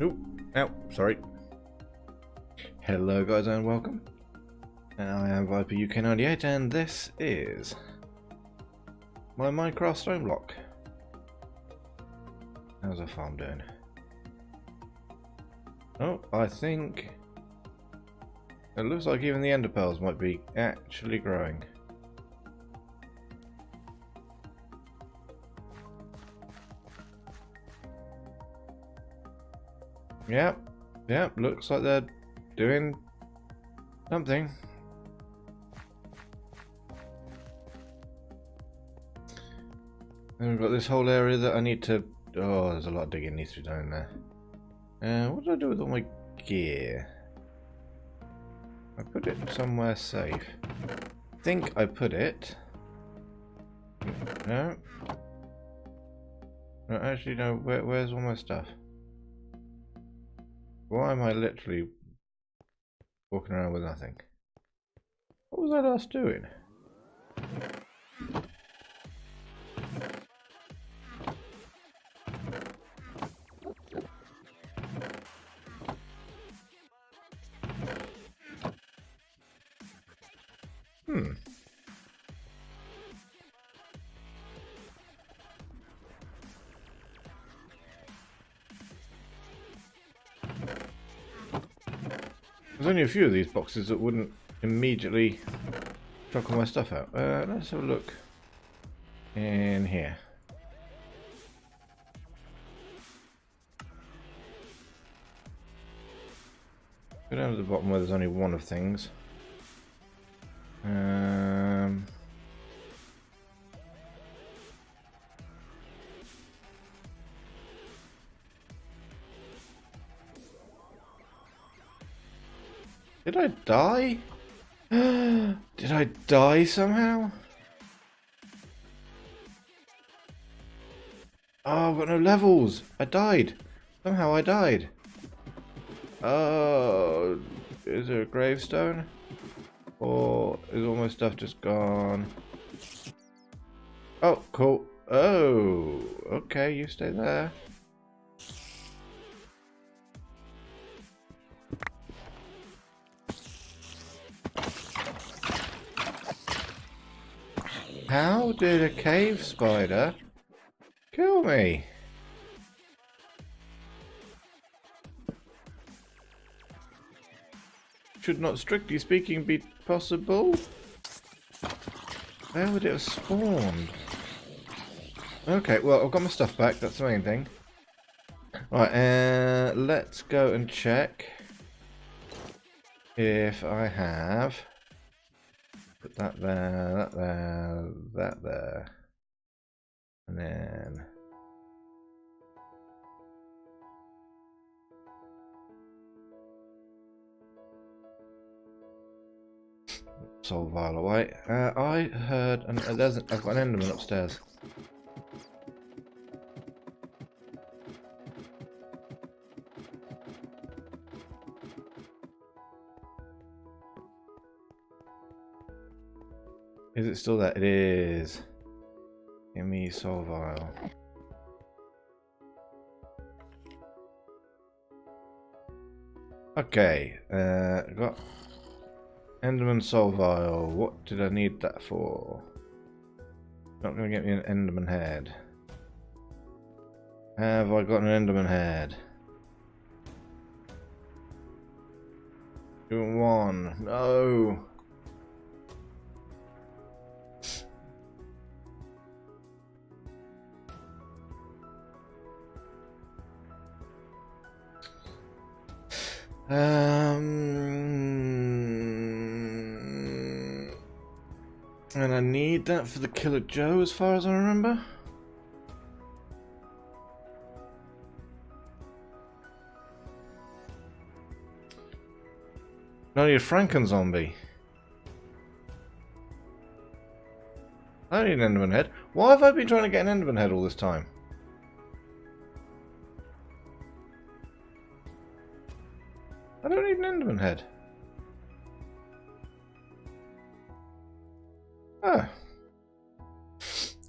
Oop, ow, sorry. Hello guys and welcome. I am Viper UK98 and this is my Minecraft StoneBlock. How's our farm doing? Oh, I think it looks like even the ender pearls might be actually growing. Yep, looks like they're doing something. And we've got this whole area that I need to... Oh, there's a lot of digging needs to be done there. What did I do with all my gear? I put it somewhere safe. I think I put it... No. No, actually no, where's all my stuff? Why am I literally walking around with nothing? What was I last doing? There's only a few of these boxes that wouldn't immediately chuck all my stuff out. Let's have a look in here. Go down to the bottom where there's only one of things. Did I die? Did I die somehow? Oh, I've got no levels. I died. Somehow I died. Oh, is there a gravestone? Or is all my stuff just gone? Oh, cool. Oh, okay, you stay there. How did a cave spider kill me? Should not, strictly speaking, be possible. Where would it have spawned? Okay, well, I've got my stuff back. That's the main thing. Right, let's go and check if I have... Put that there, that there, that there, and then soul vial away. I heard, and I've got an enderman upstairs. Is it still there? It is. Give me soul vial. Okay, got Enderman soul vial. What did I need that for? Not gonna get me an Enderman head. Have I got an Enderman head? 2 and 1. No. And I need that for the Killer Joe as far as I remember. I need a Franken zombie. I don't need an Enderman head. Why have I been trying to get an Enderman head all this time? I don't need an Enderman head. Oh.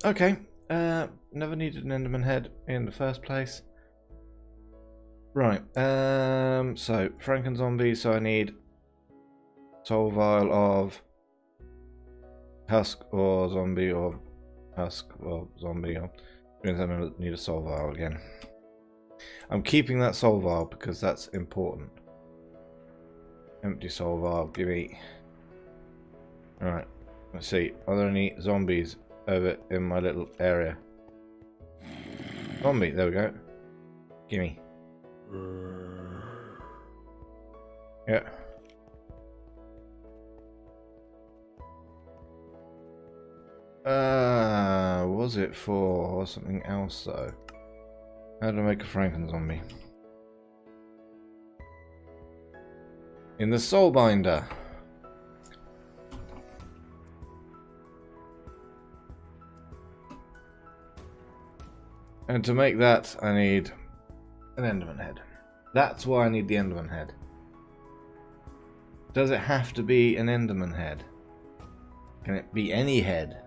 Okay. Never needed an Enderman head in the first place. Right. So Franken-zombie. So I need soul vial of husk or zombie or husk or zombie. Or means I'm gonna need a soul vial again. I'm keeping that soul vial because that's important. Empty soul vial. Give me. All right. Let's see. Are there any zombies over in my little area? Zombie. There we go. Gimme. Yeah. Was it for something else though? How do I make a Franken zombie? In the soul binder. And to make that, I need an Enderman head. That's why I need the Enderman head. Does it have to be an Enderman head? Can it be any head?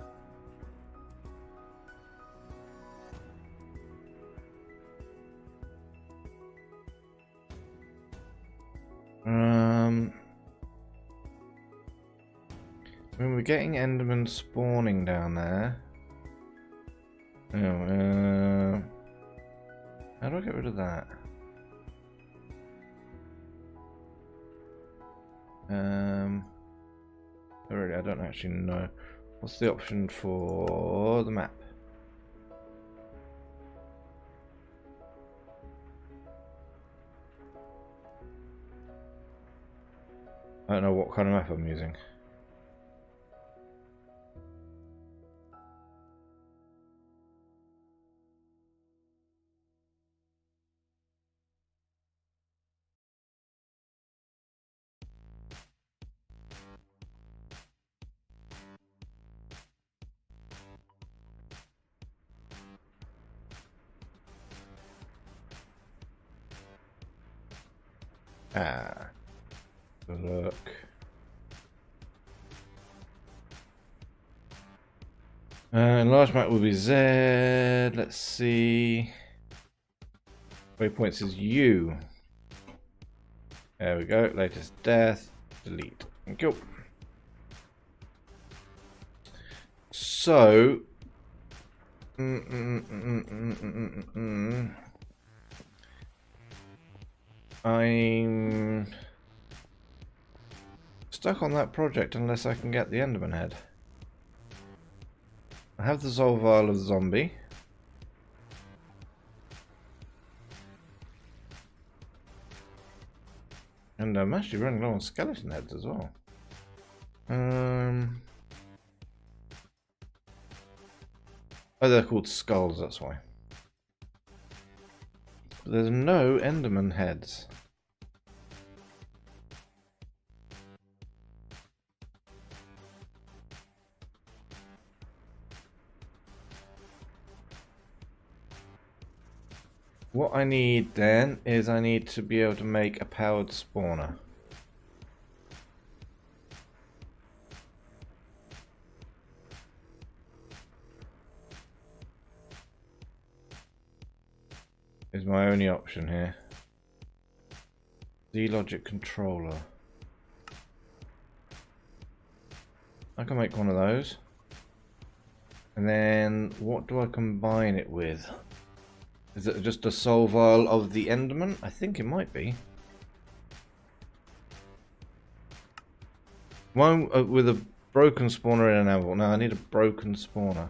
When we're getting Enderman spawning down there. Oh, how do I get rid of that? Really, I don't actually know. What's the option for the map? I don't know what kind of map I'm using. Look. Enlarged map will be Z. Let's see. Waypoints is U. There we go. Latest death. Delete. Thank you. So. I'm stuck on that project unless I can get the Enderman head. I have the soul vial of the zombie. And I'm actually running low on skeleton heads as well. Oh, they're called skulls, that's why. But there's no Enderman heads. What I need then is I need to be able to make a powered spawner. Is my only option here. Z-Logic controller. I can make one of those. And then what do I combine it with? Is it just a soul vial of the Enderman? I think it might be. One with a broken spawner in an anvil. No, I need a broken spawner.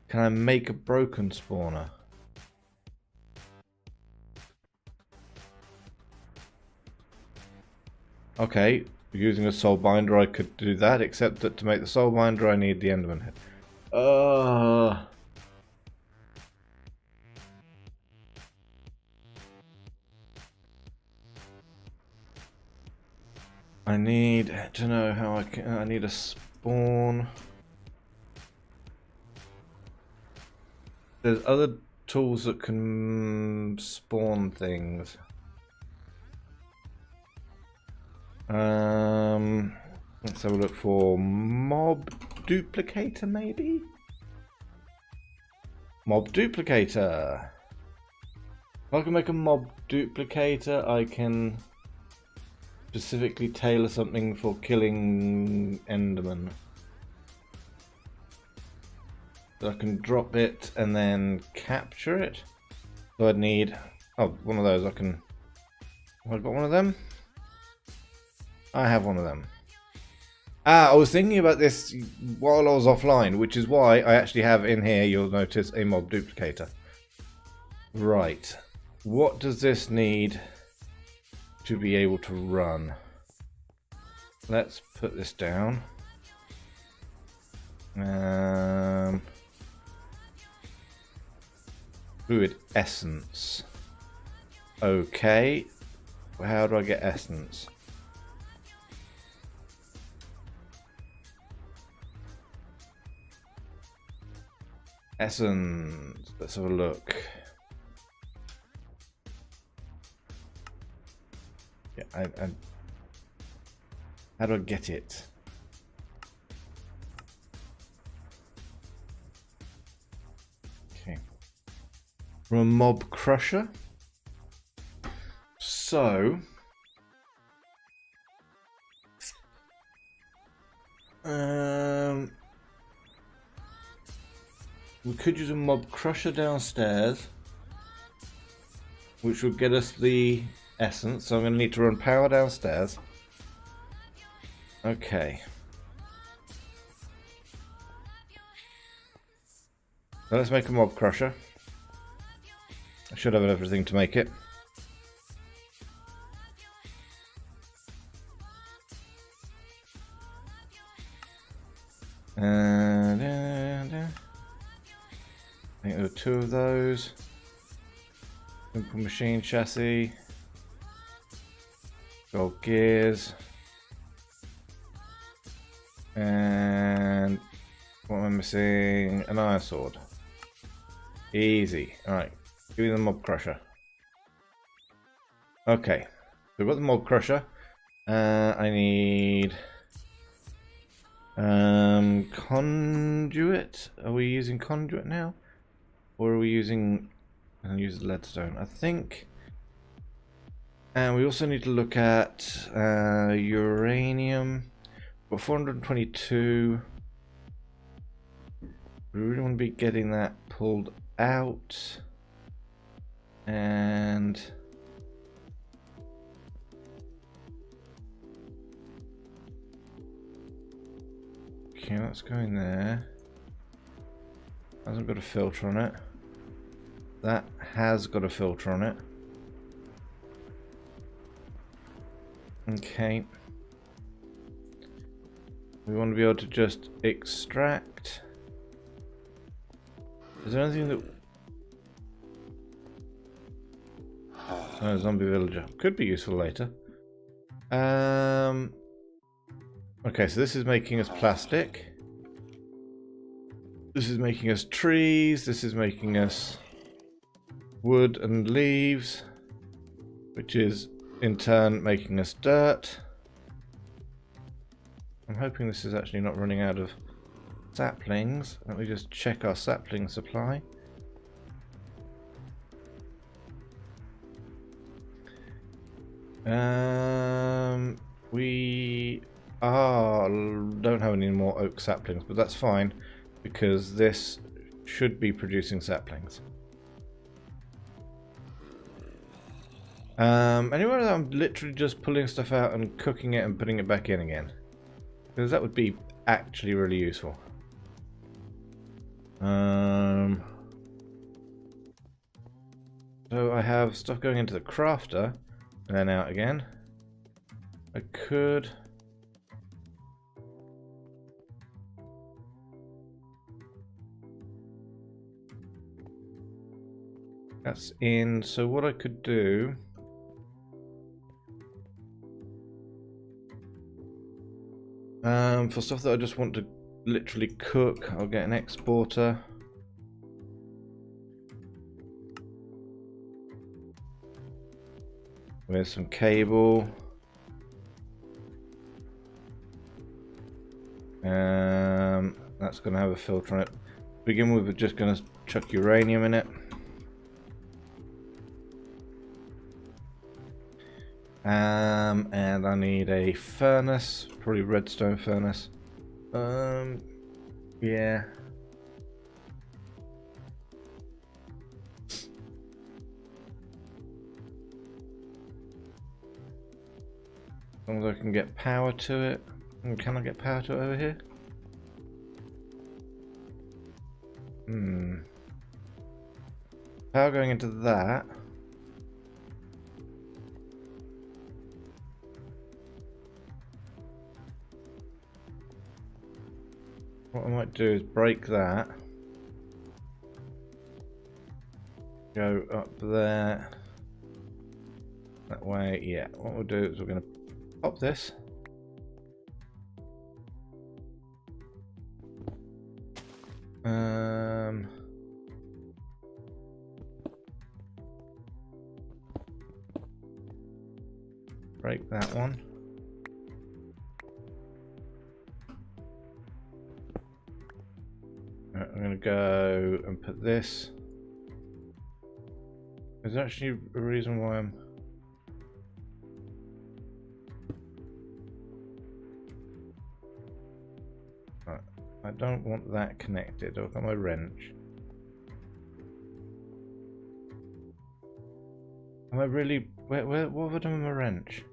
Can I make a broken spawner? Okay, using a soul binder I could do that, except that to make the soul binder I need the Enderman head. I need to know how I need a spawn. There's other tools that can spawn things. Let's have a look for mob duplicator, maybe? Mob duplicator. I can make a mob duplicator, I can specifically tailor something for killing Enderman. So I can drop it and then capture it. So I'd need, oh, one of those. Have I got one of them? I have one of them. I was thinking about this while I was offline, which is why I actually have in here, you'll notice, a mob duplicator. Right. What does this need to be able to run? Let's put this down. Fluid essence. Okay. How do I get essence? Essence. Let's have a look. Yeah, how do I get it? Okay. From a mob crusher. So we could use a mob crusher downstairs, which would get us the essence. So I'm going to need to run power downstairs. Okay. So let's make a mob crusher. I should have everything to make it. I think there are 2 of those. Simple machine chassis. Gold gears. And what am I missing? An iron sword. Easy. Alright. Give me the mob crusher. Okay. So we've got the mob crusher. I need conduit. Are we using conduit now? Or are we using, I'll use leadstone, I think. And we also need to look at uranium. We've got 422. We really want to be getting that pulled out. And okay, that's going there. Hasn't got a filter on it. That has got a filter on it. Okay. We want to be able to just extract. Is there anything that... Oh, zombie villager. Could be useful later. Okay, so this is making us plastic. This is making us trees. This is making us wood and leaves, which is in turn making us dirt. I'm hoping this is actually not running out of saplings. Let me just check our sapling supply. We don't have any more oak saplings, but that's fine because this should be producing saplings. Anywhere that I'm literally just pulling stuff out and cooking it and putting it back in again, because that would be actually really useful. So I have stuff going into the crafter and then out again. I could... That's in, so what I could do... for stuff that I just want to literally cook, I'll get an exporter. With some cable. That's going to have a filter on it. To begin with, we're just going to chuck uranium in it. And I need a furnace, probably redstone furnace. Yeah. As long as I can get power to it. Can I get power to it over here? Power going into that. What I might do is break that. Go up there. That way, yeah. What we'll do is we're going to pop this. Break that one. Right, I'm going to go and put this. There's actually a reason why I'm... Right, I don't want that connected. I've got my wrench. Am I really... what have I done with my wrench?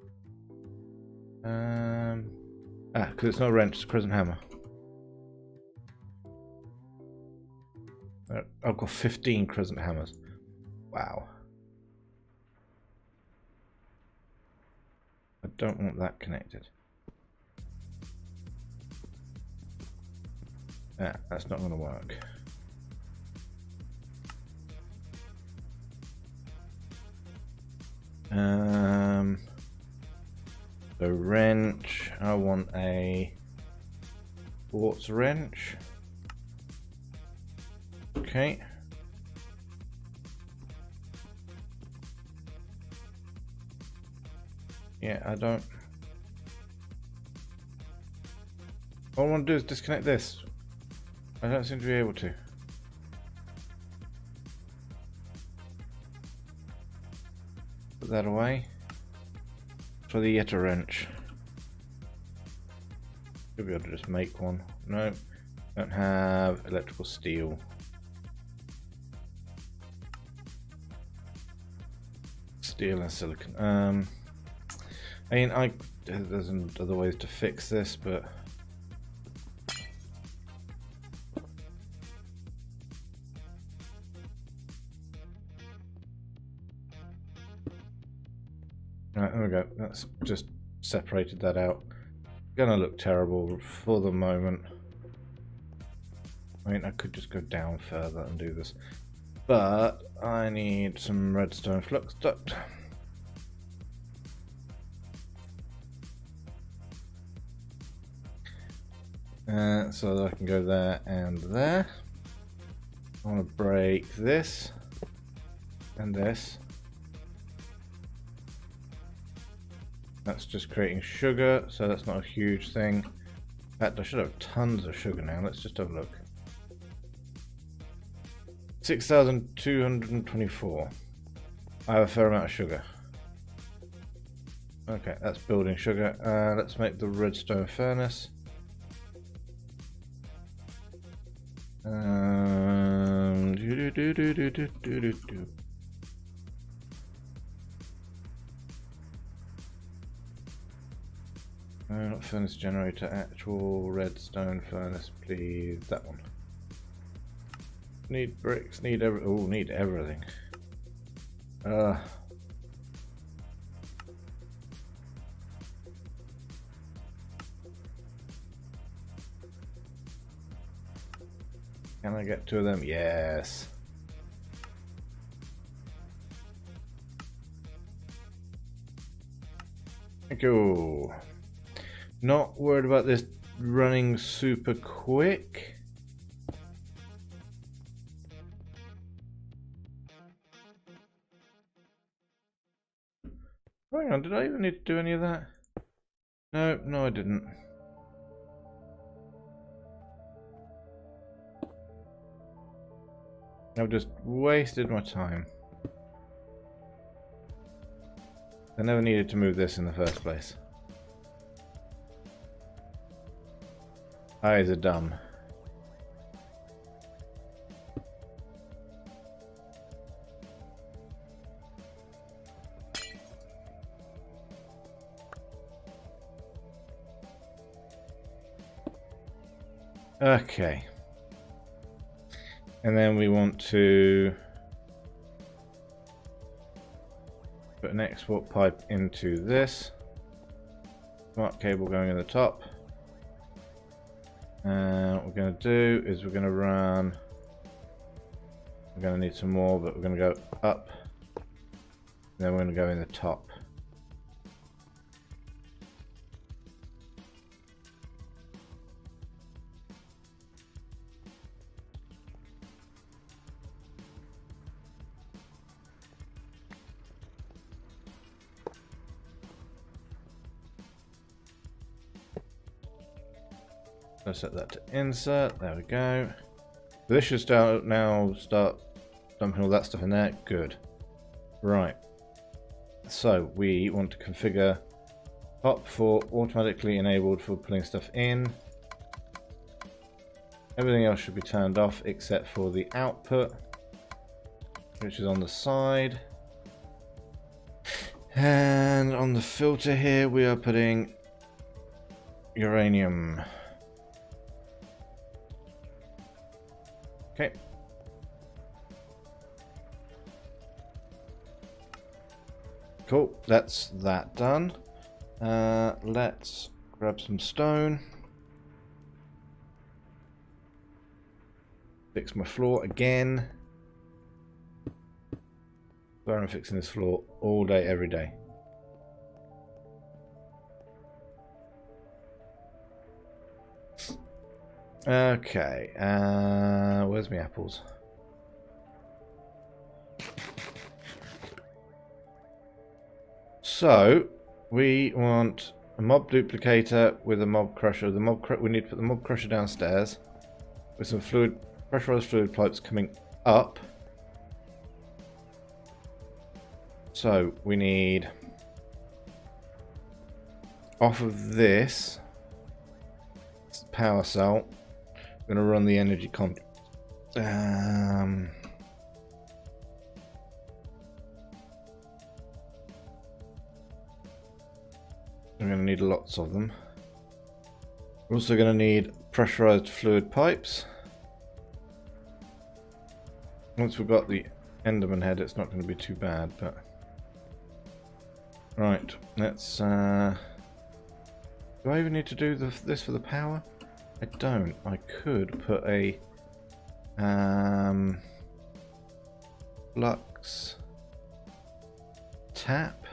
Because it's not a wrench, it's a crescent hammer. I've got 15 crescent hammers. Wow. I don't want that connected. That's not going to work. The wrench, I want a quartz wrench. Okay. Yeah, I don't... All I want to do is disconnect this. I don't seem to be able to. Put that away. For the Yeta wrench. Should be able to just make one. No, don't have electrical steel. Steel and silicon. I mean, there's other ways to fix this, but right, there we go. That's just separated that out. Gonna look terrible for the moment. I mean, I could just go down further and do this, but I need some redstone flux duct. So that I can go there and there. I want to break this and this. That's just creating sugar, so that's not a huge thing. In fact, I should have tons of sugar now. Let's just have a look. 6,224. I have a fair amount of sugar. Okay, that's building sugar. Let's make the redstone furnace. Not furnace generator, actual redstone furnace, please. That one. Need bricks, need need everything. Can I get two of them? Yes. Thank you. Not worried about this running super quick. Hang on, did I even need to do any of that? No, no I didn't. I've just wasted my time. I never needed to move this in the first place. Eyes are dumb. Okay. And then we want to put an export pipe into this. Smart cable going in the top. And what we're going to do is we're going to run. We're going to need some more, but we're going to go up. And then we're going to go in the top. Let's set that to insert. There we go. So this should now start dumping all that stuff in there. Good. Right. So we want to configure top for automatically enabled for pulling stuff in. Everything else should be turned off except for the output, which is on the side. And on the filter here we are putting uranium. Okay. Cool, that's that done. Let's grab some stone. Fix my floor again. Sorry, I'm fixing this floor all day, every day. Okay, where's my apples? So we want a mob duplicator with a mob crusher. We need to put the mob crusher downstairs with some fluid, pressurized fluid pipes coming up. So we need off of this power cell. I'm going to run the energy con. I'm going to need lots of them. We're also going to need pressurized fluid pipes. Once we've got the Enderman head, it's not going to be too bad, but right, let's do I even need to do this for the power? I don't. I could put a flux tap.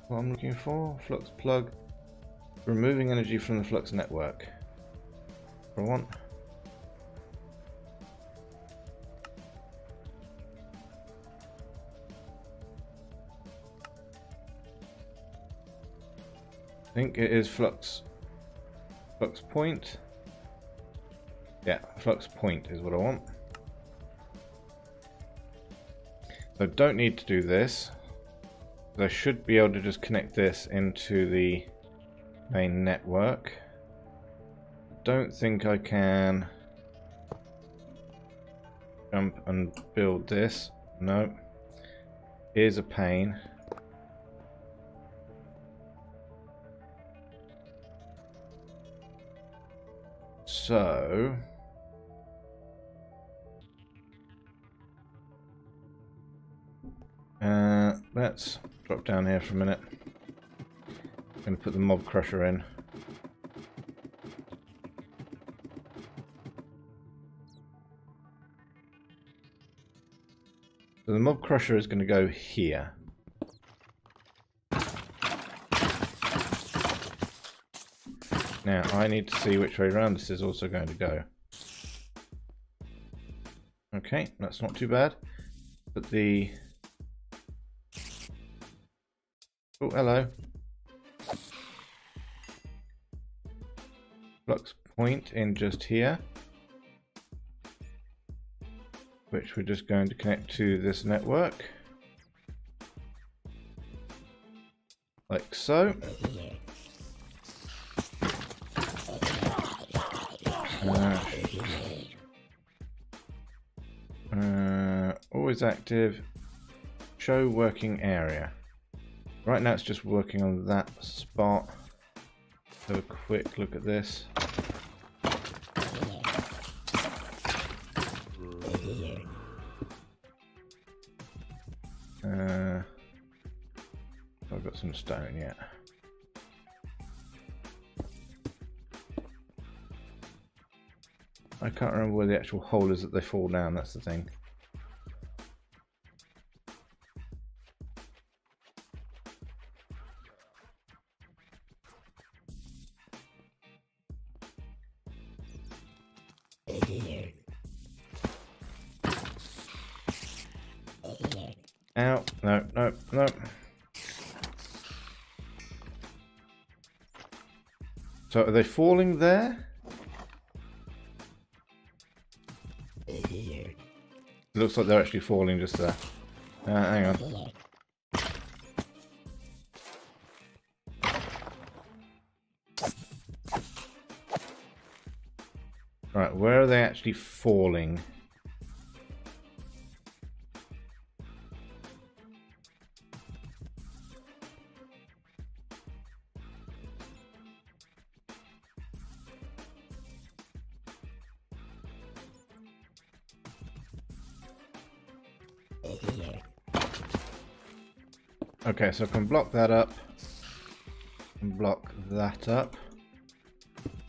What I'm looking for, flux plug, removing energy from the flux network. What I want. I think it is flux point. Yeah, flux point is what I want. So I don't need to do this. I should be able to just connect this into the main network. Don't think I can jump and build this. No. Here's a pain. So let's drop down here for a minute. I'm going to put the mob crusher in. So the mob crusher is going to go here. Now I need to see which way around this is also going to go. Okay, that's not too bad. But the... Oh, hello. Flux point in just here, which we're just going to connect to this network. like so. Always active. Show working area. Right now it's just working on that spot. Have a quick look at this. I've got some stone yet. I can't remember where the actual hole is that they fall down, that's the thing. Ow, no, no, no. So are they falling there? It looks like they're actually falling just there. Hang on. Right, where are they actually falling? Okay, so I can block that up and block that up.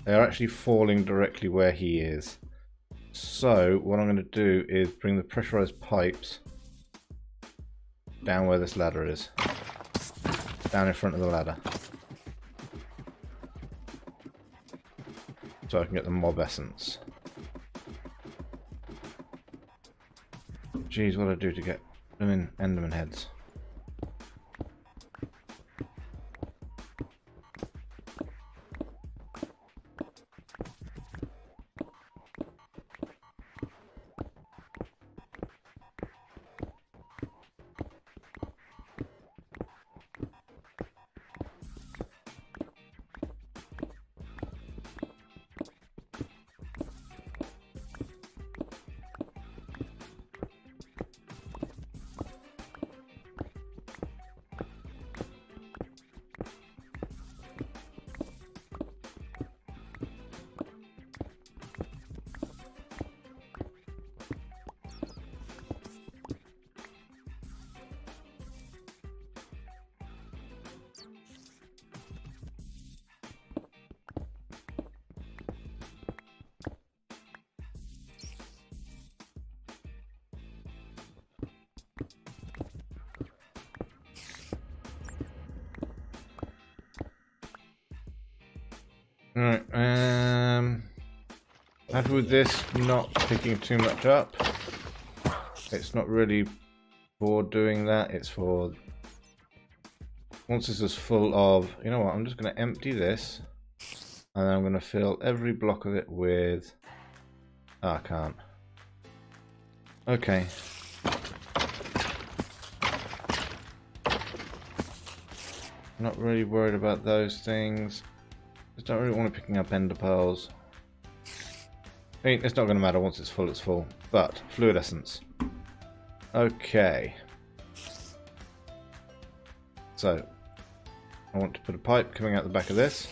They're actually falling directly where he is. So what I'm going to do is bring the pressurized pipes down where this ladder is. Down in front of the ladder. So I can get the mob essence. Jeez, what do I do to get them in Enderman heads? Alright, happy with this not picking too much up. It's not really for doing that, it's for once this is full of, you know what, I'm just going to empty this and I'm going to fill every block of it with, oh, I can't. Okay. Not really worried about those things. Just don't really want to picking up ender pearls. I mean, it's not going to matter once it's full, it's full. But, fluid essence. Okay. So, I want to put a pipe coming out the back of this.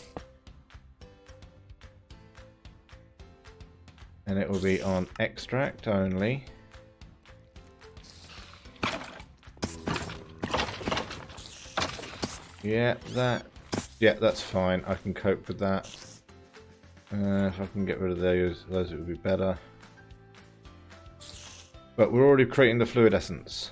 And it will be on extract only. Yeah, that's fine. I can cope with that. If I can get rid of those it would be better. But we're already creating the fluid essence.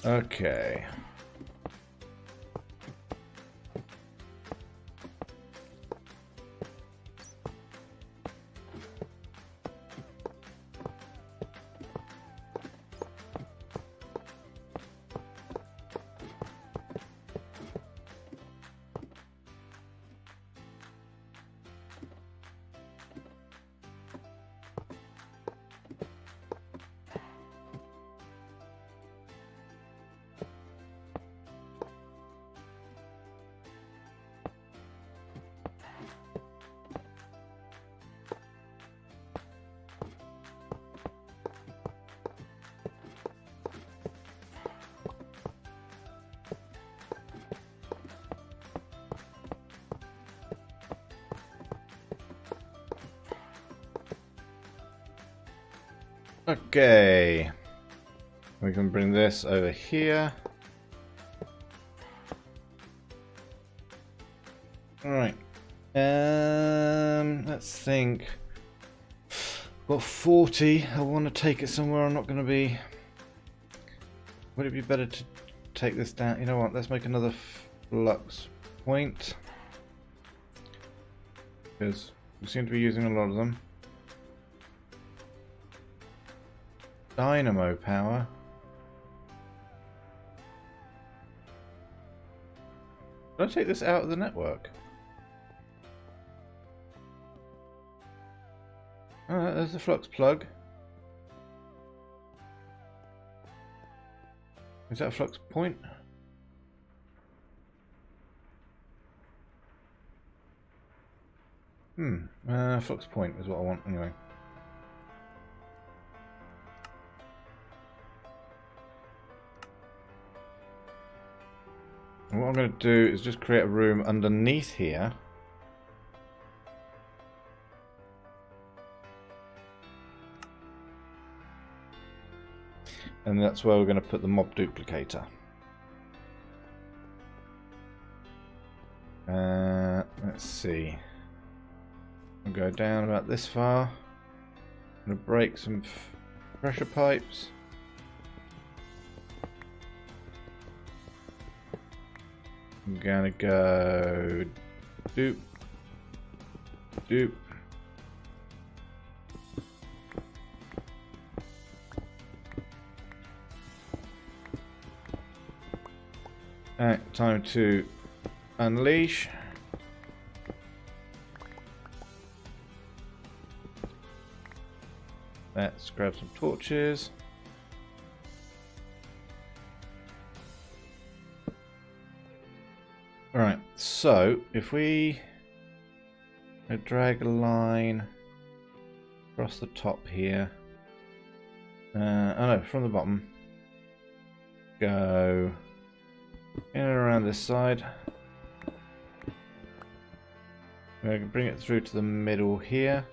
Okay. Okay. We can bring this over here. Alright. Let's think. Got 40. I want to take it somewhere I'm not going to be. Would it be better to take this down? You know what? Let's make another flux point. Because we seem to be using a lot of them. Dynamo power. Did I take this out of the network? Alright, there's the flux plug. Is that a flux point? Flux point is what I want anyway. And what I'm going to do is just create a room underneath here. And that's where we're going to put the mob duplicator. Let's see. We'll go down about this far. I'm going to break some pressure pipes. I'm going to go doop, doop. Alright, time to unleash. Let's grab some torches. Alright, so if we drag a line across the top here. Oh no, from the bottom. Go in and around this side. We're going to bring it through to the middle here.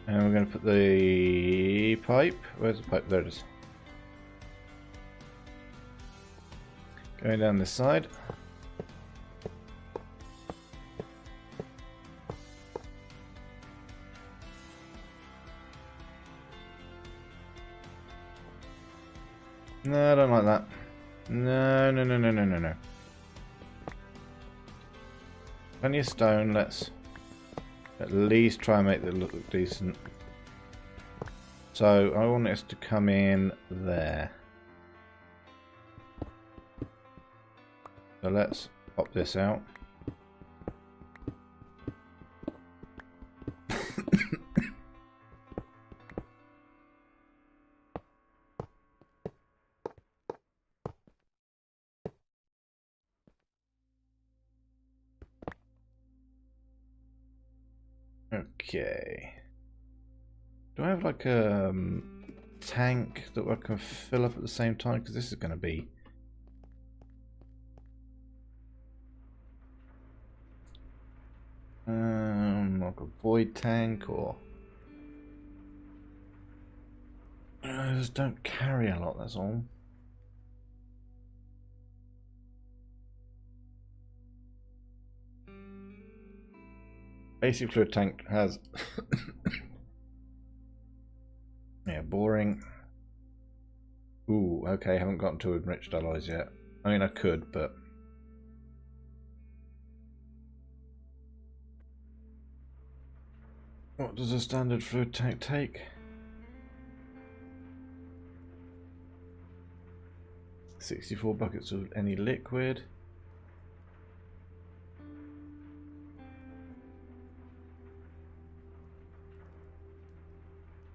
And we're going to put the pipe. Where's the pipe? There it is. Going down this side. No, I don't like that. No, no, no, no, no, no, no. Plenty of stone. Let's at least try and make it look decent. So I want this to come in there. So let's pop this out. Okay. Do I have like a tank that I can fill up at the same time? Because this is going to be... like a void tank or... I just don't carry a lot, that's all. Basic fluid tank has yeah, boring. Ooh, okay, haven't gotten to enriched alloys yet. I mean, I could, but what does a standard fluid tank take? 64 buckets of any liquid.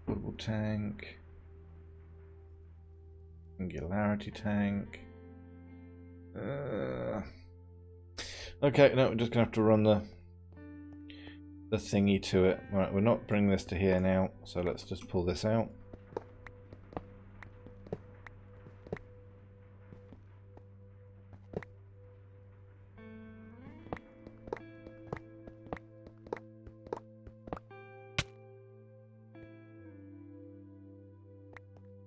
Portable tank. Singularity tank. Okay, no, we're just gonna have to run the thingy to it. Right, we're not bringing this to here now, so let's just pull this out.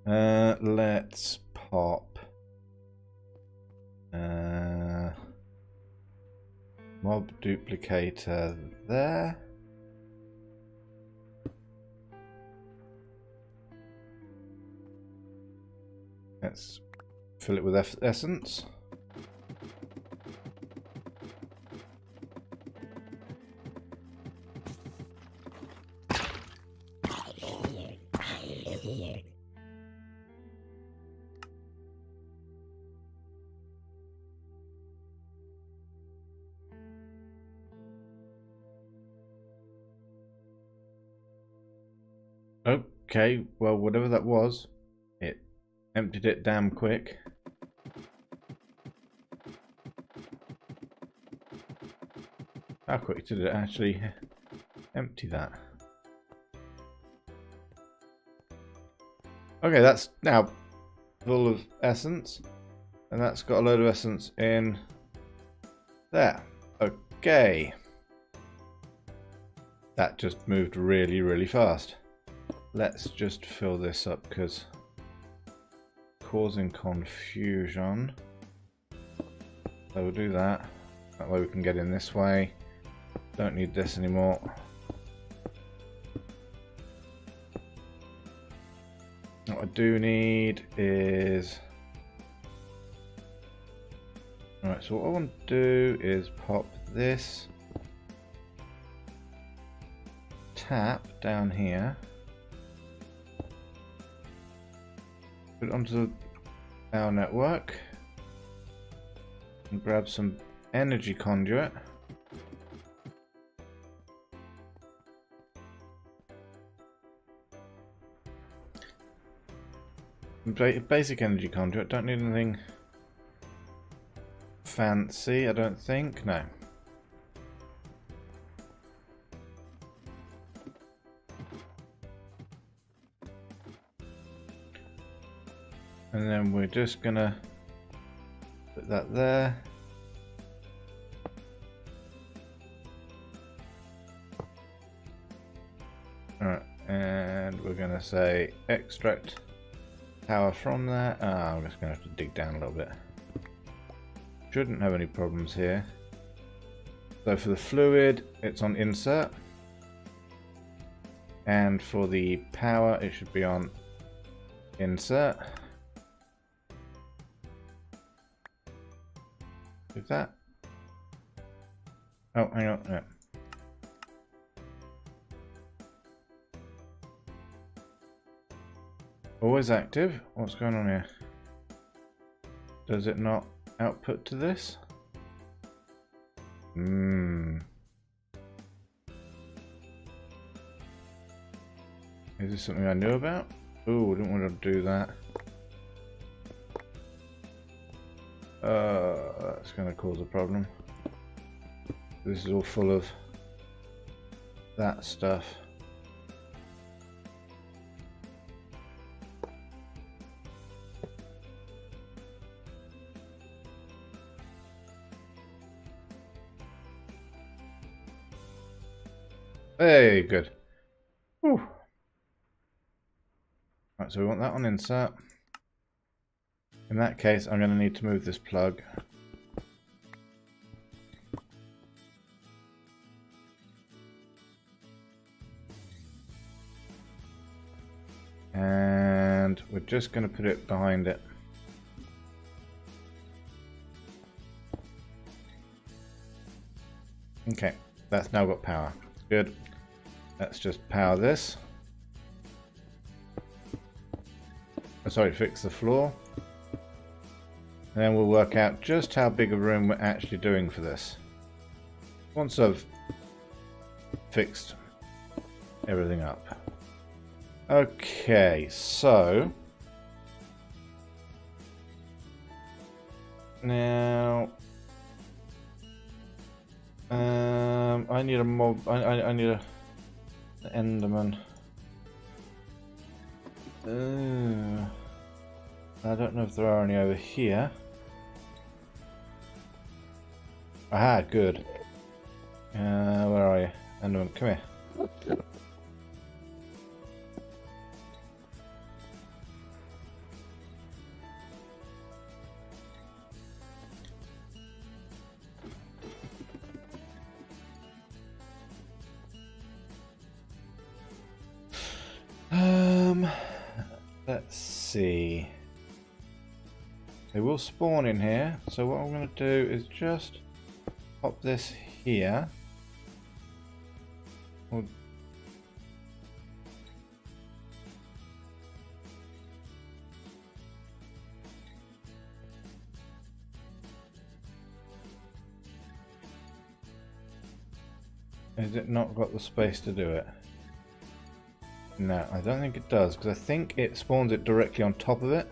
Let's pop mob duplicator there. Let's fill it with essence. Okay, well, whatever that was, it emptied it damn quick. How quick did it actually empty that? Okay, that's now full of essence, and that's got a load of essence in there. Okay. That just moved really, really fast. Let's just fill this up because causing confusion. So we'll do that. That way we can get in this way. Don't need this anymore. What I do need is... Alright, so what I want to do is pop this tap down here. Put it onto the power network. And grab some energy conduit. Basic energy conduit, don't need anything fancy, I don't think, no. And then we're just gonna put that there. Alright, and we're gonna say extract power from there. I'm just going to have to dig down a little bit. Shouldn't have any problems here. So for the fluid, it's on insert. And for the power, it should be on insert. Is that? Oh, hang on. No. Always active. What's going on here? Does it not output to this? Is this something I knew about? Oh, I didn't want to do that. That's going to cause a problem. This is all full of that stuff. Hey, good. Whew. Right, so we want that on insert. In that case, I'm going to need to move this plug. And we're just going to put it behind it. Okay, that's now got power. Good. Let's just power this. Oh, sorry, fix the floor. And then we'll work out just how big a room we're actually doing for this. Once I've fixed everything up. Okay, so now I need a mob. I need an Enderman. I don't know if there are any over here. Aha, good. Where are you? Enderman, come here. Let's see. They will spawn in here, so what I'm going to do is just pop this here. Has it not got the space to do it? No, I don't think it does, because I think it spawns it directly on top of it.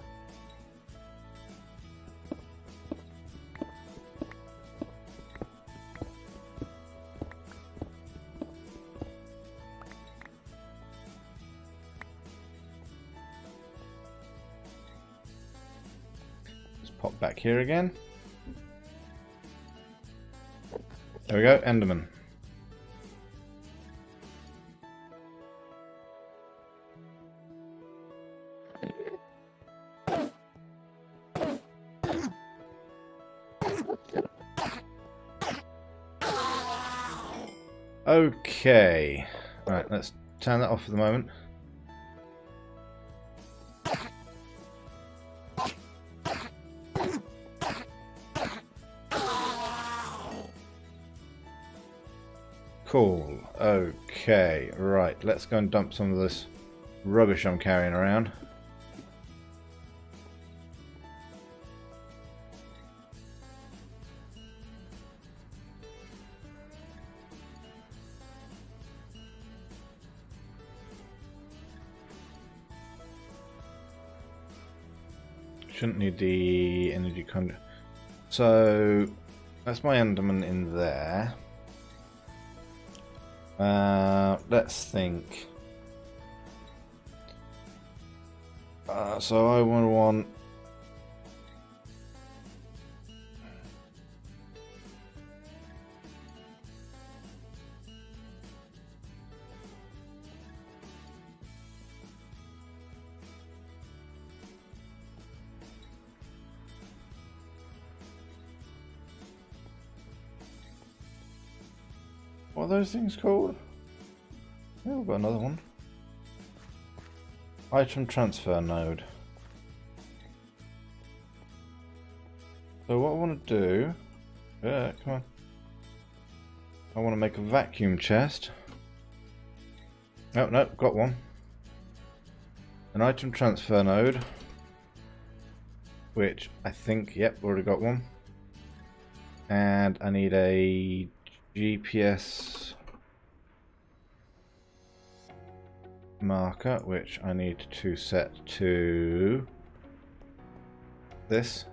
Let's pop back here again. There we go, Enderman. Okay, right, let's turn that off for the moment. Cool, okay, right, let's go and dump some of this rubbish I'm carrying around. Shouldn't need the energy conduit. So that's my Enderman in there. Let's think. So I want. What are those things called? Oh, we've got another one. Item transfer node. So what I want to do... Yeah, come on. I want to make a vacuum chest. Oh, no, got one. An item transfer node. Which I think, yep, already got one. And I need a GPS marker, which I need to set to this.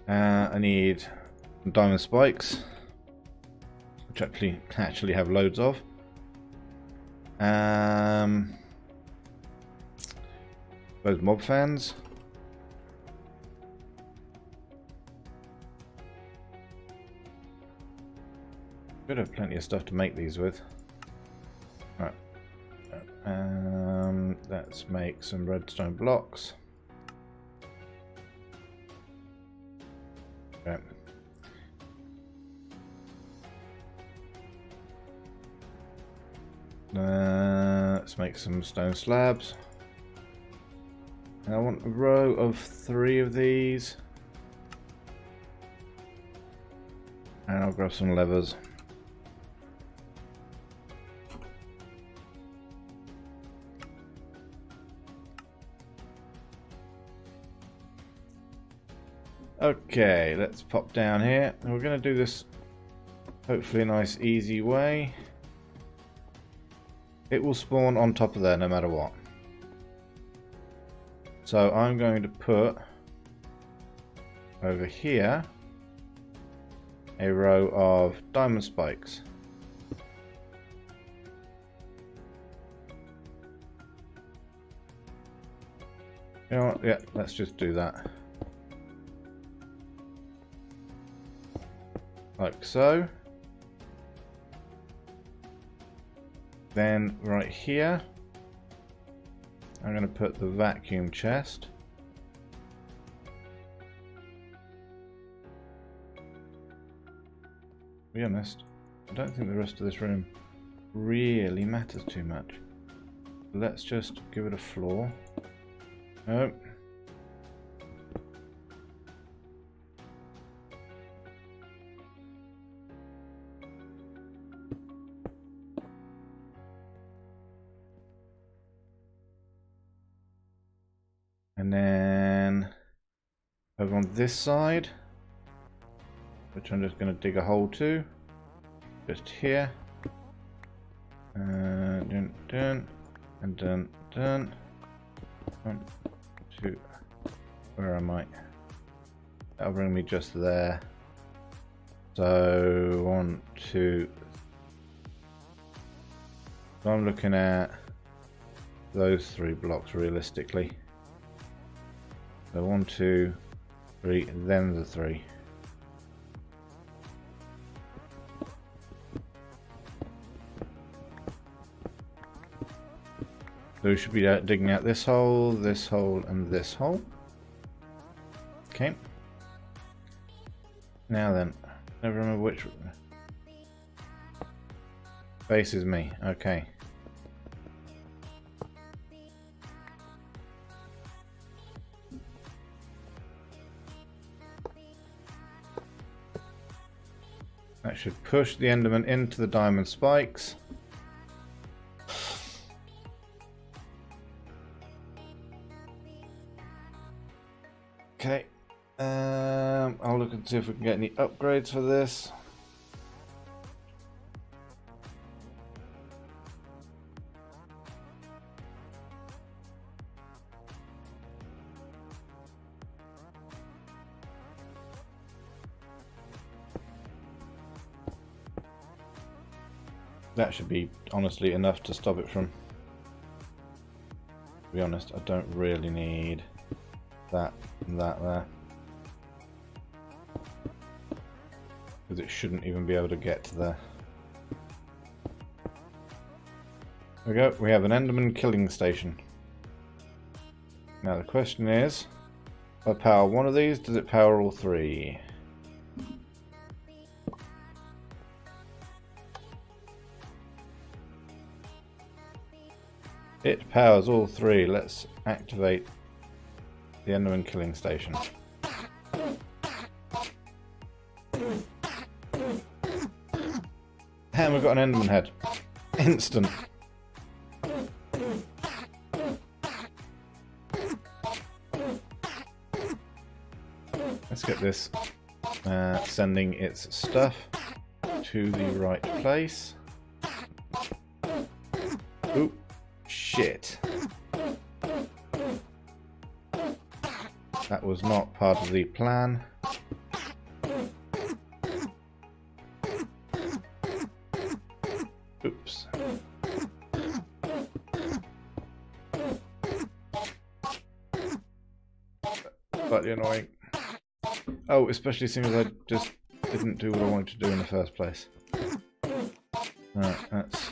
I need diamond spikes, which I actually have loads of. Those mob fans. Could have plenty of stuff to make these with. Right. Let's make some redstone blocks. Okay. Let's make some stone slabs. And I want a row of 3 of these. And I'll grab some levers. Okay, let's pop down here. And we're going to do this hopefully a nice easy way. It will spawn on top of there no matter what. So I'm going to put over here a row of diamond spikes. You know what? Yeah, let's just do that. Like so. Then right here, I'm going to put the vacuum chest. To be honest, I don't think the rest of this room really matters too much. Let's just give it a floor. Oh. And then over on this side, which I'm just going to dig a hole to, just here. Dun, dun, and dun, dun. 1, 2. Where am I? That'll bring me just there. So 1, 2. So I'm looking at those 3 blocks realistically. So 1, 2, 3, then the 3. So we should be digging out this hole, and this hole. Okay. Now then, never remember which faces me. Okay. That should push the Enderman into the diamond spikes. Okay, I'll look and see if we can get any upgrades for this. That should be honestly enough to stop it from. To be honest, I don't really need that and that there, because it shouldn't even be able to get to there. There we go, we have an Enderman killing station. Now the question is, if I power one of these, does it power all 3? It powers all 3. Let's activate the Enderman killing station. And we've got an Enderman head. Instant. Let's get this sending its stuff to the right place. Oop. Shit. That was not part of the plan. Oops. Slightly annoying. Oh, especially seeing as I just didn't do what I wanted to do in the first place. Right, that's...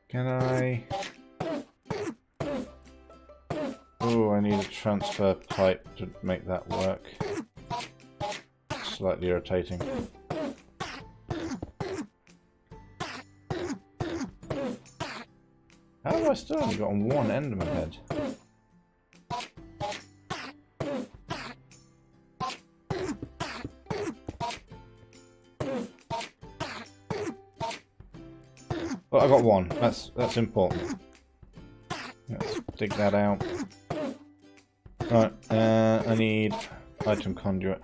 Can I... Oh, I need a transfer pipe to make that work. Slightly irritating. How have I still only got on one Enderman head? Well, I got one. That's important. Let's dig that out. Right, I need item conduit.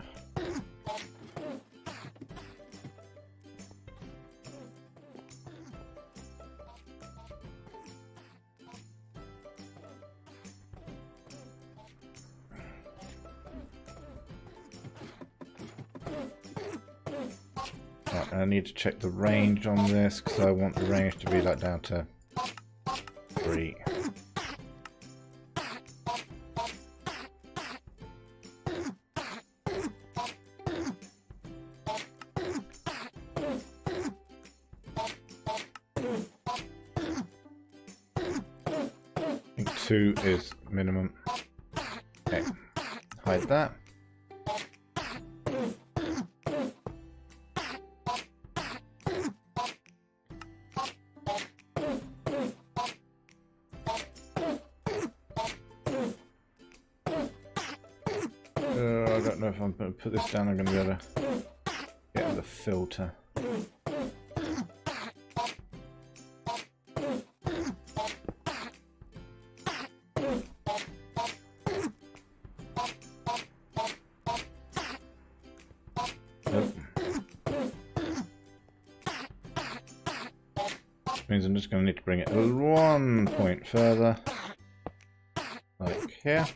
Right, I need to check the range on this because I want the range to be like down to 3. I think 2 is minimum. Okay, hide that. I don't know if I'm going to put this down. I'm going to be able to get the filter. Nope. Means I'm just going to need to bring it 1 point further, like here,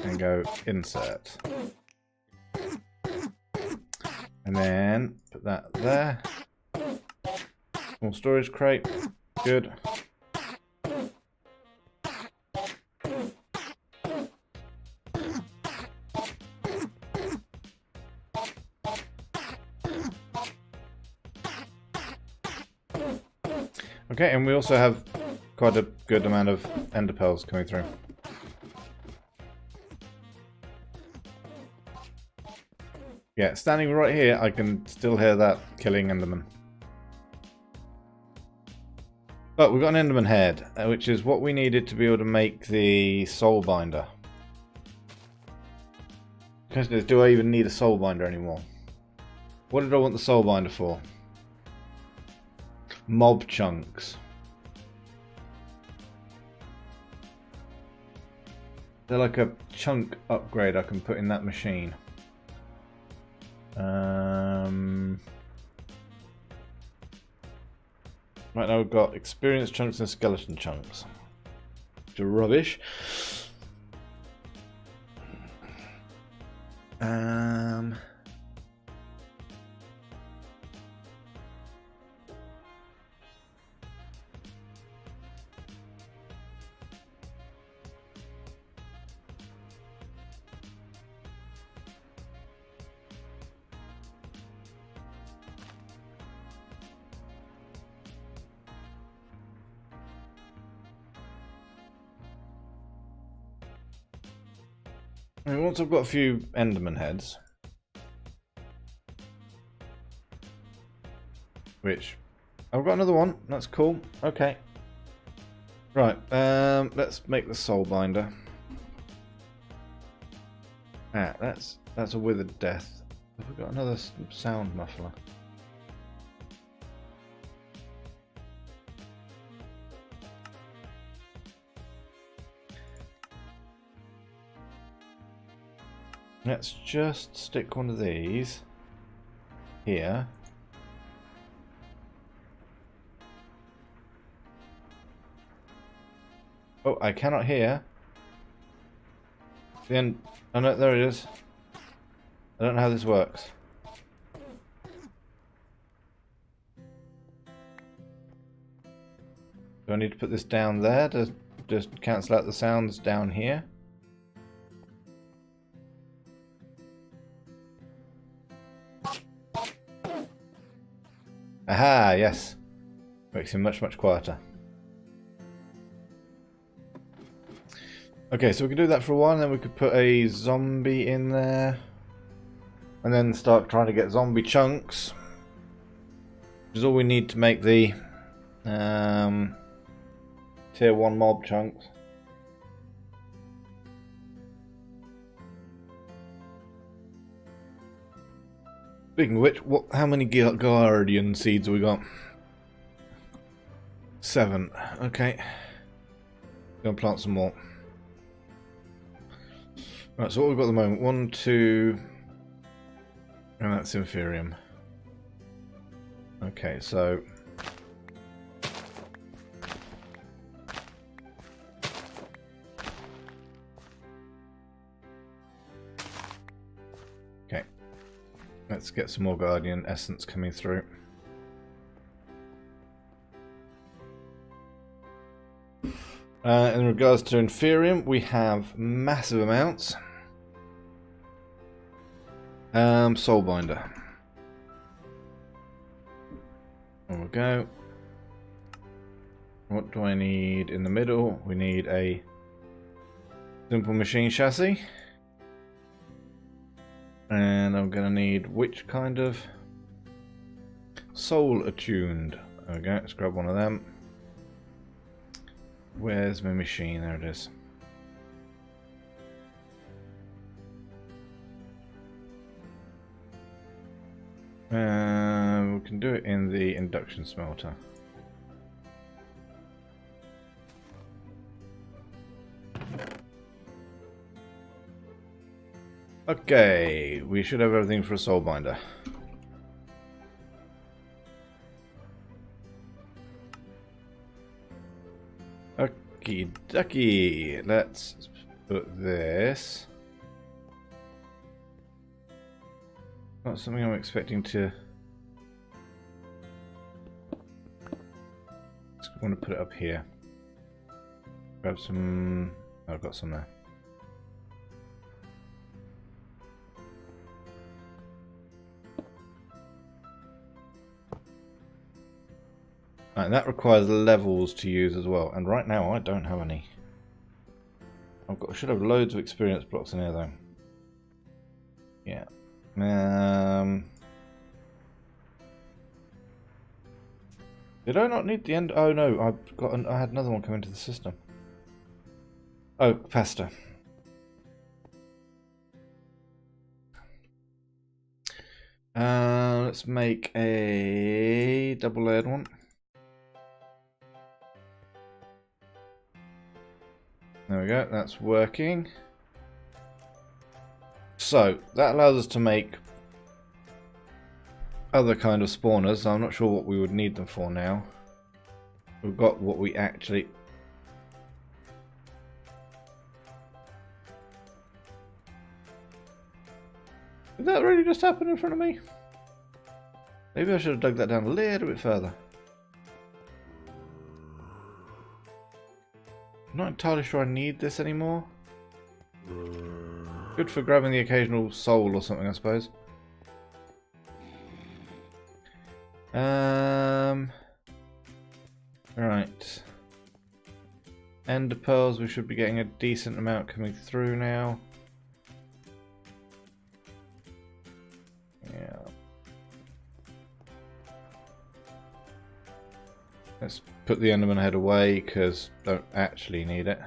and go insert. And then put that there. Small storage crate. Good. Okay, and we also have quite a good amount of ender pearls coming through. Yeah, standing right here, I can still hear that killing enderman. But we've got an enderman head, which is what we needed to be able to make the soul binder. The question is, do I even need a soul binder anymore? What did I want the soul binder for? Mob chunks. They're like a chunk upgrade I can put in that machine. Right now we've got experience chunks and skeleton chunks, which are rubbish. And once I've got a few enderman heads, which I've got another one, that's cool. Okay. Right, let's make the soul binder. Ah, that's a withered death. Have we got another sound muffler? Let's just stick one of these here. Oh, I cannot hear. The end. Oh no, there it is. I don't know how this works. Do I need to put this down there to just cancel out the sounds down here? Aha, yes. Makes him much, much quieter. Okay, so we could do that for a while, and then we could put a zombie in there. And then start trying to get zombie chunks. Which is all we need to make the tier 1 mob chunks. Speaking of which, how many guardian seeds have we got? 7. Okay. Gonna plant some more. Right, so what we've got at the moment, 1, 2, and that's inferium. Okay, so okay, let's get some more guardian essence coming through. In regards to inferium, we have massive amounts. Soul binder. There we go. What do I need in the middle? We need a Simple machine chassis. And I'm going to need which kind of soul attuned. Okay, let's grab one of them. Where's my machine? There it is. We can do it in the induction smelter. Okay, we should have everything for a soul binder. Okie dokie, let's put this. Not something I'm expecting to. Just want to put it up here. Grab some. Oh, I've got some there. Right, that requires levels to use as well, and right now I don't have any. Should have loads of experience blocks in here though. Yeah. Did I not need the end? Oh no, I had another one come into the system. Oh, capacitor. Let's make a double-layered one. There we go, that's working. So, that allows us to make other kind of spawners. I'm not sure what we would need them for now. We've got what we actually... Did that really just happen in front of me? Maybe I should have dug that down a little bit further. I'm not entirely sure I need this anymore. Good for grabbing the occasional soul or something, I suppose. Right. Ender pearls, we should be getting a decent amount coming through now. Yeah. Let's put the Enderman head away because don't actually need it.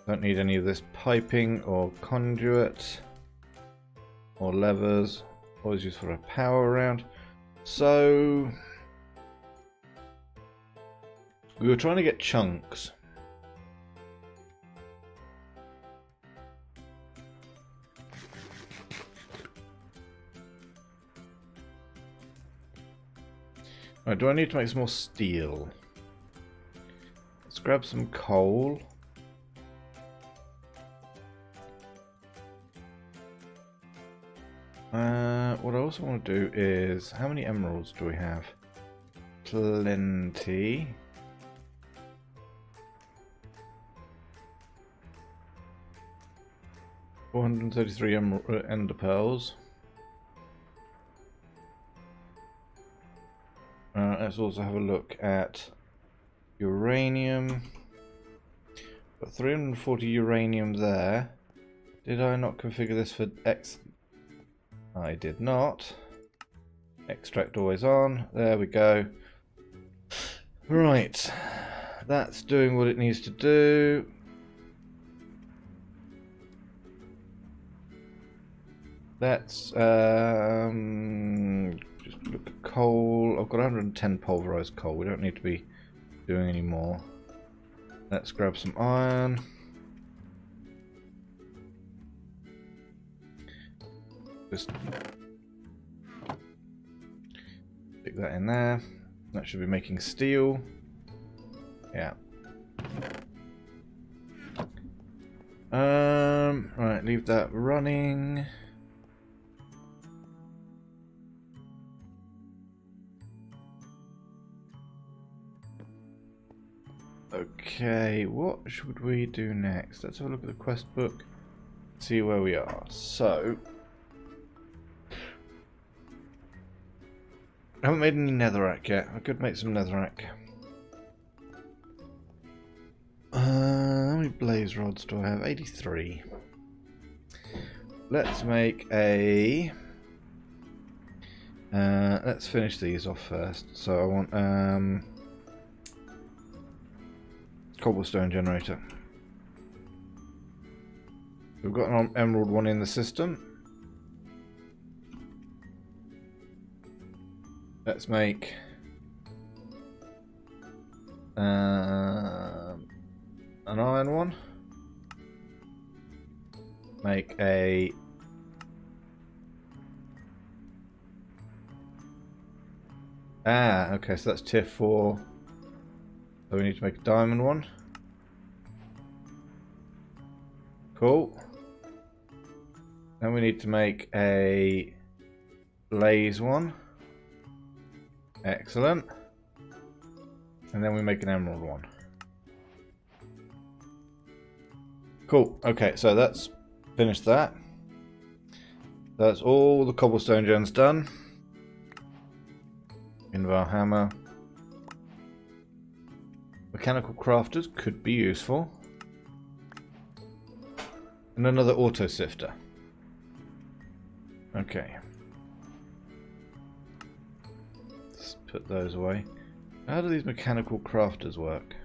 Don't need any of this piping or conduit or levers. Always useful for a power around. So we were trying to get chunks. Right, do I need to make some more steel? Let's grab some coal. What I also want to do is, how many emeralds do we have? Plenty. $433 ender pearls. Let's also have a look at uranium. Got 340 uranium there. Did I not configure this for X? I did not. Extract always on. There we go. Right. That's doing what it needs to do. Let's just look at coal. I've got 110 pulverized coal. We don't need to be doing any more. Let's grab some iron. Just stick that in there. That should be making steel. Yeah. Right, leave that running. Okay, what should we do next? Let's have a look at the quest book, see where we are. So, I haven't made any netherrack yet. I could make some netherrack. How many many blaze rods do I have? 83. Let's make a... let's finish these off first. So I want cobblestone generator. We've got an emerald one in the system. Let's make an iron one. Make a okay, so that's tier 4. So we need to make a diamond one. Cool. Then we need to make a blaze one. Excellent. And then we make an emerald one. Cool. Okay, so that's finished that. That's all the cobblestone gens done. Invar hammer. Mechanical crafters could be useful. And another auto sifter. Okay. Let's put those away. How do these mechanical crafters work?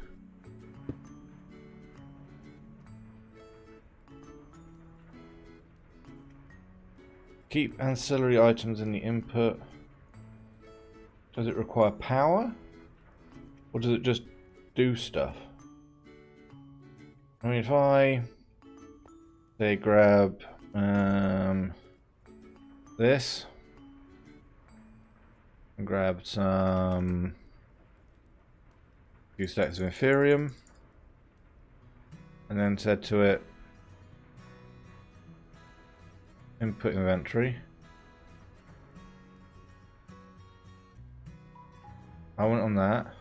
Keep ancillary items in the input. Does it require power? Or does it just do stuff? I mean, if I say grab this and grab some few stacks of Ethereum and then said to it input inventory. I went on that.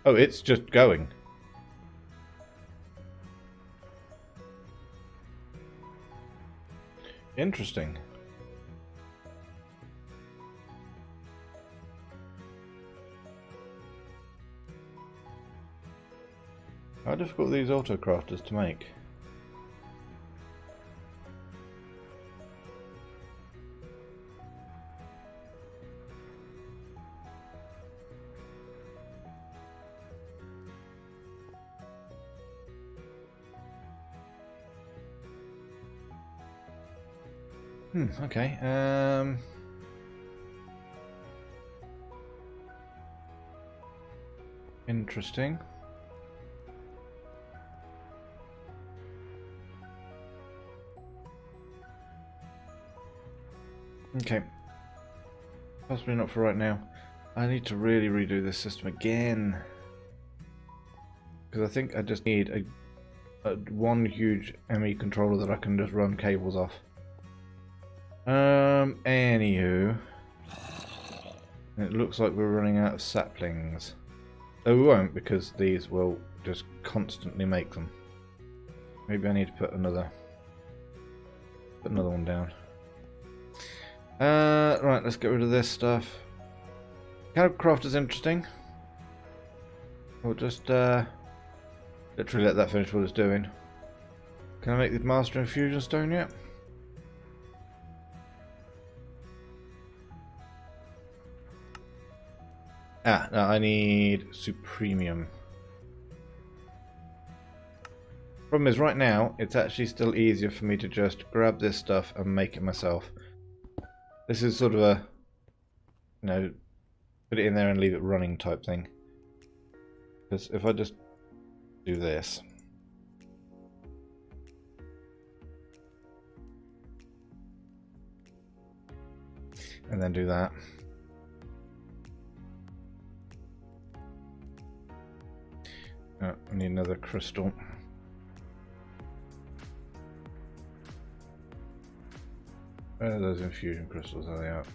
Oh, it's just going. Interesting. How difficult are these auto crafters to make? Okay. Interesting. Okay. Possibly not for right now. I need to really redo this system again. Because I think I just need a one huge ME controller that I can just run cables off. Anywho. It looks like we're running out of saplings. Oh, we won't, because these will just constantly make them. Maybe I need to put another one down. Right, let's get rid of this stuff. Mechanical craft is interesting. We'll just literally let that finish what it's doing. Can I make the master infusion stone yet? No, I need supremium. Problem is, right now, it's actually still easier for me to just grab this stuff and make it myself. This is sort of a, you know, put it in there and leave it running type thing. Because if I just do this. And then do that. Oh, I need another crystal. Where are those infusion crystals? Are they out?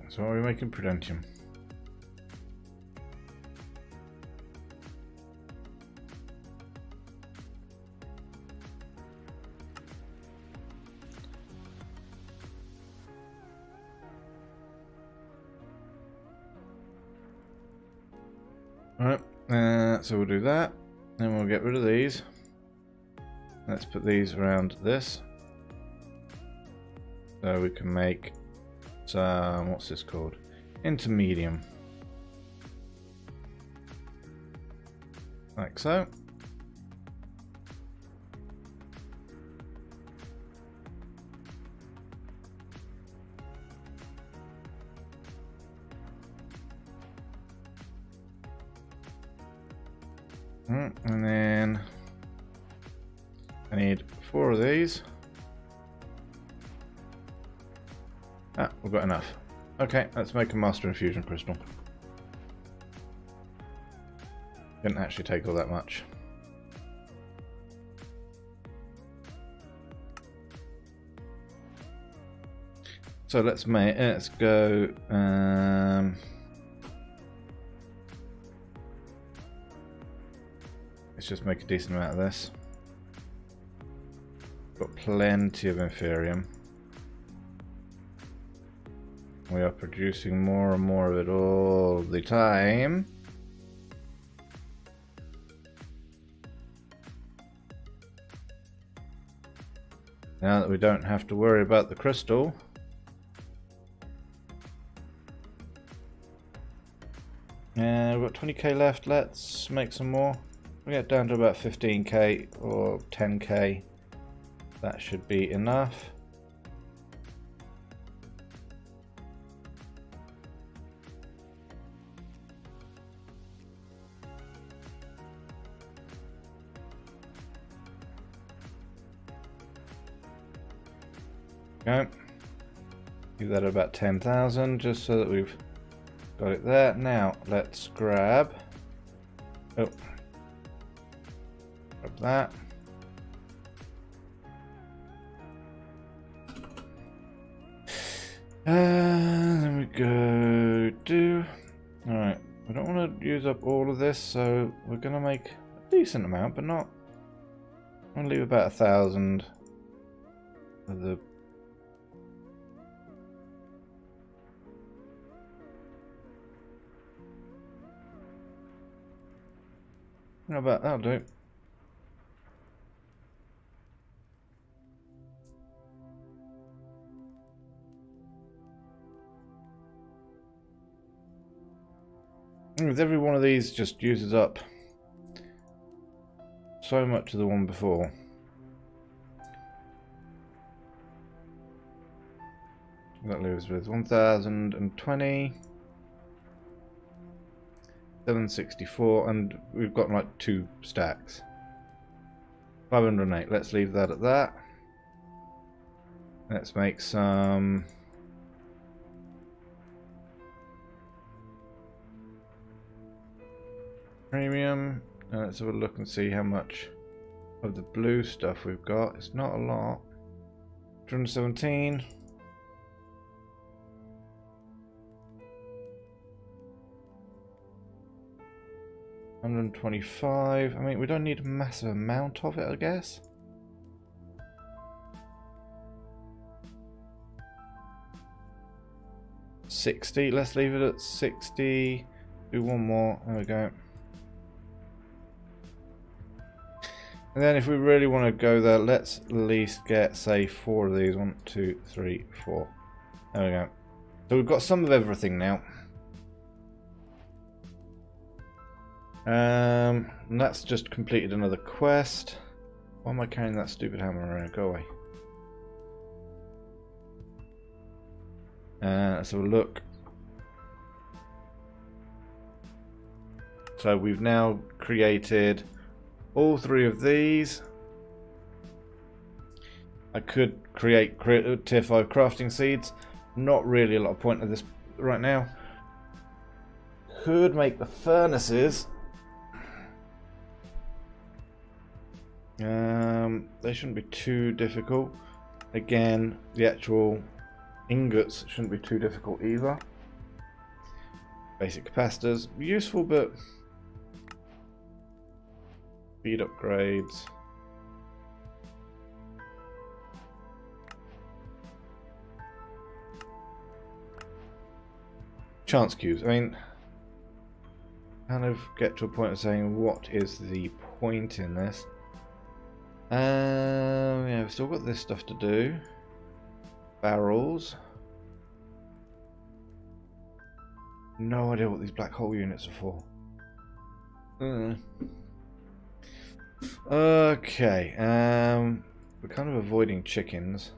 So are we making prudentium? Alright, so we'll do that. Then we'll get rid of these. Let's put these around this. So we can make some, what's this called? Intermedium. Like so. And then I need 4 of these. Ah, we've got enough. Okay, let's make a master infusion crystal. Didn't actually take all that much. So let's go. Let's just make a decent amount of this. Got plenty of Inferium. We are producing more and more of it all the time. Now that we don't have to worry about the crystal. And we've got 20k left, let's make some more. We get down to about 15k or 10k. That should be enough. Okay. Give that about 10,000 just so that we've got it there. Now let's grab. Oh. Grab that. And then we go do. Alright, we don't want to use up all of this, so we're going to make a decent amount, but not. I'm going to leave about 1,000 of the. How about that'll do. With every one of these just uses up so much of the one before. That leaves with 1,020, 764, and we've got like 2 stacks. 508. Let's leave that at that. Let's make some. Premium. Let's have a look and see how much of the blue stuff we've got. It's not a lot. 217. $125. I mean, we don't need a massive amount of it, I guess. $60. Let's leave it at 60. Do one more. There we go. And then if we really want to go there, let's at least get, say, 4 of these. 1, 2, 3, 4. There we go. So we've got some of everything now. And that's just completed another quest. Why am I carrying that stupid hammer around? Go away. Let's have a look. So we've now created all 3 of these. I could create tier 5 crafting seeds. Not really a lot of point of this right now. Could make the furnaces. They shouldn't be too difficult. Again, the actual ingots shouldn't be too difficult either. Basic capacitors, useful, but speed upgrades. Chance cubes. I mean, kind of get to a point of saying, what is the point in this? Yeah, we've still got this stuff to do. Barrels. No idea what these black hole units are for. Okay, we're kind of avoiding chickens.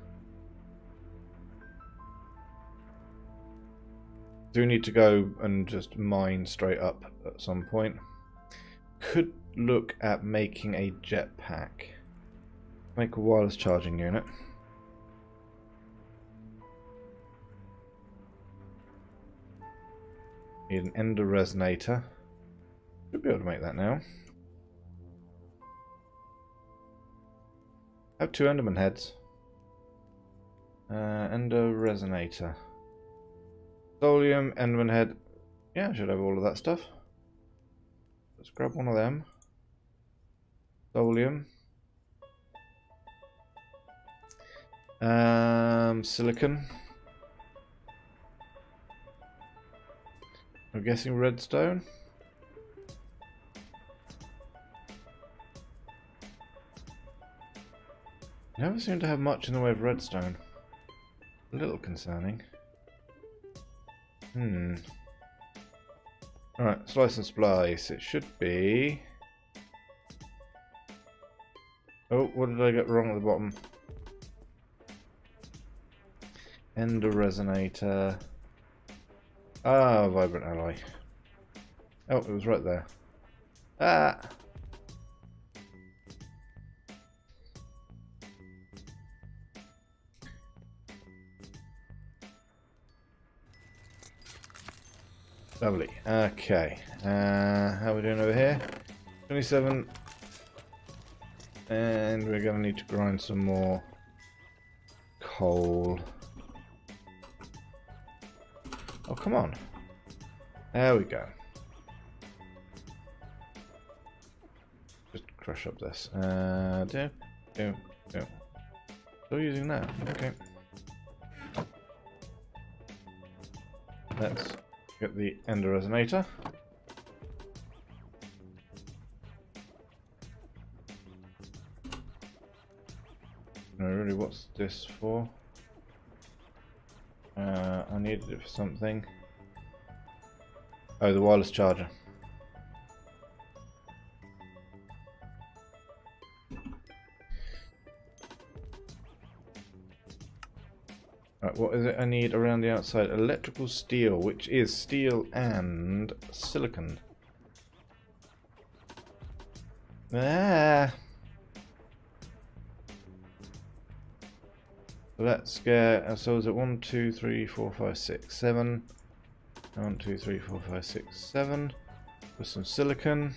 Do need to go and just mine straight up at some point. Could look at making a jetpack. Make a wireless charging unit. Need an ender resonator. Should be able to make that now. I have 2 enderman heads. Ender resonator. Solium, enderman head. Yeah, I should have all of that stuff. Let's grab one of them. Solium. Silicon. I'm guessing redstone. Never seem to have much in the way of redstone. A little concerning. Alright, slice and splice. It should be... Oh, what did I get wrong at the bottom? Ender resonator. Ah, vibrant alloy. Oh, it was right there. Ah! Lovely. Okay. How are we doing over here? 27. And we're going to need to grind some more coal. Oh, come on. There we go. Just crush up this. Do. Still using that. Okay. Let's get the ender resonator. No, really, what's this for? I needed it for something. Oh, the wireless charger. Right, what is it I need around the outside? Electrical steel, which is steel and silicon. Ah! Let's get, so is it 1, 2, 3, 4, 5, 6, 7. 1, 2, 3, 4, 5, 6, 7. With some silicon.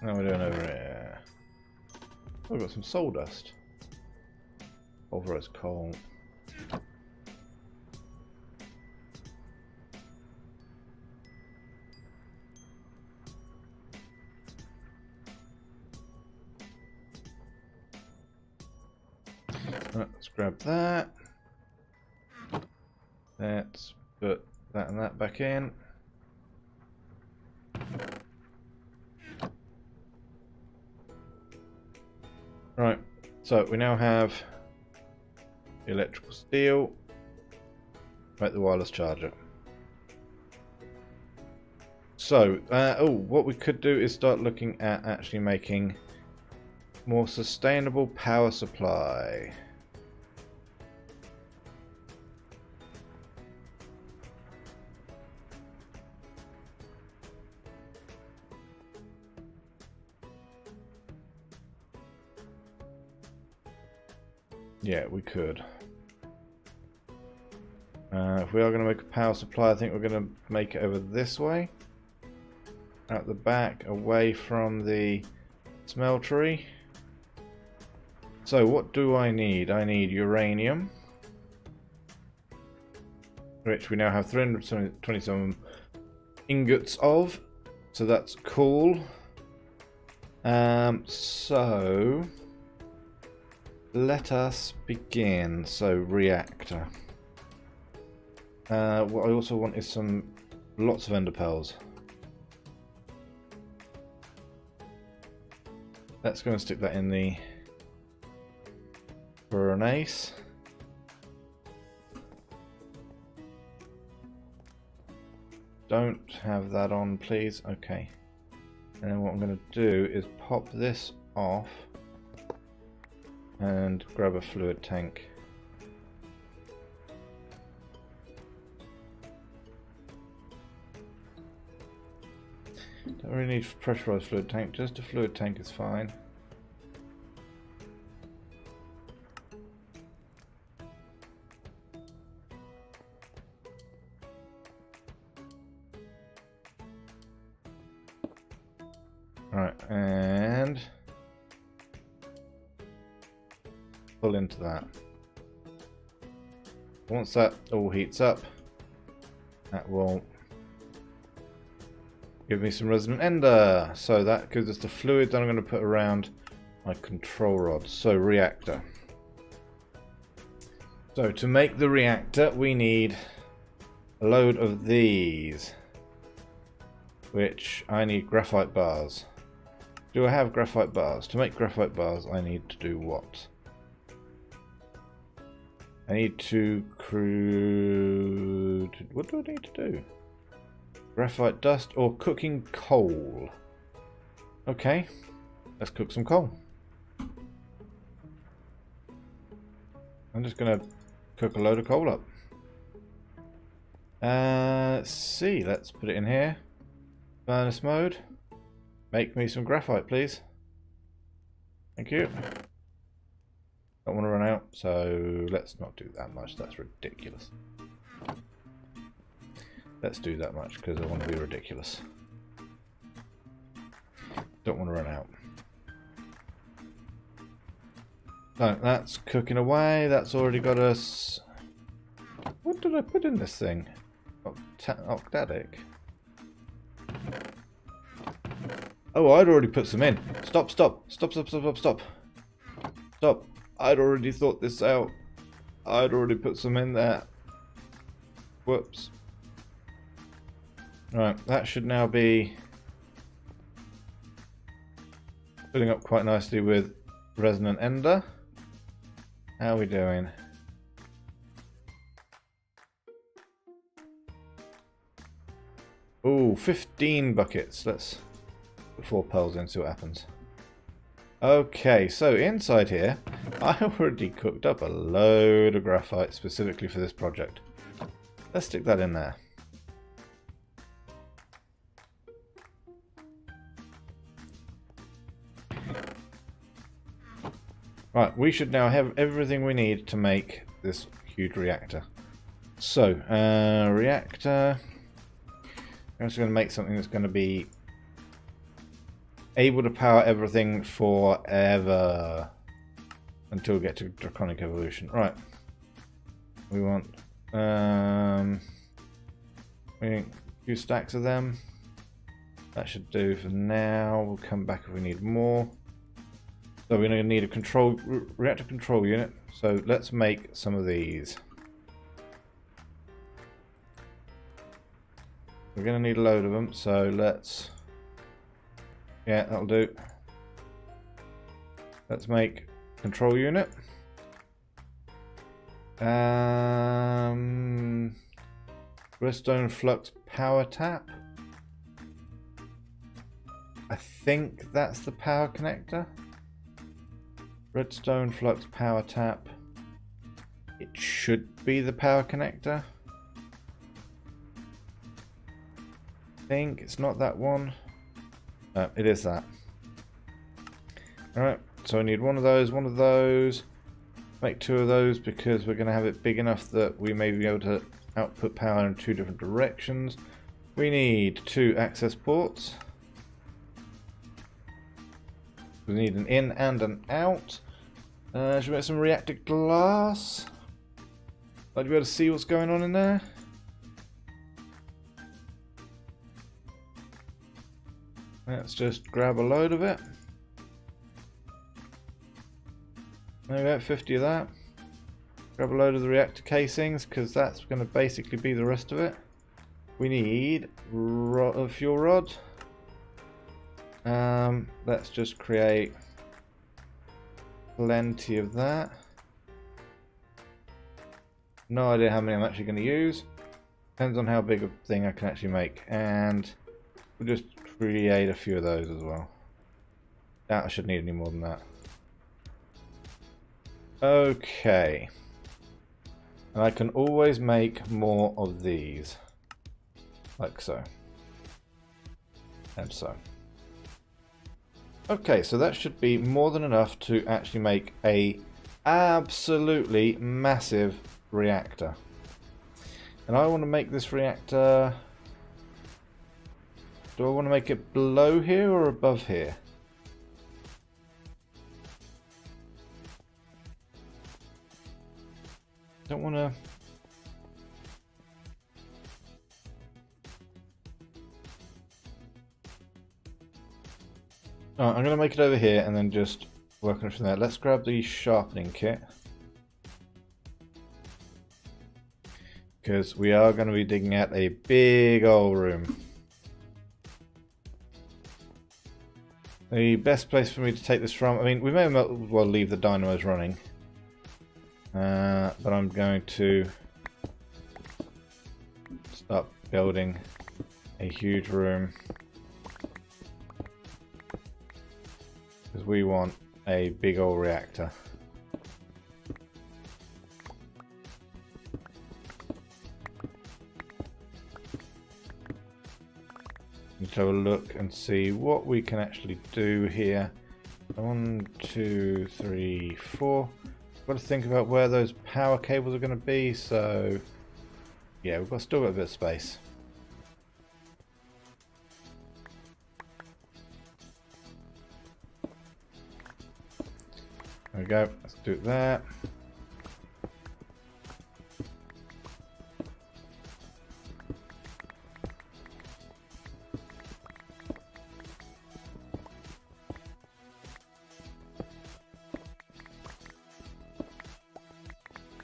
How are we doing over here? Oh, we've got some soul dust. Pulverized coal. Right, let's grab that. Let's put that and that back in. Right, so we now have the electrical steel, right, the wireless charger. So, what we could do is start looking at actually making more sustainable power supply. Yeah, we could. If we are going to make a power supply, I think we're going to make it over this way. Out the back, away from the smeltery. So what do I need? I need uranium, which we now have 327 ingots of, so that's cool. So let us begin. So reactor. What I also want is lots of ender pearls. Let's go and stick that in the furnace. Don't have that on, please. Okay. And then what I'm going to do is pop this off and grab a fluid tank. Don't really need a pressurized fluid tank, just a fluid tank is fine. Right, and pull into that. Once that all heats up, that will give me some resonant ender. So that gives us the fluid that I'm going to put around my control rods. So reactor. So to make the reactor, we need a load of these, which I need graphite bars. Do I have graphite bars? To make graphite bars, I need to do what? I need to what do I need to do? Graphite dust or cooking coal? Okay, let's cook some coal. I'm just going to cook a load of coal up. Let's see, let's put it in here. Furnace mode. Make me some graphite, please. Thank you. Don't want to run out, so let's not do that much. That's ridiculous. Let's do that much because I want to be ridiculous. Don't want to run out. So that's cooking away. That's already got us. What did I put in this thing? Octadic. Oh, I'd already put some in. Stop. Stop. I'd already thought this out. I'd already put some in there. Whoops. Right, that should now be filling up quite nicely with resonant ender. How are we doing? Ooh, 15 buckets. Let's put 4 pearls in, see what happens. Okay, so inside here, I already cooked up a load of graphite specifically for this project. Let's stick that in there. Right, we should now have everything we need to make this huge reactor. So, reactor. I'm just going to make something that's going to be able to power everything forever until we get to draconic evolution. Right. We want we need a few stacks of them. That should do for now. We'll come back if we need more. So we're going to need a reactor control unit. So let's make some of these. We're going to need a load of them. So let's. Yeah, that'll do. Let's make control unit. Redstone flux power tap. I think that's the power connector. Redstone flux power tap. It should be the power connector. I think it's not that one. No, it is that. Alright, so I need one of those. Make 2 of those because we're going to have it big enough that we may be able to output power in 2 different directions. We need 2 access ports. We need an in and an out. Should we make some reactor glass? Like to be able to see what's going on in there. Let's just grab a load of it. There we go, 50 of that. Grab a load of the reactor casings, because that's going to basically be the rest of it. We need a fuel rod. Let's just create plenty of that. No idea how many I'm actually going to use. Depends on how big a thing I can actually make. And we'll just create a few of those as well. Doubt I should need any more than that. Okay. And I can always make more of these. Like so. And so. Okay, so that should be more than enough to actually make a absolutely massive reactor. And I want to make this reactor... Do I want to make it below here or above here? Don't want to... Oh, I'm going to make it over here and then just work on it from there. Let's grab the sharpening kit. Because we are going to be digging out a big old room. The best place for me to take this from, I mean, we may as well leave the dynamos running. But I'm going to start building a huge room. Because we want a big old reactor. Let's have a look and see what we can actually do here. 1, 2, 3, 4. Got to think about where those power cables are going to be. So yeah, still got a bit of space. There we go. Let's do that.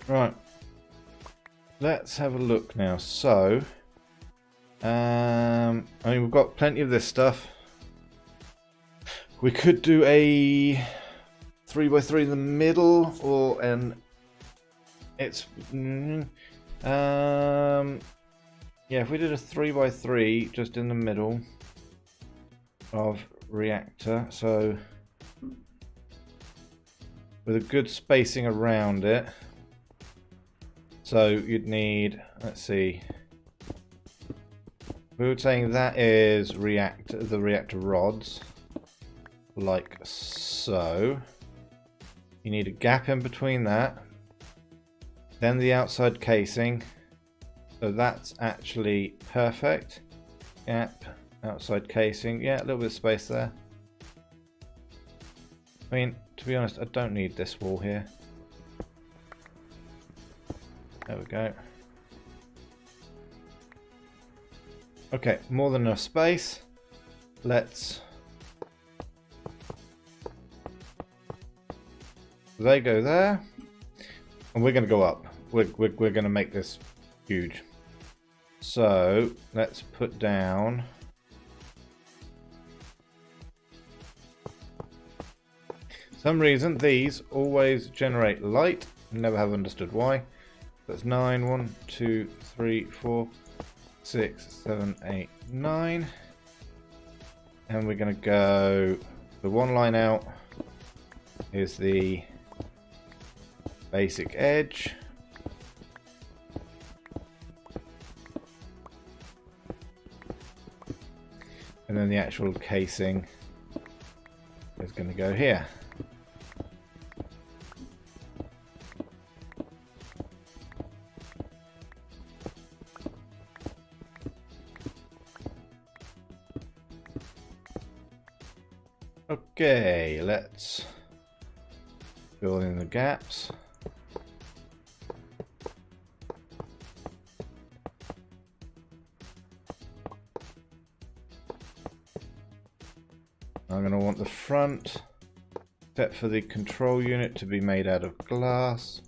Right, let's have a look now. So, I mean, we've got plenty of this stuff. We could do a 3x3 in the middle, or it's yeah. If we did a 3x3 just in the middle of reactor, so with a good spacing around it. So you'd need, let's see, we were saying that is the reactor rods, like so. You need a gap in between that, then the outside casing, so that's actually perfect. Gap, outside casing, yeah, a little bit of space there. I mean, to be honest, I don't need this wall here. There we go. Okay, more than enough space. They go there, and we're going to go up. We're going to make this huge. So let's put down. For some reason these always generate light. Never have understood why. That's 9. 1, 2, 3, 4, 6, 7, 8, 9. And we're going to go, the one line out is the basic edge. And then the actual casing is going to go here. Okay, let's fill in the gaps. I'm going to want the front set for the control unit to be made out of glass.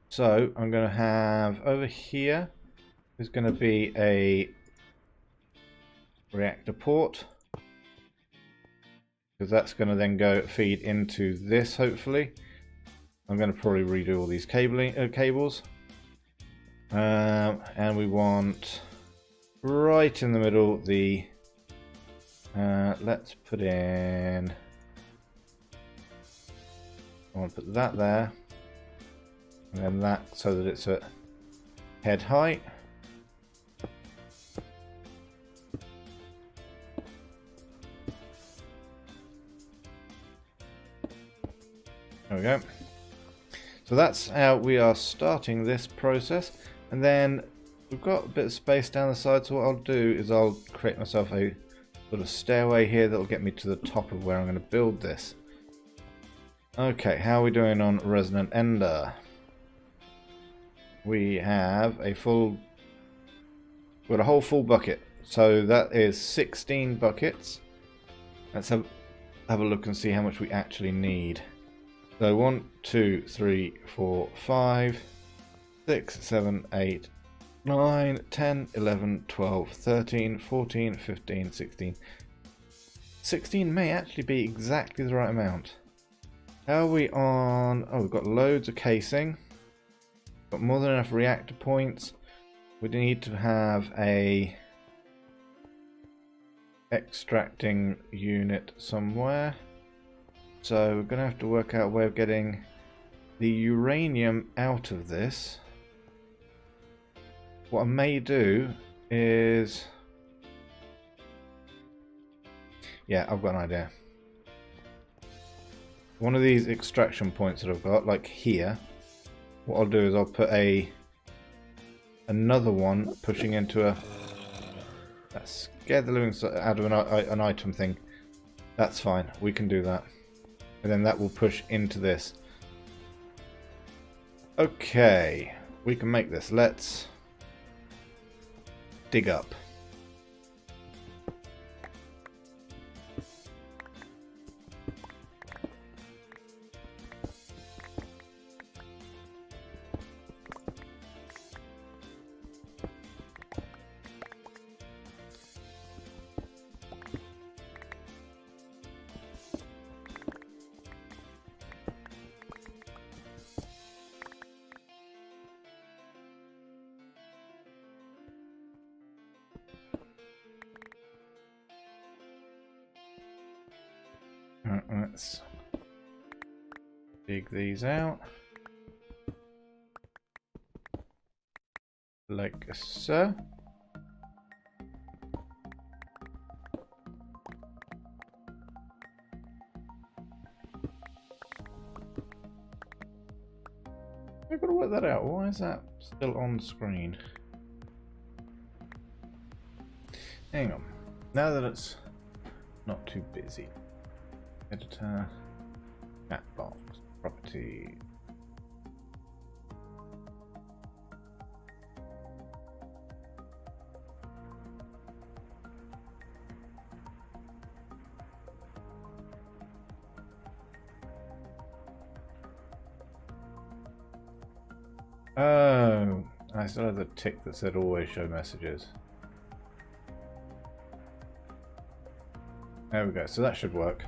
So I'm going to have over here is going to be a reactor port, because that's going to then go feed into this. Hopefully, I'm going to probably redo all these cables, and we want right in the middle the let's put in. I want to put that there, and then that so that it's at head height. There we go. So that's how we are starting this process, and then we've got a bit of space down the side, so what I'll do is I'll create myself a sort of stairway here that'll get me to the top of where I'm going to build this. Okay, how are we doing on Resonant Ender? We have a full, we've got a whole full bucket, so that is 16 buckets. Let's have a look and see how much we actually need. So 1, 2, 3, 4, 5, 6, 7, 8, 9, 10, 11, 12, 13, 14, 15, 16. 16 may actually be exactly the right amount. How are we on? Oh, we've got loads of casing. Got more than enough reactor points. We need to have a extracting unit somewhere. So we're going to have to work out a way of getting the uranium out of this. What I may do is... yeah, I've got an idea. One of these extraction points that I've got, like here, what I'll do is I'll put another one pushing into a... that scared the living out of an item thing. That's fine, we can do that. And then that will push into this. Okay, we can make this. Let's dig up. Let's dig these out like so. I've got to work that out. Why is that still on screen? Hang on. Now that it's not too busy. Editor, chat box, property. Oh, I still have the tick that said always show messages. There we go, so that should work.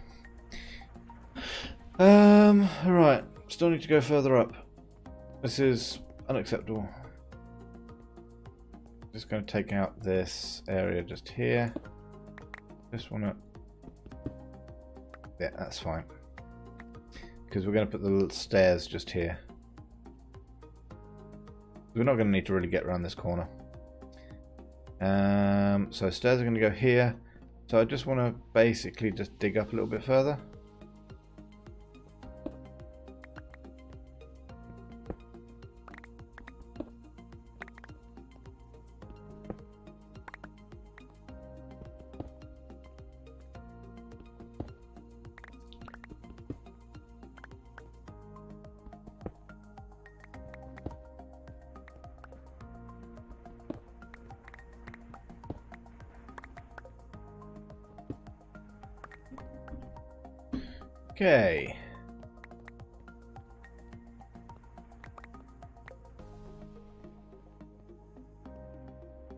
Right, still need to go further up. This is unacceptable. Just going to take out this area just here. Just want to... yeah, that's fine. Because we're going to put the little stairs just here. We're not going to need to really get around this corner. So stairs are going to go here. So I just want to basically just dig up a little bit further. Okay.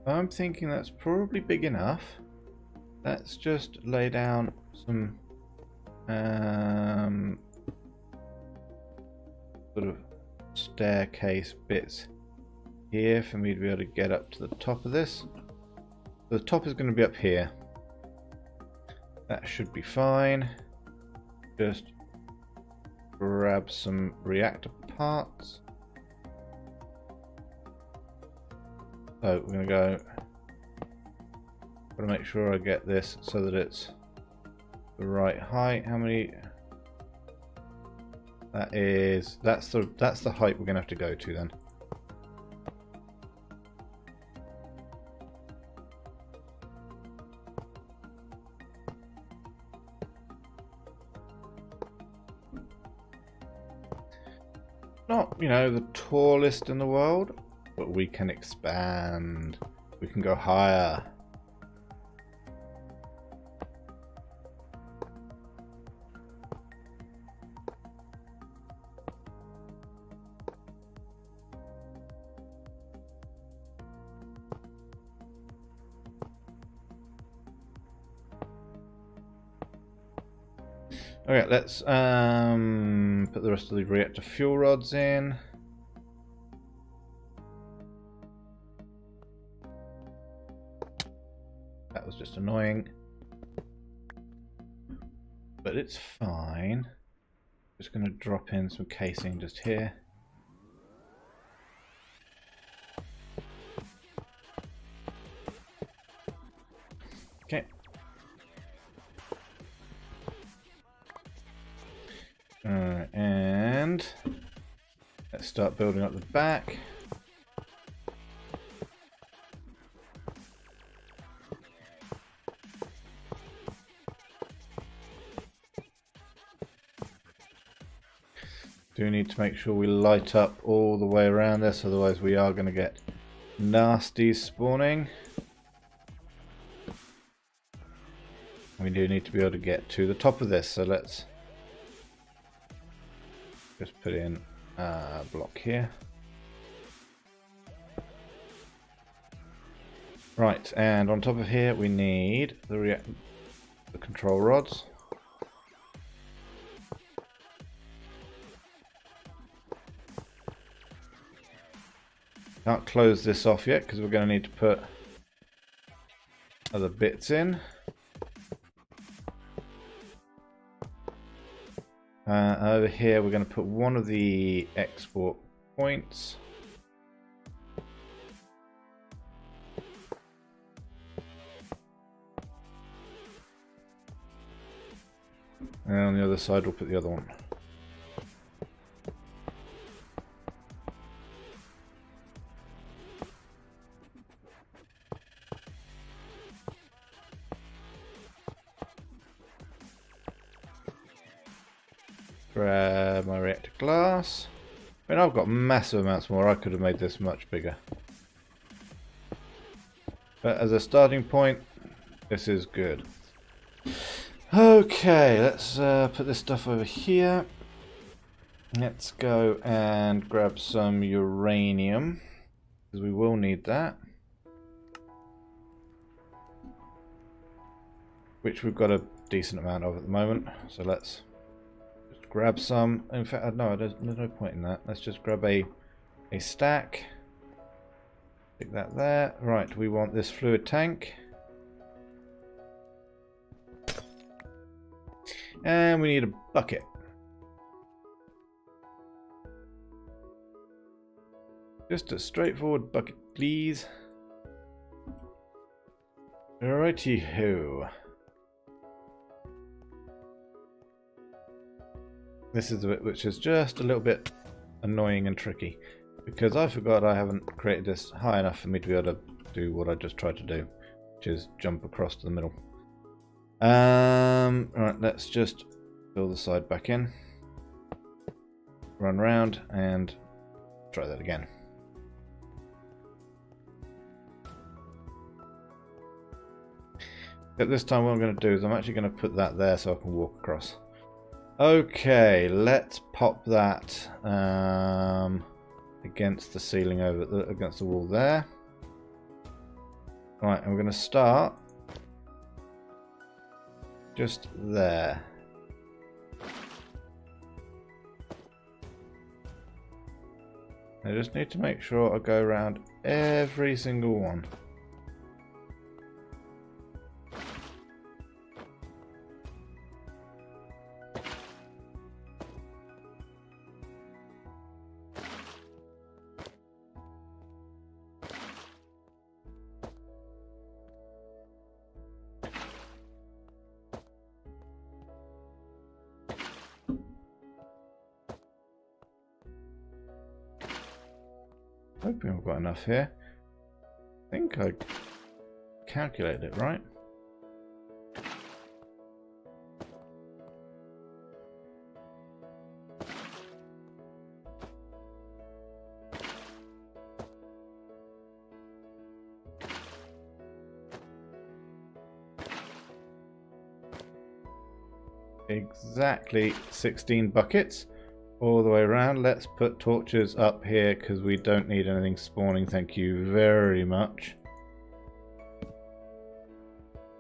I'm thinking that's probably big enough. Let's just lay down some sort of staircase bits here for me to be able to get up to the top of this. The top is going to be up here. That should be fine. Just grab some reactor parts. So we're going to go. Got to make sure I get this so that it's the right height. How many? That's the height we're going to have to go to then. Not, you know, the tallest in the world, but we can expand. We can go higher. Okay, let's put the rest of the reactor fuel rods in. That was just annoying, but it's fine. Just going to drop in some casing just here. Okay. And let's start building up the back. Do need to make sure we light up all the way around this, otherwise we are going to get nasties spawning. We do need to be able to get to the top of this, so let's just put in a block here. Right, and on top of here we need the control rods. Can't close this off yet because we're going to need to put other bits in. Over here we're going to put one of the export points. And on the other side we'll put the other one. Grab my reactor glass. I mean, I've got massive amounts more. I could have made this much bigger. But as a starting point, this is good. Okay, let's put this stuff over here. Let's go and grab some uranium, because we will need that. Which we've got a decent amount of at the moment. So let's grab some. In fact, no, there's no point in that. Let's just grab a stack. Stick that there. Right, we want this fluid tank. And we need a bucket. Just a straightforward bucket, please. Righty-ho. This is the bit which is just a little bit annoying and tricky, because I forgot I haven't created this high enough for me to be able to do what I just tried to do, which is jump across to the middle. Right, let's just fill the side back in, run round and try that again. But this time what I'm going to do is I'm actually going to put that there so I can walk across. Okay, let's pop that against the ceiling against the wall there. Right, and we're going to start just there. I just need to make sure I go around every single one. Hoping I've got enough here. I think I calculated it right. Exactly 16 buckets all the way around. Let's put torches up here because we don't need anything spawning. Thank you very much.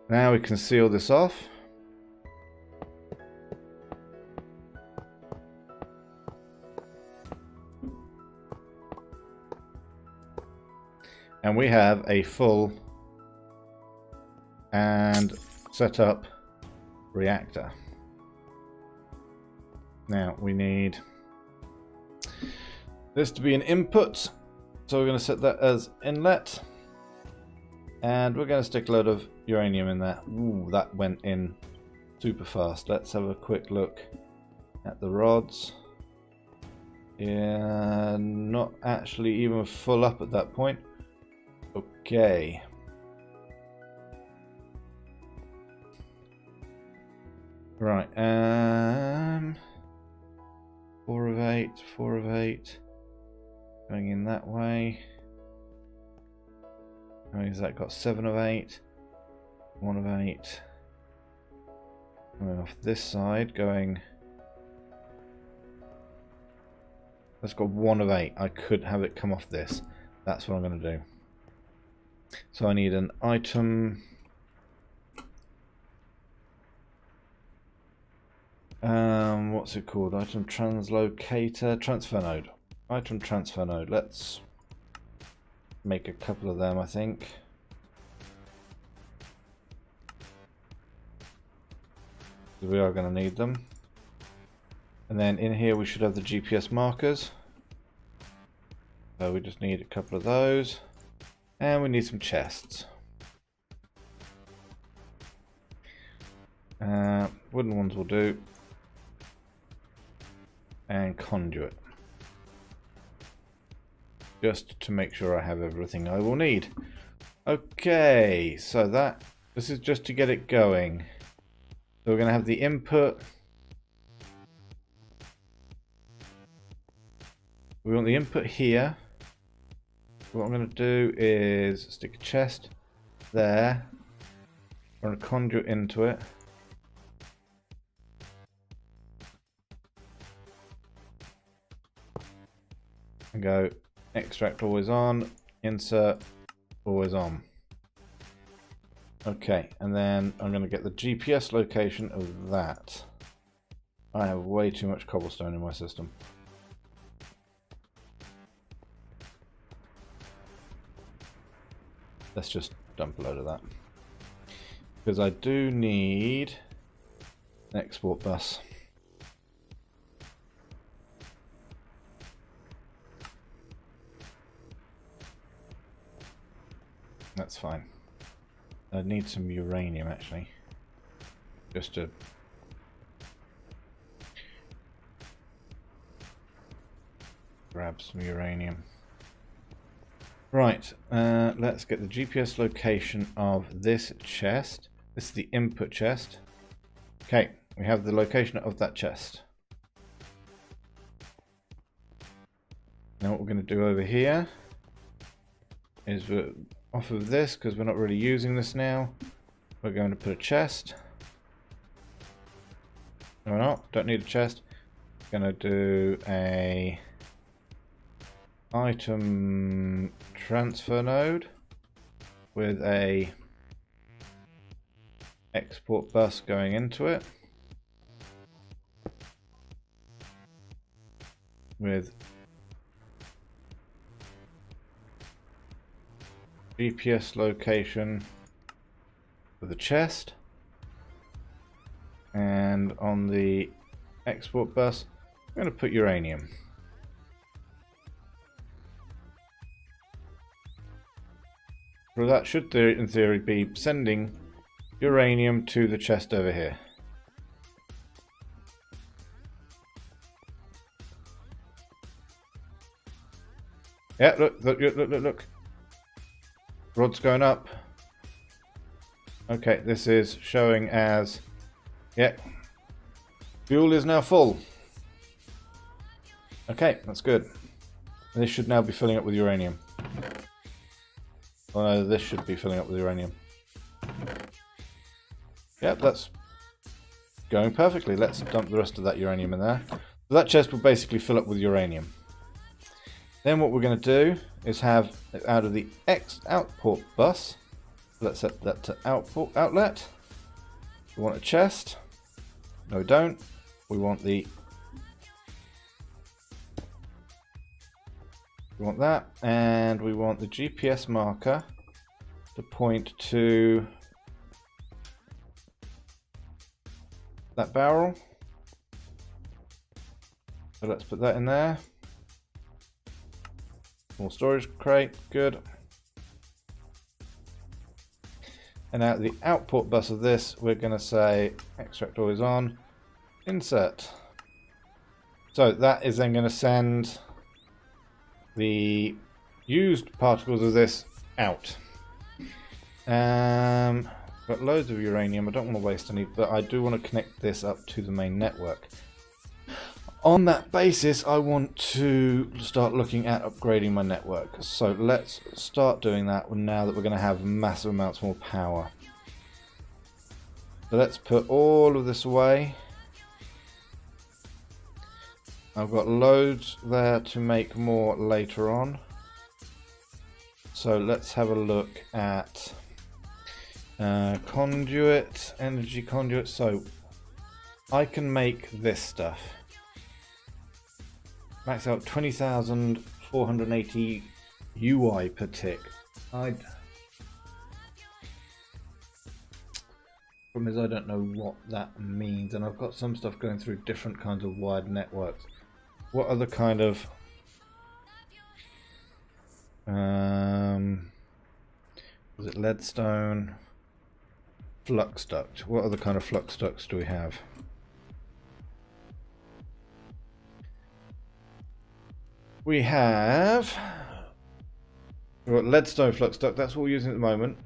Now we can seal this off. And we have a full and set up reactor. Now we need this to be an input, so we're going to set that as inlet, and we're going to stick a load of uranium in there. Ooh, that went in super fast. Let's have a quick look at the rods. Yeah, not actually even full up at that point. Okay. Right, 4 of 8, 4 of 8, going in that way. How many has that got? 7 of 8, 1 of 8. Coming off this side, going. That's got 1 of 8. I could have it come off this. That's what I'm going to do. So I need an item. What's it called? Item translocator, transfer node. Item transfer node. Let's make a couple of them, I think. We are going to need them. And then in here we should have the GPS markers. So we just need a couple of those. And we need some chests. Wooden ones will do. And conduit. Just to make sure I have everything I will need. Okay, so this is just to get it going. So we're going to have the input. We want the input here. What I'm going to do is stick a chest there. Run a conduit into it. And go extract always on, insert always on. Okay, and then I'm going to get the GPS location of that. I have way too much cobblestone in my system. Let's just dump a load of that. Because I do need an export bus. That's fine. I need some uranium actually. Just to grab some uranium. Right, let's get the GPS location of this chest. This is the input chest. Okay, we have the location of that chest. Now what we're going to do over here is we're off of this, because we're not really using this now. We're going to put a chest. No, not. Don't need a chest. Gonna do a item transfer node with a export bus going into it with GPS location for the chest, and on the export bus I'm going to put uranium. So that should in theory be sending uranium to the chest over here. Yeah, look. Rod's going up. Okay, this is showing as, yeah, fuel is now full. Okay, that's good. This should now be filling up with uranium. Oh no, this should be filling up with uranium. Yep, that's going perfectly. Let's dump the rest of that uranium in there. So that chest will basically fill up with uranium. Then what we're going to do is have out of the output bus, let's set that to outlet. We want a chest. No, we don't. We want that, and we want the GPS marker to point to that barrel. So let's put that in there. More storage crate, good. And out the output bus of this, we're going to say extract always on, insert. So that is then going to send the used particles of this out. Got loads of uranium. I don't want to waste any, but I do want to connect this up to the main network. On that basis, I want to start looking at upgrading my network. So let's start doing that now that we're going to have massive amounts more power. So let's put all of this away. I've got loads there to make more later on. So let's have a look at conduit, energy conduit. So I can make this stuff. Max out 20,480 UI per tick. Problem is I don't know what that means, and I've got some stuff going through different kinds of wired networks. What other kind of was it leadstone? Flux duct. What other kind of flux ducts do we have? We have leadstone flux duct, that's what we're using at the moment.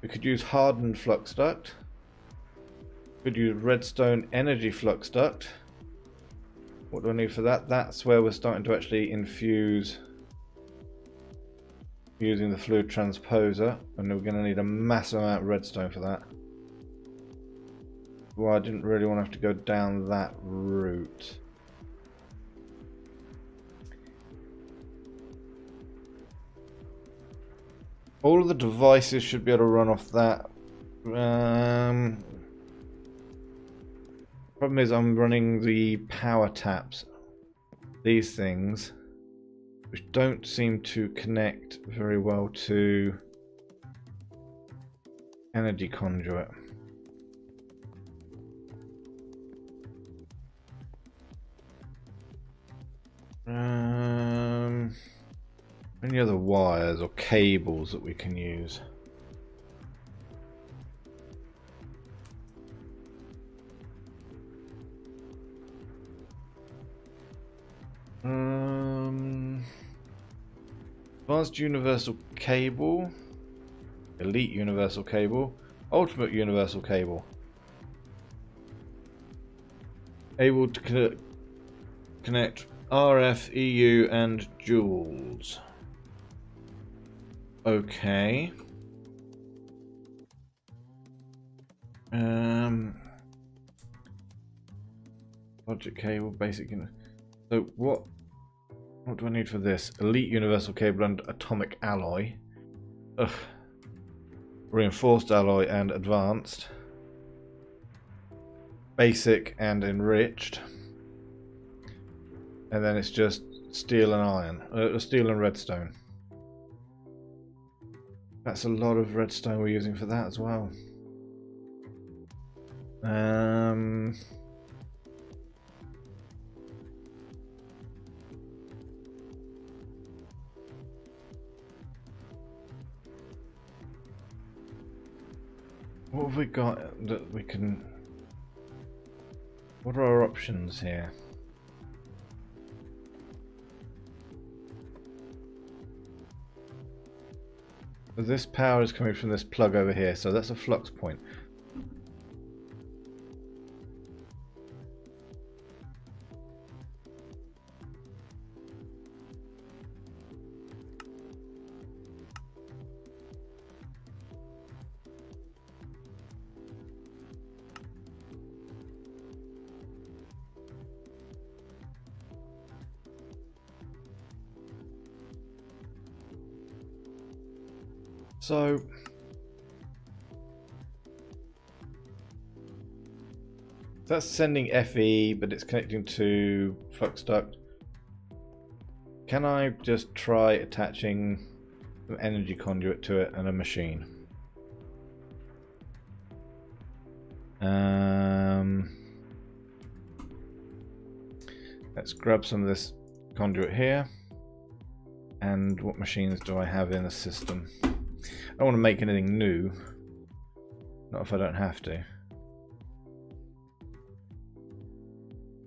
We could use hardened flux duct. We could use redstone energy flux duct. What do I need for that? That's where we're starting to actually infuse using the fluid transposer, and we're going to need a massive amount of redstone for that. Well, I didn't really want to have to go down that route. All of the devices should be able to run off that. Problem is I'm running the power taps. These things, which don't seem to connect very well to energy conduit. Any other wires or cables that we can use? Advanced universal cable, elite universal cable, ultimate universal cable. Able to connect RF, EU, and joules. Okay. Logic cable, basic. So what do I need for this? Elite universal cable and atomic alloy. Ugh. Reinforced alloy and advanced. Basic and enriched. And then it's just steel and iron. Steel and redstone. That's a lot of redstone we're using for that as well. What have we got that we can... What are our options here? So this power is coming from this plug over here, so that's a flux point. So that's sending FE, but it's connecting to flux duct. Can I just try attaching an energy conduit to it and a machine? Let's grab some of this conduit here. And what machines do I have in the system? I don't want to make anything new. Not if I don't have to.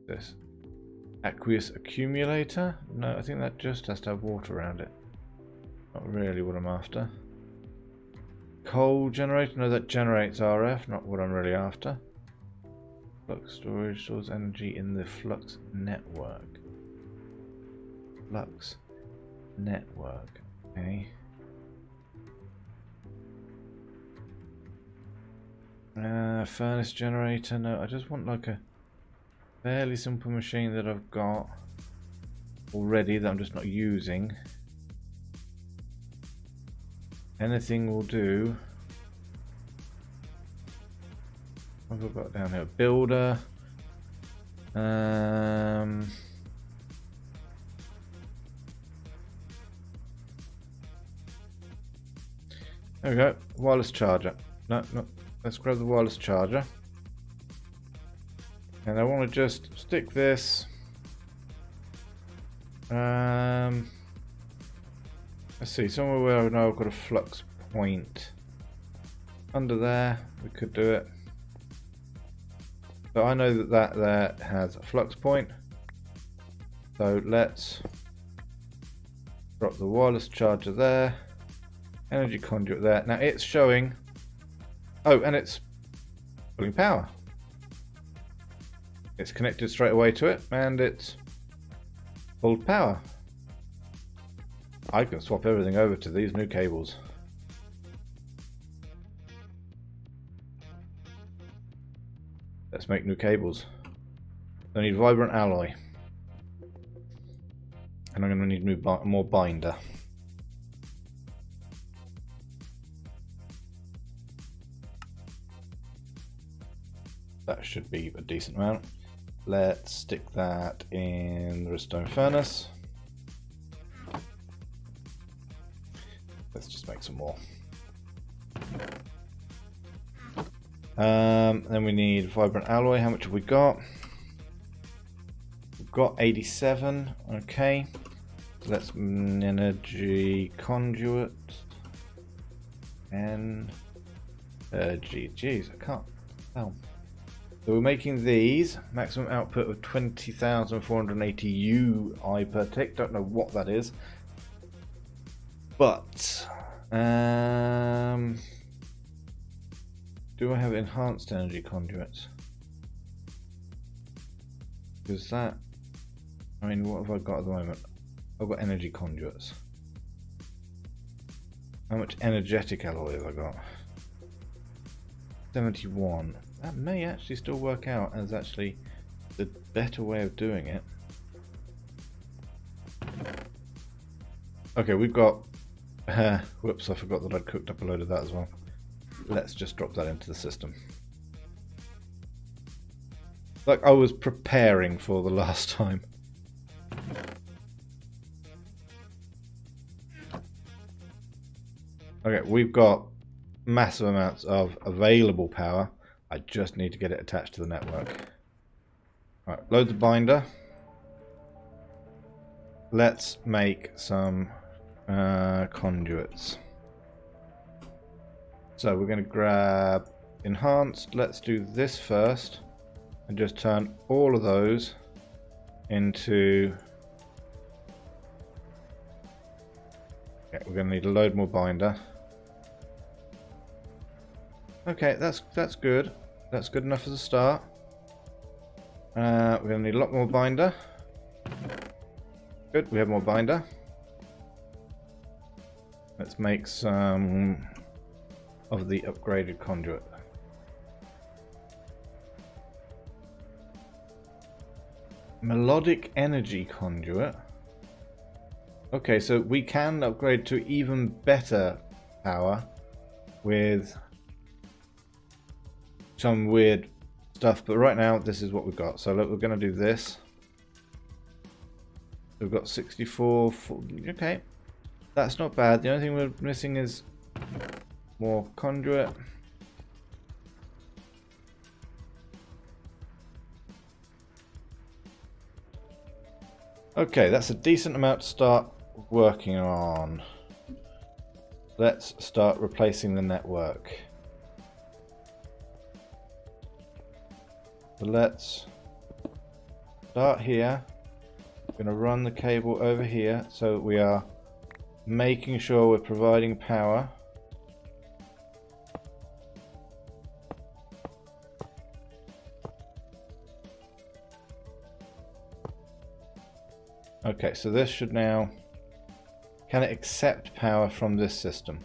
This aqueous accumulator? No, I think that just has to have water around it. Not really what I'm after. Coal generator? No, that generates RF, not what I'm really after. Flux storage stores energy in the flux network. Flux network, okay. Furnace generator, no, I just want like a fairly simple machine that I've got already that I'm just not using. Anything will do. What have I got down here? Builder. There we go. Wireless charger. No. Let's grab the wireless charger. And I want to just stick this. Let's see, somewhere where I know I've got a flux point. Under there, we could do it. So I know that there has a flux point. So let's drop the wireless charger there. Energy conduit there. Now it's showing. Oh, and it's pulling power. It's connected straight away to it, and it's pulled power. I can swap everything over to these new cables. Let's make new cables. I need vibrant alloy. And I'm going to need more binder. That should be a decent amount. Let's stick that in the redstone furnace. Let's just make some more. Then we need vibrant alloy. How much have we got? We've got 87. Okay. So let's energy conduit. Energy. Geez, I can't tell. So we're making these. Maximum output of 20,480 UI per tick. Don't know what that is. But do I have enhanced energy conduits? Because that, I mean, what have I got at the moment? I've got energy conduits. How much energetic alloy have I got? 71. That may actually still work out as actually the better way of doing it. Okay, we've got... whoops, I forgot that I'd cooked up a load of that as well. Let's just drop that into the system. Like I was preparing for the last time. Okay, we've got massive amounts of available power. I just need to get it attached to the network. Right, load the binder. Let's make some conduits. So we're going to grab enhanced. Let's do this first and just turn all of those into... Okay, we're going to need a load more binder. Okay, that's good. That's good enough as a start. We're going to need a lot more binder. Good, we have more binder. Let's make some of the upgraded conduit. Melodic energy conduit. Okay, so we can upgrade to even better power with some weird stuff, but right now this is what we've got. So look, we're going to do this. We've got 64. Okay, that's not bad. The only thing we're missing is more conduit. Okay, that's a decent amount to start working on. Let's start replacing the network. So let's start here. I'm going to run the cable over here, so we are making sure we're providing power. Okay, so this should now... Can it accept power from this system?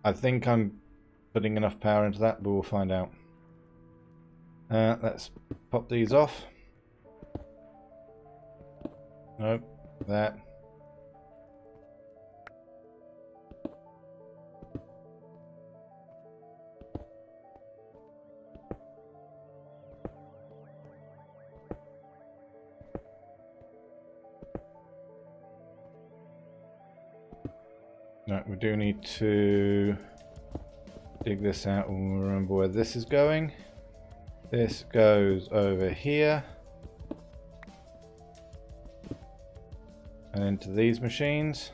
I think I'm putting enough power into that, but we'll find out. Let's pop these off. Nope, that. No, we do need to dig this out and remember where this is going. This goes over here and into these machines.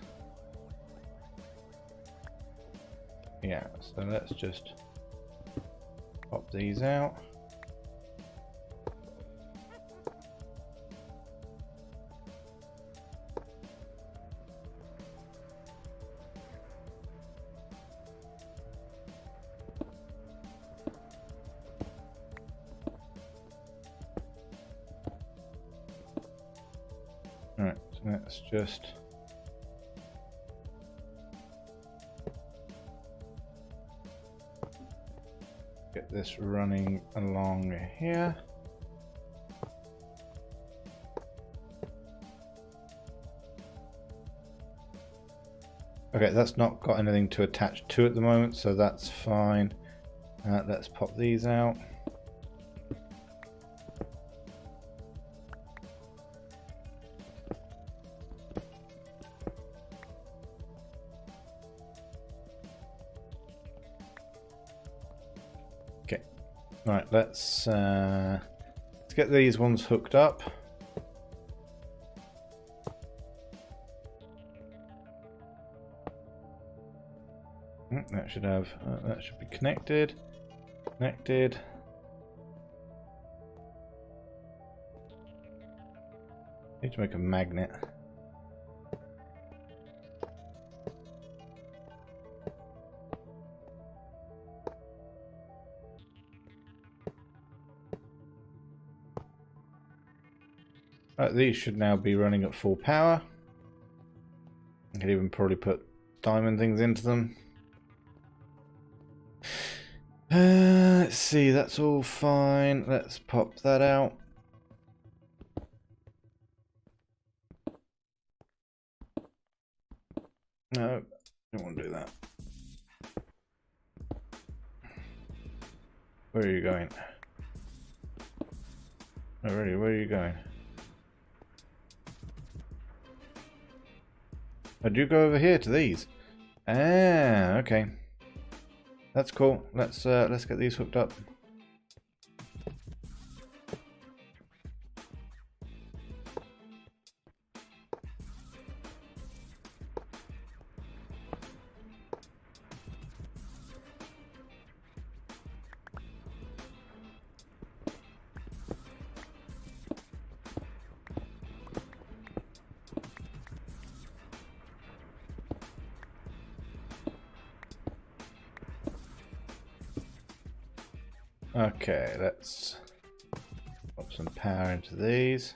Yeah, so let's just pop these out. Alright, so let's just get this running along here. Okay, that's not got anything to attach to at the moment, so that's fine. Let's pop these out. Okay, right. Let's get these ones hooked up. That should have. That should be connected. Connected. Need to make a magnet. Right, these should now be running at full power. I could even probably put diamond things into them. Let's see, that's all fine. Let's pop that out. No, don't want to do that. Where are you going? Oh, really, where are you going? I do go over here to these. Ah, okay. That's cool. Let's get these hooked up. Okay, let's pop some power into these.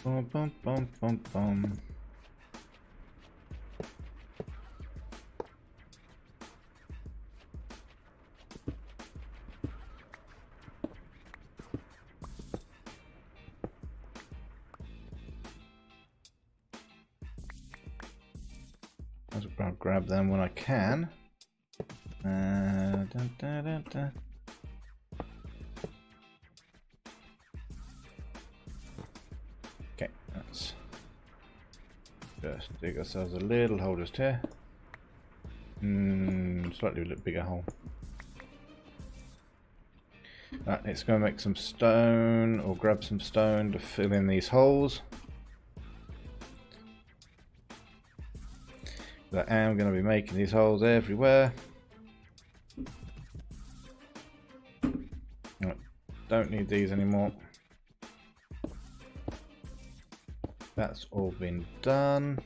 Bum, bum, bum, bum, bum. I'll grab them when I can. Dun, dun, dun, dun. Okay, let's just dig ourselves a little hole just here. Slightly a little bigger hole. Right, let's go make some stone, or grab some stone to fill in these holes. I am going to be making these holes everywhere. Right, don't need these anymore. That's all been done.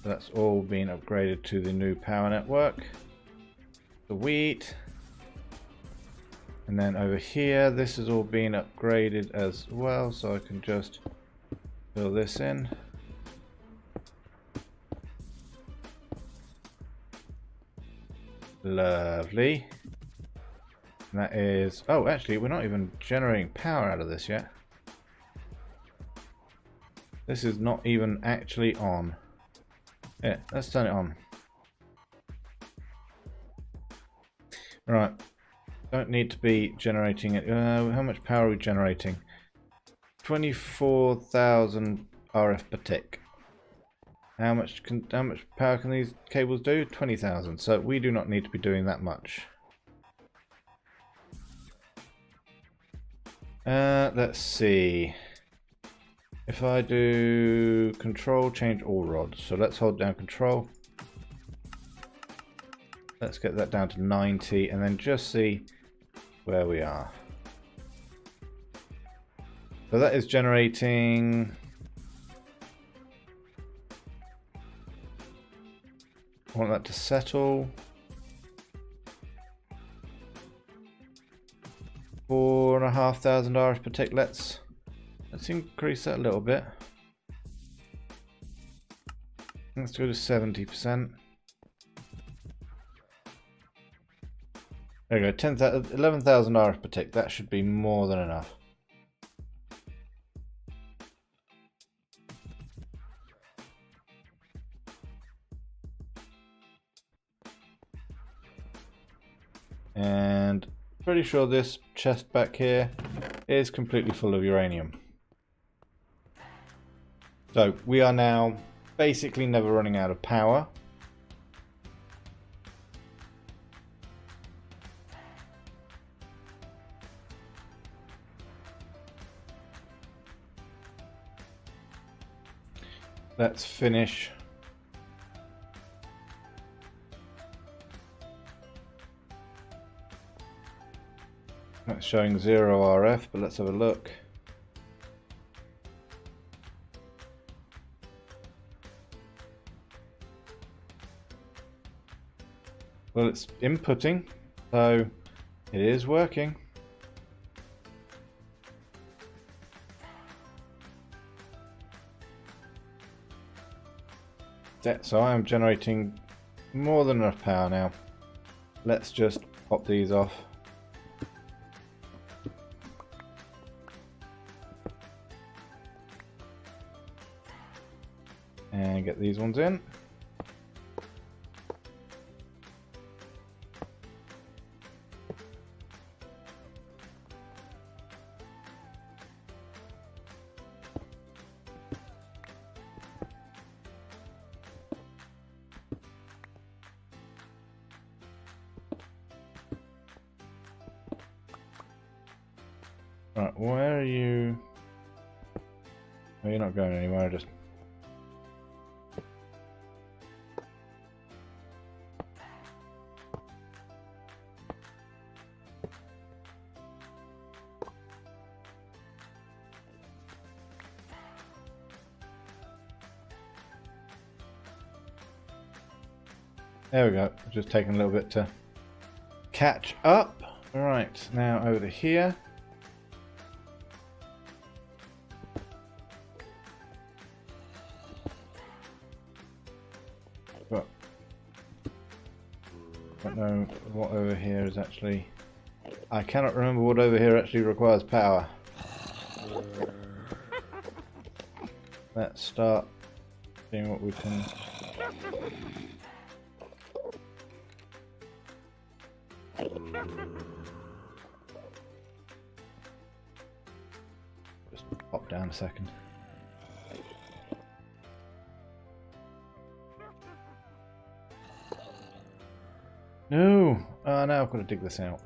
That's all been upgraded to the new power network. The wheat. And then over here, this has all been upgraded as well, so I can just fill this in. Lovely. And that is... oh, actually, we're not even generating power out of this yet. This is not even actually on. Yeah, let's turn it on. Right. Don't need to be generating it. How much power are we generating? 24,000 RF per tick. How much power can these cables do? 20,000. So we do not need to be doing that much. Let's see. If I do control, change all rods. So let's hold down control. Let's get that down to 90 and then just see where we are. So that is generating... I want that to settle. 4,500 RF per tick. Let's increase that a little bit. Let's go to 70%. There we go. 11,000 RF per tick. That should be more than enough. And pretty sure this chest back here is completely full of uranium. So we are now basically never running out of power. Let's finish. That's showing 0 RF, but let's have a look. Well, it's inputting, so it is working. So I am generating more than enough power now. Let's just pop these off. And get these ones in. Right, where are you? Oh, you're not going anywhere, just... There we go, just taking a little bit to catch up. Right, now over to here. But I don't know what over here is actually... I cannot remember what over here actually requires power. Let's start seeing what we can... Just pop down a second. No! Oh, now I've got to dig this out.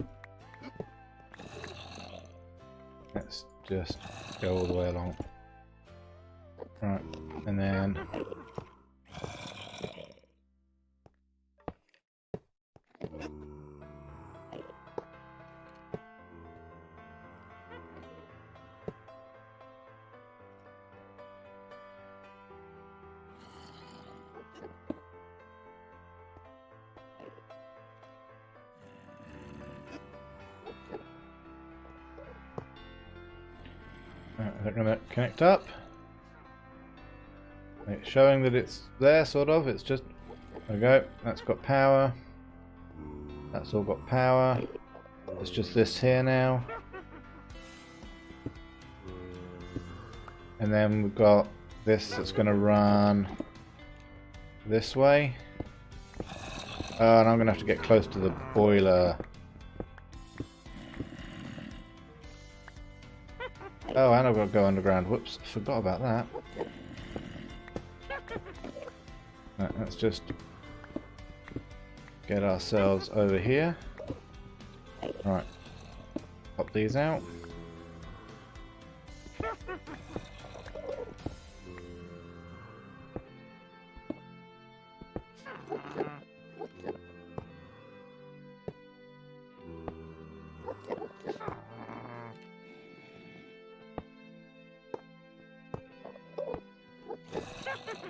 Let's just go all the way along. Right, and then... They're going to connect up. It's showing that it's there, sort of. It's just... There we go. That's got power. That's all got power. It's just this here now. And then we've got this that's going to run this way. Oh, and I'm going to have to get close to the boiler. Oh, and I've got to go underground. Whoops, forgot about that. Right, let's just get ourselves over here. Right, pop these out.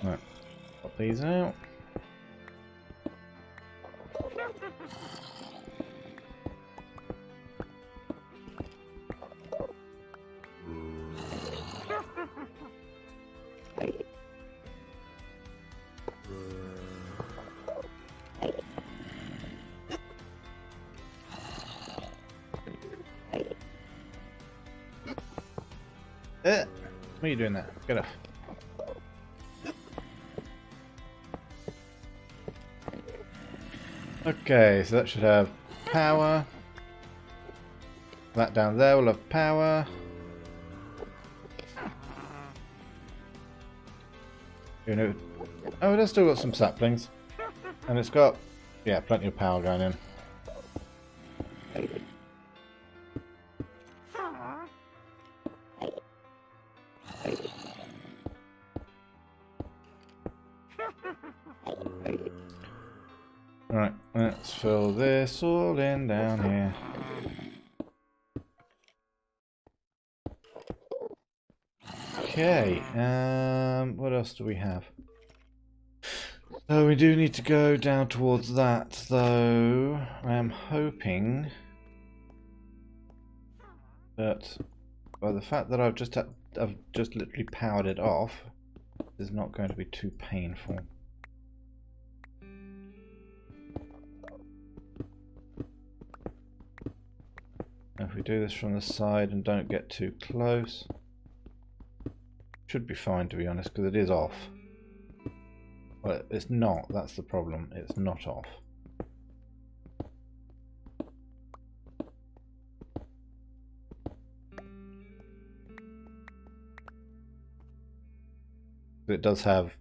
Right, pop these out. What are you doing there? Get off. Okay, so that should have power. That down there will have power. Oh, it has still got some saplings. And it's got, yeah, plenty of power going in. Right, let's fill this all in down here. Okay, what else do we have? So we do need to go down towards that, though. I am hoping that by the fact that I've just literally powered it off, is not going to be too painful. do this from the side and don't get too close. Should be fine, to be honest, because it is off. Well, it's not. That's the problem. It's not off. It does have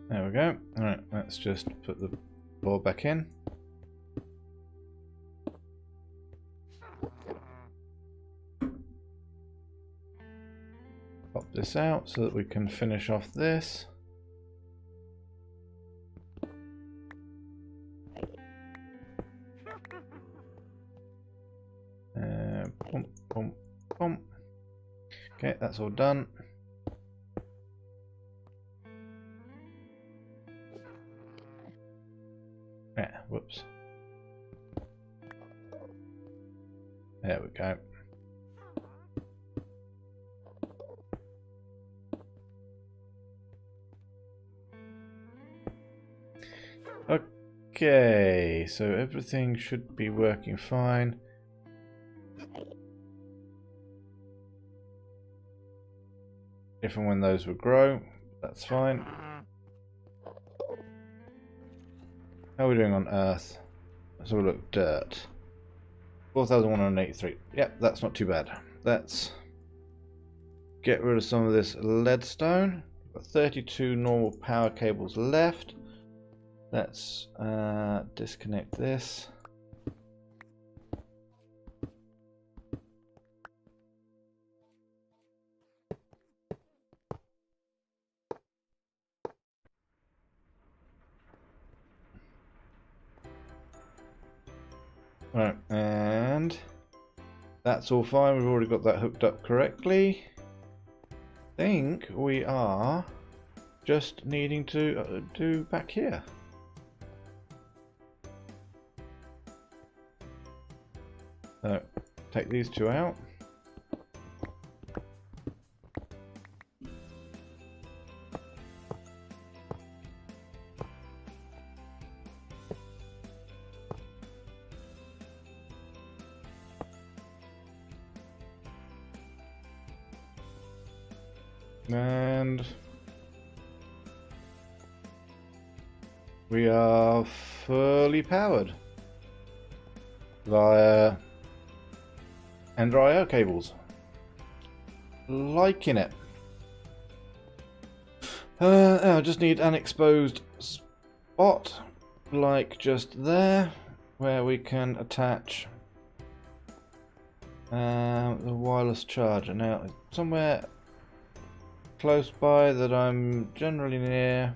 there we go. Alright, let's just put the board back in. Pop this out so that we can finish off this. Boom, boom, boom. Okay, that's all done. Yeah, whoops. There we go. Okay, so everything should be working fine. If and when those would grow, that's fine. How are we doing on Earth? Let's have a look. Dirt. 4,183. Yep, that's not too bad. Let's get rid of some of this leadstone. We've got 32 normal power cables left. Let's disconnect this. Right, and that's all fine. We've already got that hooked up correctly. I think we are just needing to do back here. So, take these two out. And we are fully powered via Ender.io cables. Liking it. I just need an exposed spot, like just there, where we can attach the wireless charger. Now, somewhere close by that I'm generally near.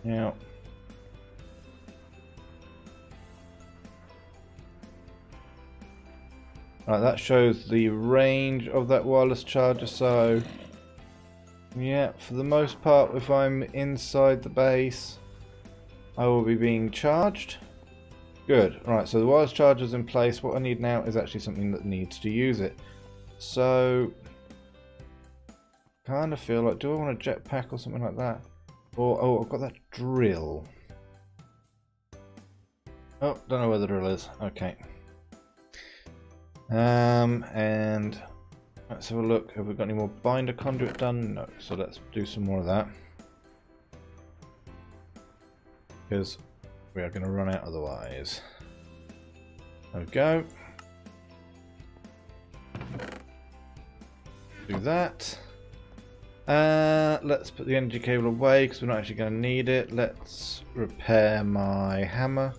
Yeah. Right, that shows the range of that wireless charger, so yeah, for the most part, if I'm inside the base, I will be being charged. Good. Right, so the wireless charger's in place. What I need now is actually something that needs to use it. So, kind of feel like, do I want a jetpack or something like that? Or, oh, I've got that drill. Oh, don't know where the drill is. Okay. And let's have a look. Have we got any more binder conduit done? No. So let's do some more of that. Because we are going to run out otherwise. There we go. Do that. Let's put the energy cable away because we're not actually going to need it. Let's repair my hammer.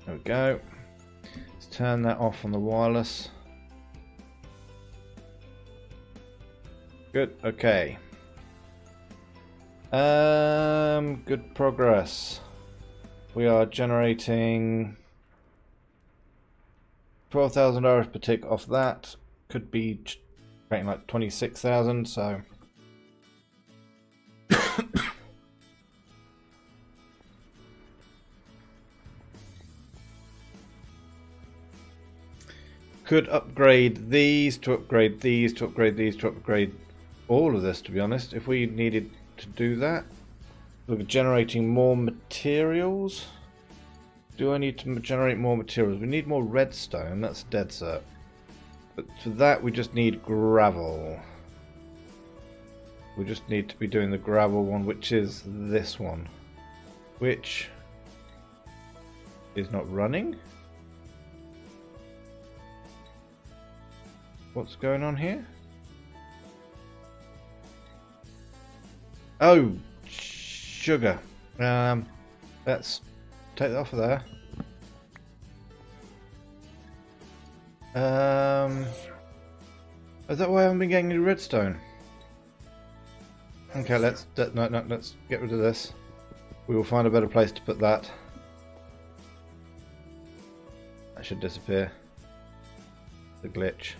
There we go. Let's turn that off on the wireless. Good. Okay. Good progress. We are generating 12,000 hours per tick off that. Could be creating like 26,000, so could upgrade these to upgrade these to upgrade these to upgrade all of this, to be honest, if we needed to do that. We're generating more materials. Do I need to generate more materials? We need more redstone, that's dead cert. But for that we just need gravel. We just need to be doing the gravel one, which is this one. Which is not running. What's going on here? Oh, sugar. Let's take that off of there. Is that why I haven't been getting any redstone? Okay, let's get rid of this. We will find a better place to put that. That should disappear. The glitch.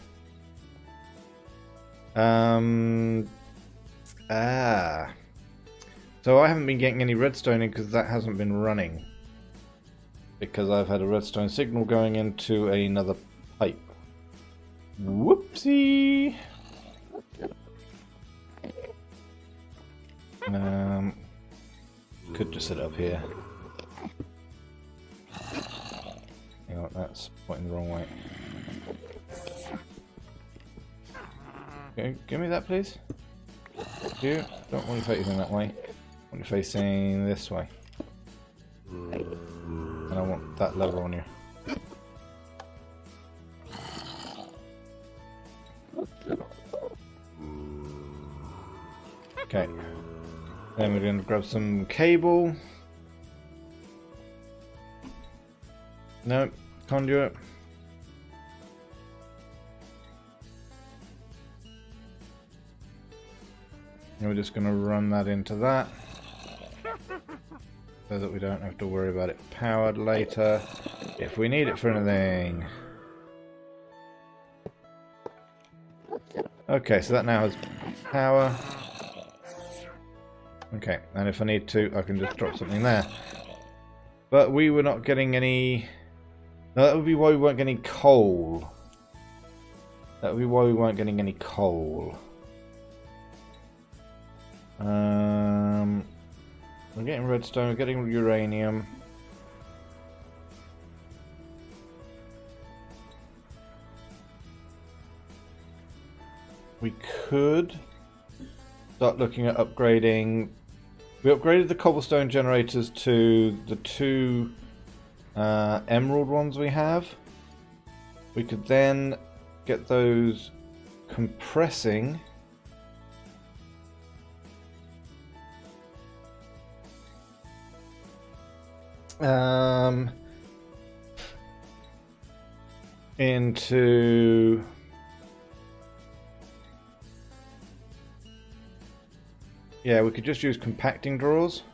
So I haven't been getting any redstone in because that hasn't been running. Because I've had a redstone signal going into another pipe. Whoopsie! Could just sit up here. Hang on, that's pointing the wrong way. Okay, give me that, please. You don't want you facing that way. I want you facing this way. And I want that lever on you. Okay. Then we're going to grab some cable. No, conduit. And we're just going to run that into that. So that we don't have to worry about it powered later. If we need it for anything. Okay, so that now has power. Okay, and if I need to, I can just drop something there. But we were not getting any... No, that would be why we weren't getting coal. That would be why we weren't getting any coal. We're getting redstone, we're getting uranium. We could start looking at upgrading. We upgraded the cobblestone generators to the 2 emerald ones we have. We could then get those compressing. Into yeah, we could just use compacting drawers.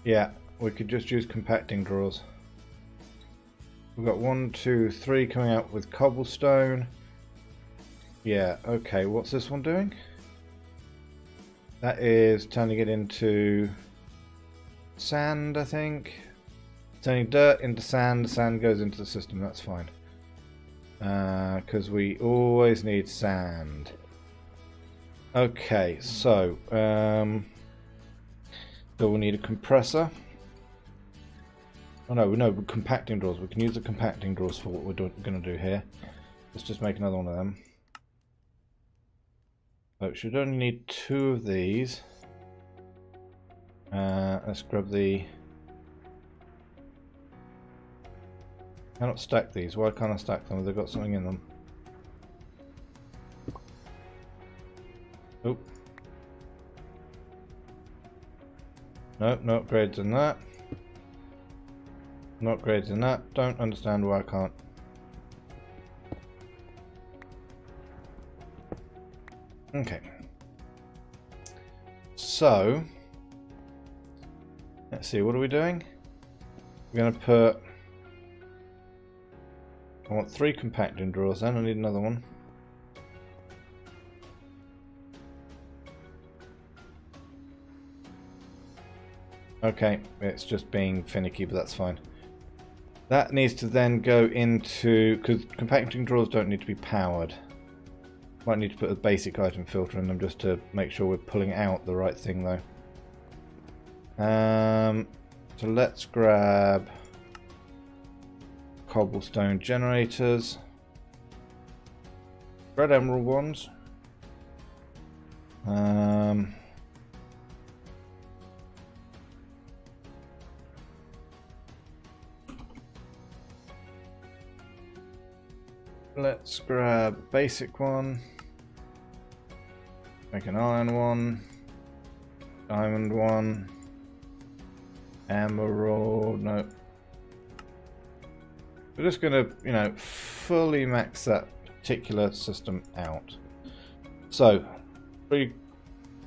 Yeah, we could just use compacting drawers. We've got 1, 2, 3 coming out with cobblestone. Yeah, okay, what's this one doing? That is turning it into sand, I think. Turning dirt into sand, sand goes into the system, that's fine. Because we always need sand. Okay, so we'll need a compressor. Oh no, compacting drawers. We can use the compacting drawers for what we're going to do here. Let's just make another one of them. So it should only need 2 of these. Let's grab the... I cannot stack these. Why can't I stack them? Have they got something in them? Oh. No, no upgrades in that. No upgrades in that. Don't understand why I can't. Okay. So, let's see, what are we doing? We're going to put I want 3 compacting drawers then, I need another one. Okay, it's just being finicky, but that's fine. That needs to then go into, because compacting drawers don't need to be powered. Might need to put a basic item filter in them just to make sure we're pulling out the right thing though. So let's grab cobblestone generators. Red emerald ones. Let's grab a basic one. Make an iron one. Diamond one. Emerald, no. We're just going to, you know, fully max that particular system out. So, 3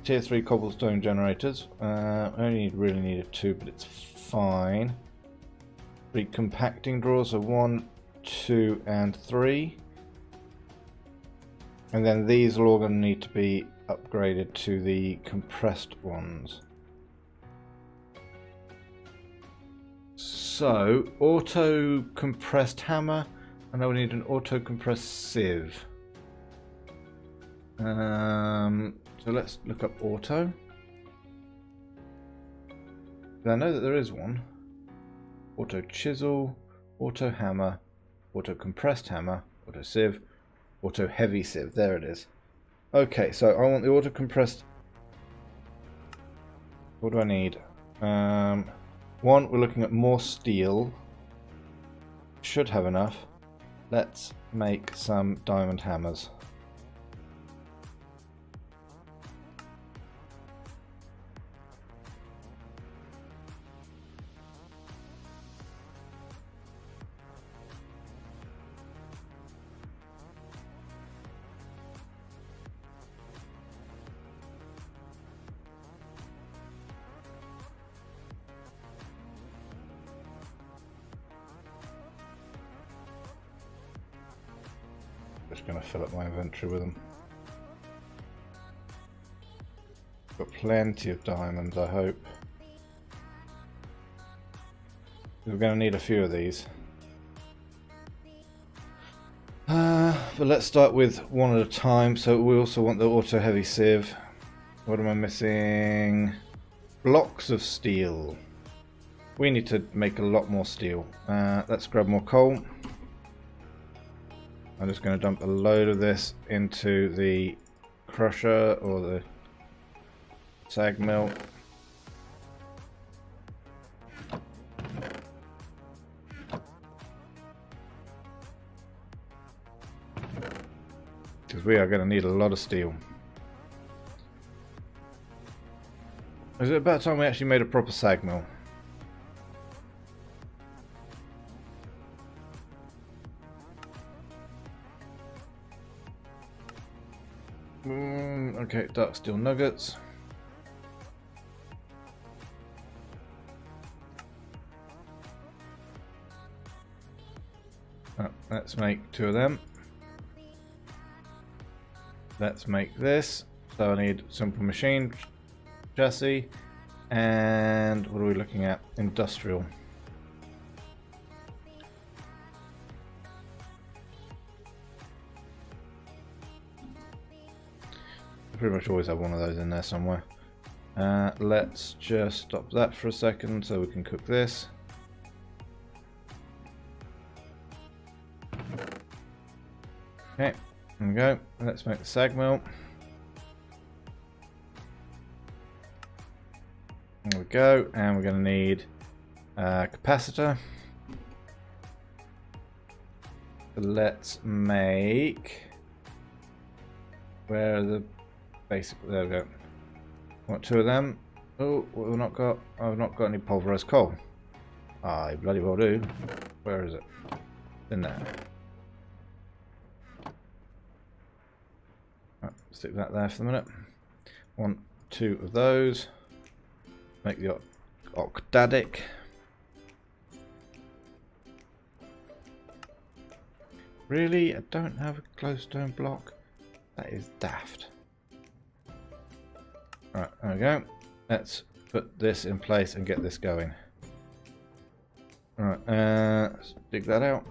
tier 3 cobblestone generators. Only really needed 2, but it's fine. 3 compacting drawers, so 1, 2, and 3. And then these are all going to need to be upgraded to the compressed ones. So, auto compressed hammer, and now we need an auto compressed sieve. So let's look up auto. I know that there is one. Auto chisel, auto hammer, auto compressed hammer, auto sieve, auto heavy sieve. There it is. Okay, so I want the auto compressed. What do I need? One, we're looking at more steel. Should have enough. Let's make some diamond hammers. Just going to fill up my inventory with them. Got plenty of diamonds, I hope. We're going to need a few of these. But let's start with one at a time. So we also want the auto heavy sieve. What am I missing? Blocks of steel. We need to make a lot more steel. Let's grab more coal. I'm just going to dump a load of this into the crusher or the sag mill. Because we are going to need a lot of steel. Is it about time we actually made a proper sag mill? Okay, dark steel nuggets. Let's make 2 of them. Let's make this. So I need simple machine chassis, and what are we looking at? Industrial. I pretty much always have one of those in there somewhere. Let's just stop that for a second so we can cook this. Okay, there we go. Let's make the sag mill. There we go, and we're going to need a capacitor. So let's make. Where are the basic? There we go. Want 2 of them. Oh, what have I not got? I've not got any pulverized coal. I bloody well do. Where is it? In there. Stick that there for the minute. Want 2 of those. Make the octadic. Really? I don't have a glowstone block? That is daft. Right, there we go. Let's put this in place and get this going. Alright, let's dig that out.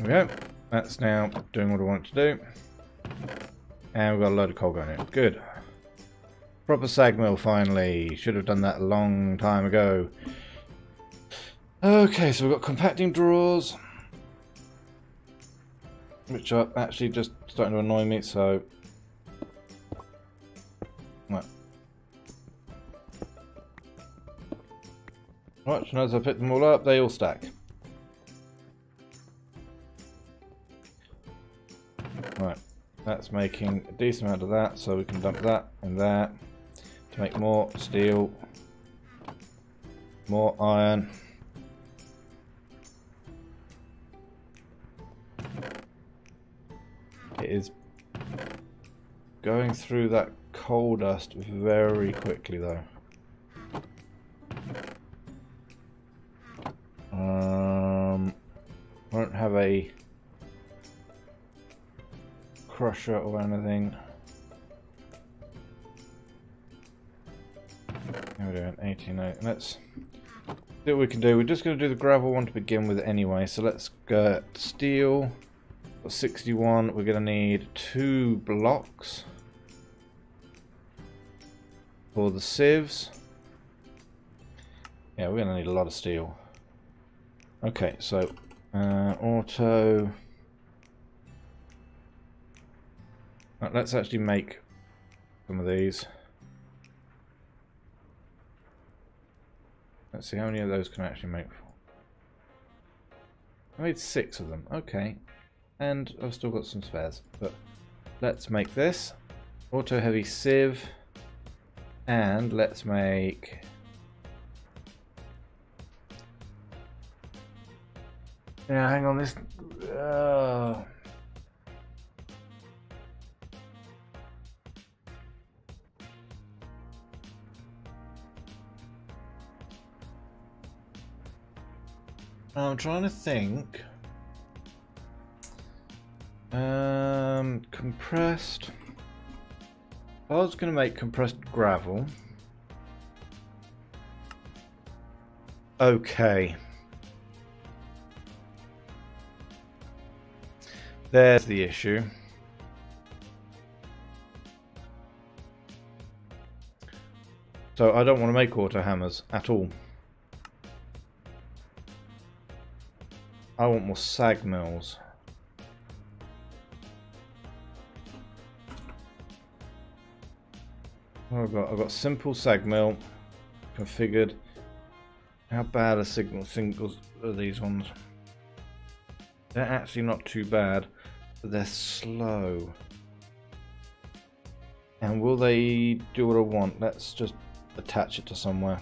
There we go. That's now doing what I want it to do. And we've got a load of coal going in. Good. Proper sag mill finally. Should have done that a long time ago. Okay, so we've got compacting drawers. Which are actually just starting to annoy me, so... Right. Watch, and as I pick them all up, they all stack. Right, that's making a decent amount of that, so we can dump that and that to make more steel, more iron. It is going through that coal dust very quickly though. I don't have a crusher or anything. How are we doing? 18. Let's see what we can do. We're just going to do the gravel one to begin with anyway. So let's get steel. Got 61. We're going to need 2 blocks for the sieves. Yeah, we're going to need a lot of steel. Okay, so auto. Right, let's actually make some of these. Let's see how many of those can I actually make. I made 6 of them. Okay, and I've still got some spares. But let's make this auto heavy sieve, and let's make. Yeah, hang on. This. I'm trying to think. Compressed. I was going to make compressed gravel. Okay. There's the issue. So I don't want to make auto hammers at all. I want more sag mills. What have I got? I've got simple sag mill configured. How bad are singles are these ones? They're actually not too bad, but they're slow. And will they do what I want? Let's just attach it to somewhere.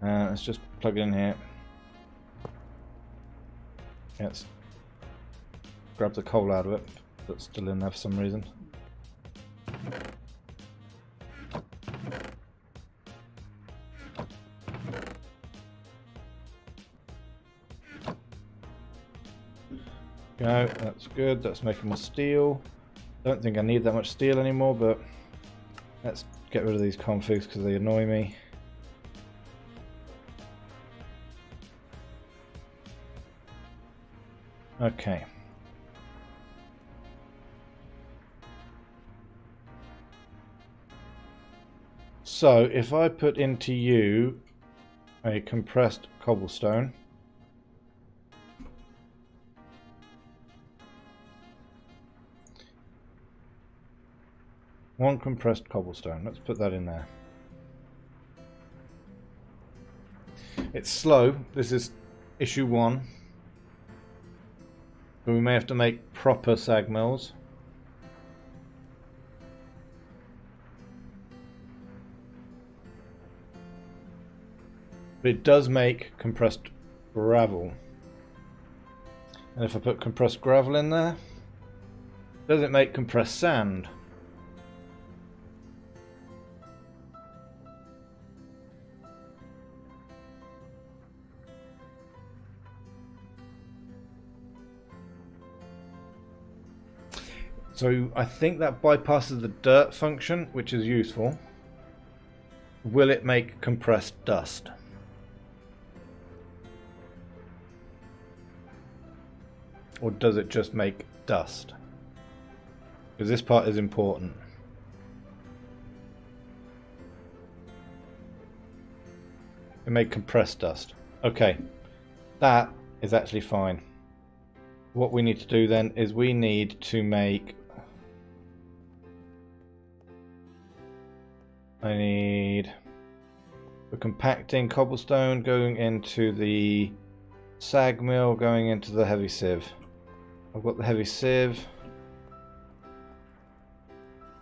Let's just plug it in here. Let's grab the coal out of it that's still in there for some reason. Go, that's good. That's making more steel. Don't think I need that much steel anymore, but let's get rid of these configs because they annoy me. Okay. So if I put into you a compressed cobblestone, one compressed cobblestone, let's put that in there. It's slow, this is issue 1. But we may have to make proper sag mills. But it does make compressed gravel. And if I put compressed gravel in there, does it make compressed sand? So I think that bypasses the dirt function, which is useful. Will it make compressed dust? Or does it just make dust? Because this part is important. It made compressed dust. Okay, that is actually fine. What we need to do then is we need to make... I need the compacting cobblestone going into the sag mill, going into the heavy sieve. I've got the heavy sieve,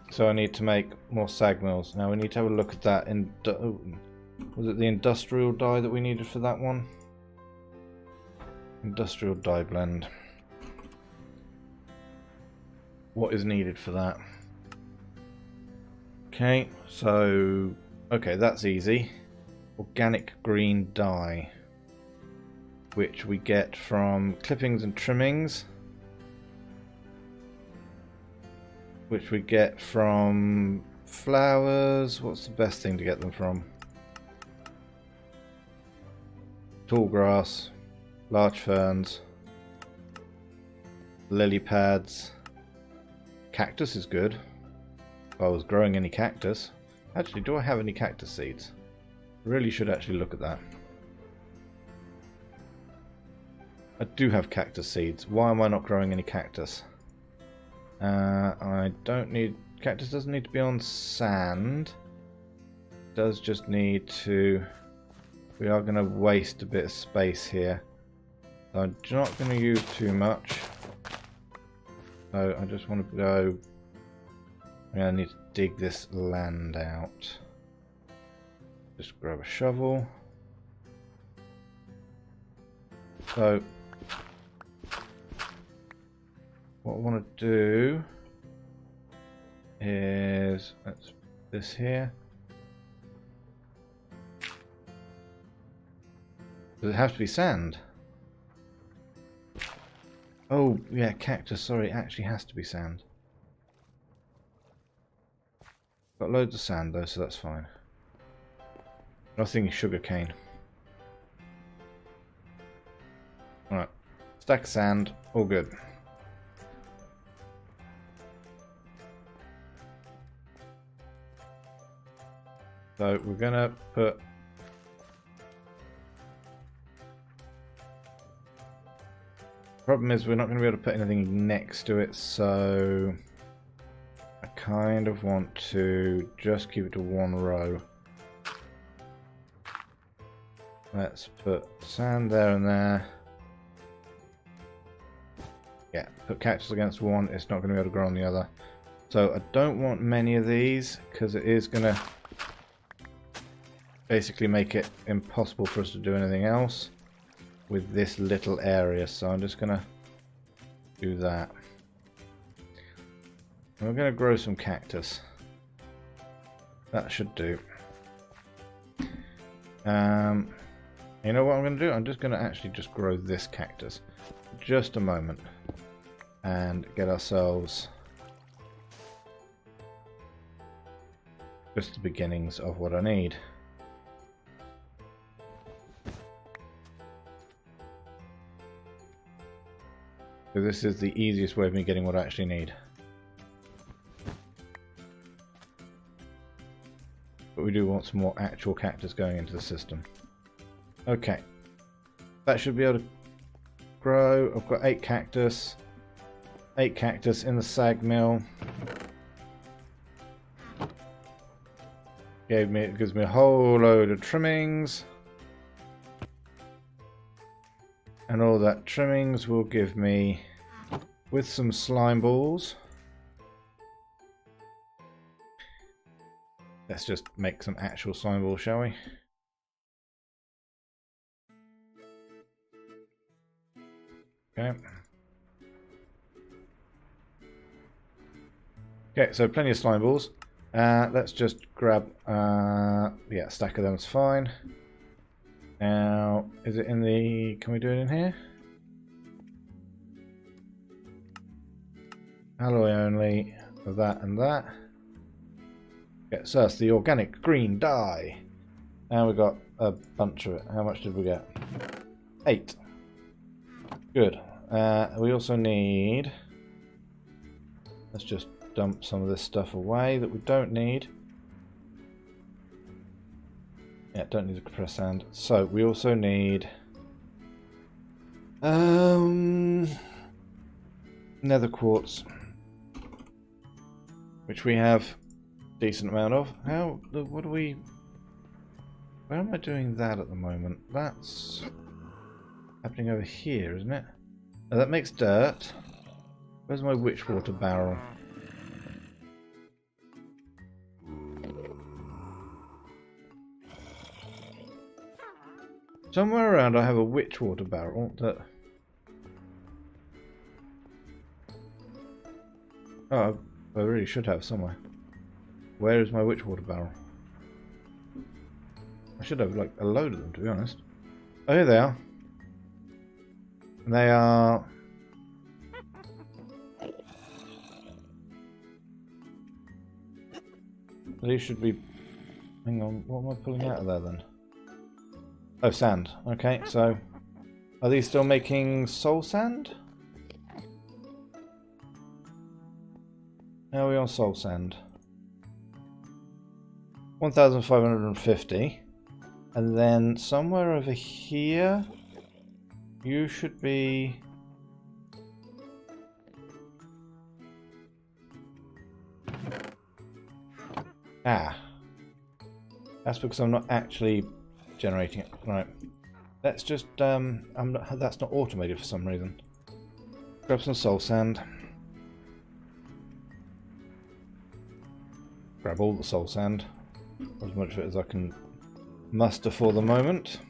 so I need to make more sag mills. Now we need to have a look at that. Was it the industrial dye that we needed for that one? Industrial dye blend. What is needed for that? Okay, so that's easy. Organic green dye, which we get from clippings and trimmings, which we get from flowers. What's the best thing to get them from? Tall grass, large ferns, lily pads. Cactus is good. If I was growing any cactus. Actually, do I have any cactus seeds? Really should actually look at that. I do have cactus seeds. Why am I not growing any cactus? I don't need... Cactus doesn't need to be on sand. It does just need to... We are going to waste a bit of space here. So I'm not going to use too much. So I just want to go... I need to dig this land out. Just grab a shovel. So what I want to do is that's this here. Does it have to be sand? Oh yeah, cactus, sorry, it actually has to be sand. Got loads of sand though, so that's fine. Nothing sugar cane. Alright, stack of sand, all good. So we're gonna put problem is we're not going to be able to put anything next to it, so I kind of want to just keep it to one row. Let's put sand there and there. Yeah, put cactus against one, it's not going to be able to grow on the other. So I don't want many of these because it is going to basically make it impossible for us to do anything else with this little area, so I'm just gonna do that. We're gonna grow some cactus. That should do. You know what I'm gonna do? I'm just gonna actually just grow this cactus. Just a moment. And get ourselves just the beginnings of what I need. So this is the easiest way of me getting what I actually need. But we do want some more actual cactus going into the system. Okay. That should be able to grow. I've got 8 cactus. 8 cactus in the sag mill. It gives me a whole load of trimmings. And all that trimmings will give me, with some slime balls. Let's just make some actual slime balls, shall we? Okay. Okay, so plenty of slime balls. Let's just grab, yeah, a stack of them is fine. Now, is it in the, can we do it in here? Alloy only, for that and that. Okay, so that's the organic green dye. And we got a bunch of it. How much did we get? 8. Good. We also need, let's just dump some of this stuff away that we don't need. Yeah, don't need the compressed sand. So we also need nether quartz, which we have a decent amount of. How? What do we? Where am I doing that at the moment? That's happening over here, isn't it? Now that makes dirt. Where's my witch water barrel? Somewhere around I have a witch water barrel that... Oh, I really should have somewhere. Where is my witch water barrel? I should have like a load of them, to be honest. Oh, here they are. And they are... These should be... Hang on, what am I pulling out of there then? Oh, sand. Okay, so are these still making soul sand? How are we on soul sand? 1,550. And then somewhere over here, you should be... Ah. That's because I'm not actually generating it. Right. Let's just that's not automated for some reason. Grab some soul sand. Grab all the soul sand. As much of it as I can muster for the moment.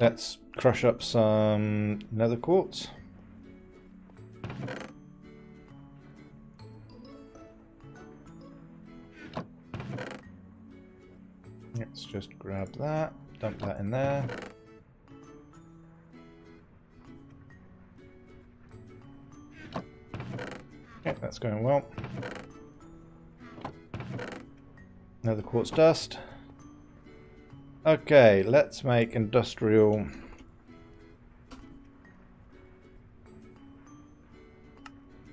Let's crush up some nether quartz. Let's just grab that, dump that in there. Okay, that's going well. Another quartz dust. Okay, let's make industrial.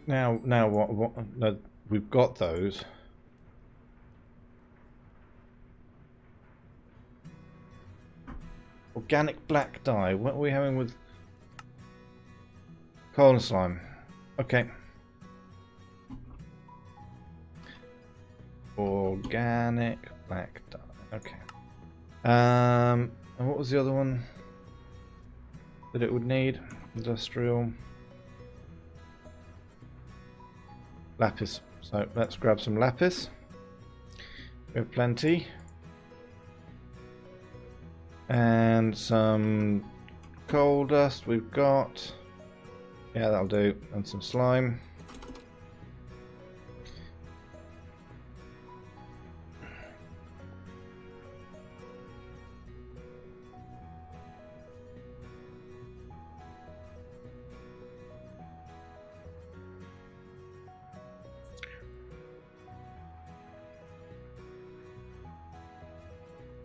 Now what? No, we've got those. Organic black dye. What are we having with coal and slime? Okay. Organic black dye. Okay. And what was the other one that it would need? Industrial lapis. So let's grab some lapis. We have plenty. And some coal dust we've got. Yeah, that'll do. And some slime.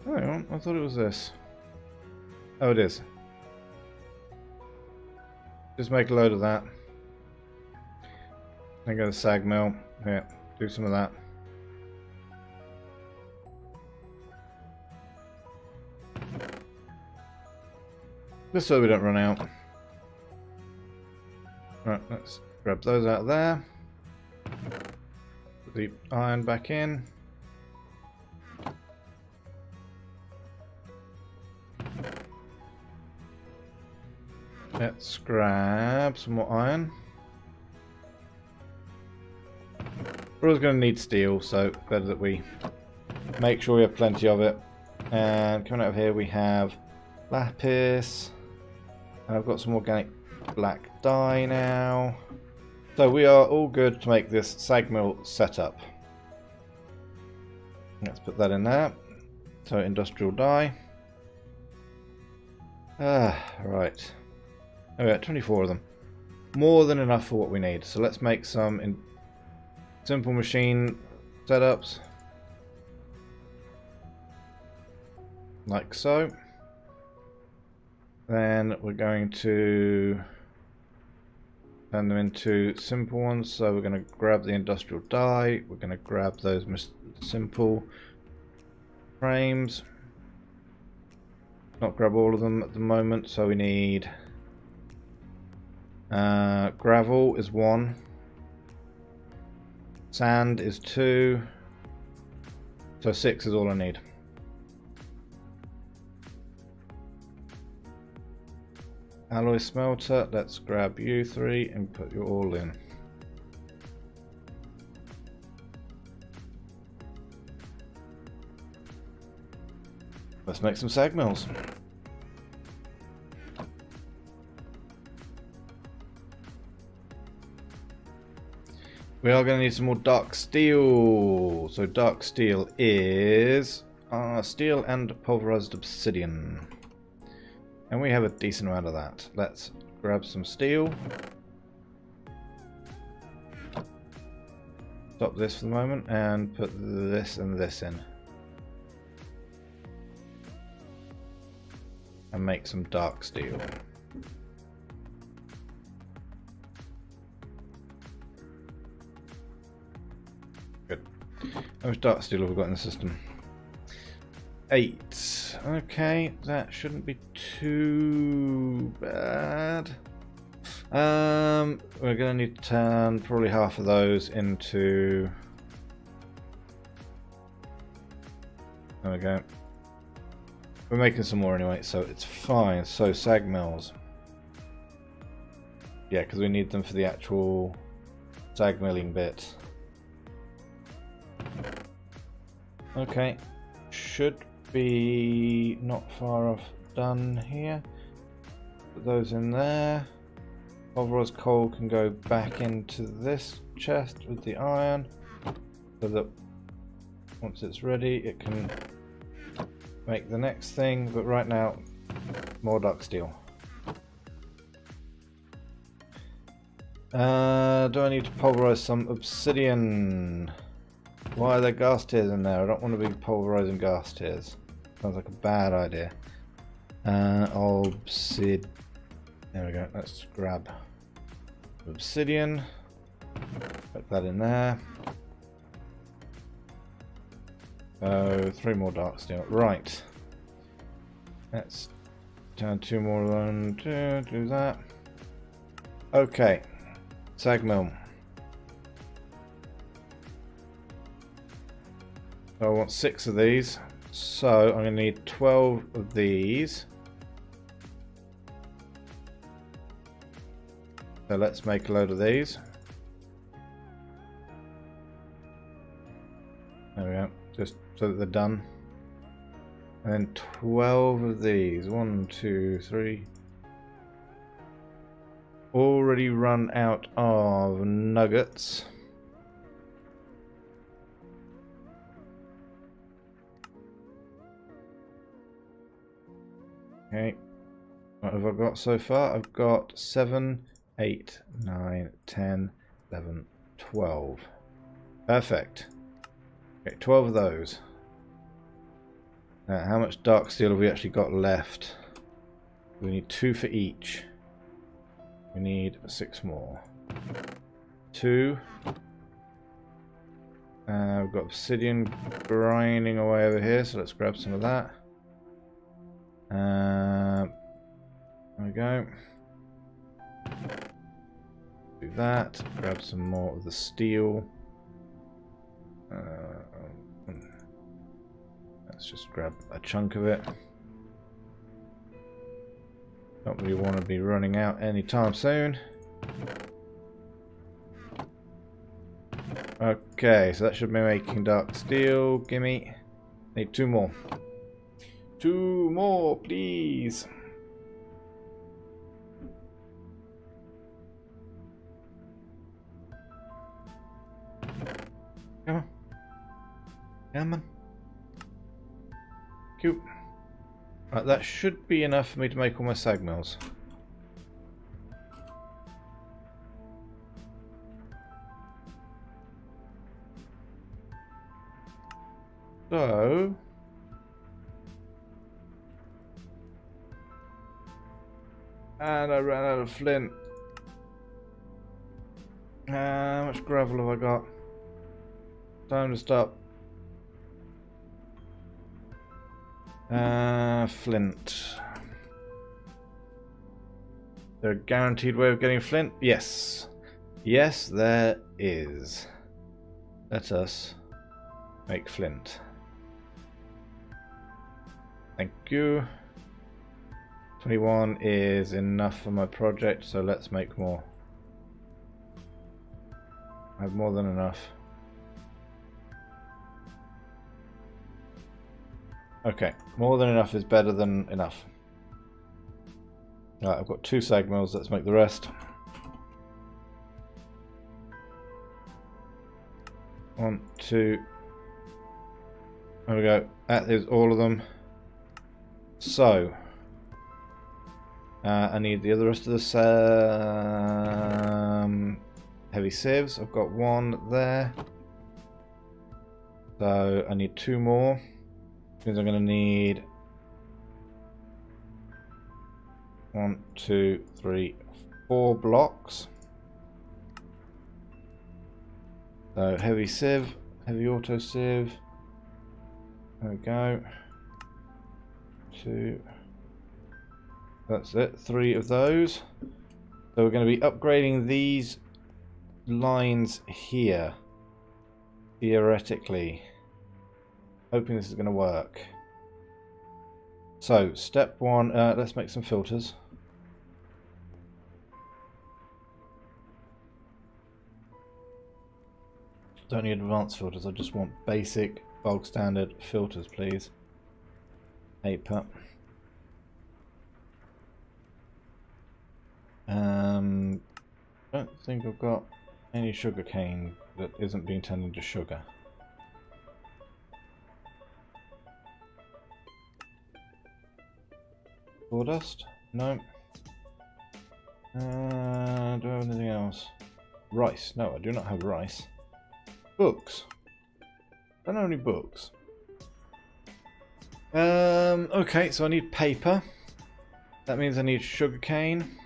Oh, hang on. I thought it was this. Oh, it is. Just make a load of that. Then go to the sag mill. Yeah, do some of that. Just so we don't run out. Right, let's grab those out of there. Put the iron back in. Let's grab some more iron. We're always going to need steel, so better that we make sure we have plenty of it. And coming out of here we have lapis. And I've got some organic black dye now. So we are all good to make this sag mill setup. Let's put that in there. So industrial dye. Right. Oh yeah, 24 of them. More than enough for what we need. So let's make some simple machine setups. Like so. Then we're going to turn them into simple ones. So we're going to grab the industrial dye. We're going to grab those simple frames. Not grab all of them at the moment. So we need gravel is 1. Sand is 2. So 6 is all I need. Alloy smelter, let's grab you 3 and put you all in. Let's make some sag mills. We are going to need some more dark steel. So dark steel is steel and pulverized obsidian. And we have a decent amount of that. Let's grab some steel. Stop this for the moment and put this and this in. And make some dark steel. Good. How much dark steel have we got in the system? 8. Okay, that shouldn't be too bad. We're going to need to turn probably half of those into... There we go. We're making some more anyway, so it's fine. So sag mills. Yeah, because we need them for the actual sag milling bit. Okay, should be not far off done here. Put those in there. Pulverized coal can go back into this chest with the iron, so that once it's ready it can make the next thing, but right now more dark steel. Do I need to pulverize some obsidian? Why are there gas tiers in there? I don't want to be pulverizing gas tiers. Sounds like a bad idea. Obsidian. There we go. Let's grab obsidian. Put that in there. So 3 more dark steel. Right. Let's turn 2 more of them to do that. Okay. Sag mill. So I want 6 of these. So I'm going to need 12 of these. So let's make a load of these. There we go. Just so that they're done. And then 12 of these. 1, 2, 3. Already run out of nuggets. Okay, what have I got so far? I've got 7, 8, 9, 10, 11, 12. Perfect. Okay, 12 of those. Now, how much dark steel have we actually got left? We need 2 for each. We need 6 more. 2. We've got obsidian grinding away over here, so let's grab some of that. There we go. Do that. Grab some more of the steel. Let's just grab a chunk of it. Don't really want to be running out anytime soon. Okay, so that should be making dark steel. Gimme. Need 2 more. 2 more, please. Come on. Come on. Cute. Right, that should be enough for me to make all my sag mills. So... and I ran out of flint. How much gravel have I got? Time to stop. Flint. Is there a guaranteed way of getting flint? Yes. Yes, there is. Let us make flint. Thank you. 21 is enough for my project, so let's make more. I have more than enough. Okay, more than enough is better than enough. Right, I've got 2 sag mills, let's make the rest. 1, 2. There we go. That is all of them. So, I need the other rest of the heavy sieves. I've got 1 there. So I need 2 more. Which means I'm going to need 1, 2, 3, 4 blocks. So heavy sieve, heavy auto sieve. There we go. 2. That's it. 3 of those. So we're going to be upgrading these lines here. Theoretically. Hoping this is going to work. So, step 1, let's make some filters. Don't need advanced filters, I just want basic, bulk standard filters, please. Paper. Don't think I've got any sugarcane that isn't being turned into sugar. Sawdust? No. Do I have anything else? Rice? No, I do not have rice. Books? Don't have any books. Okay, so I need paper. That means I need sugarcane.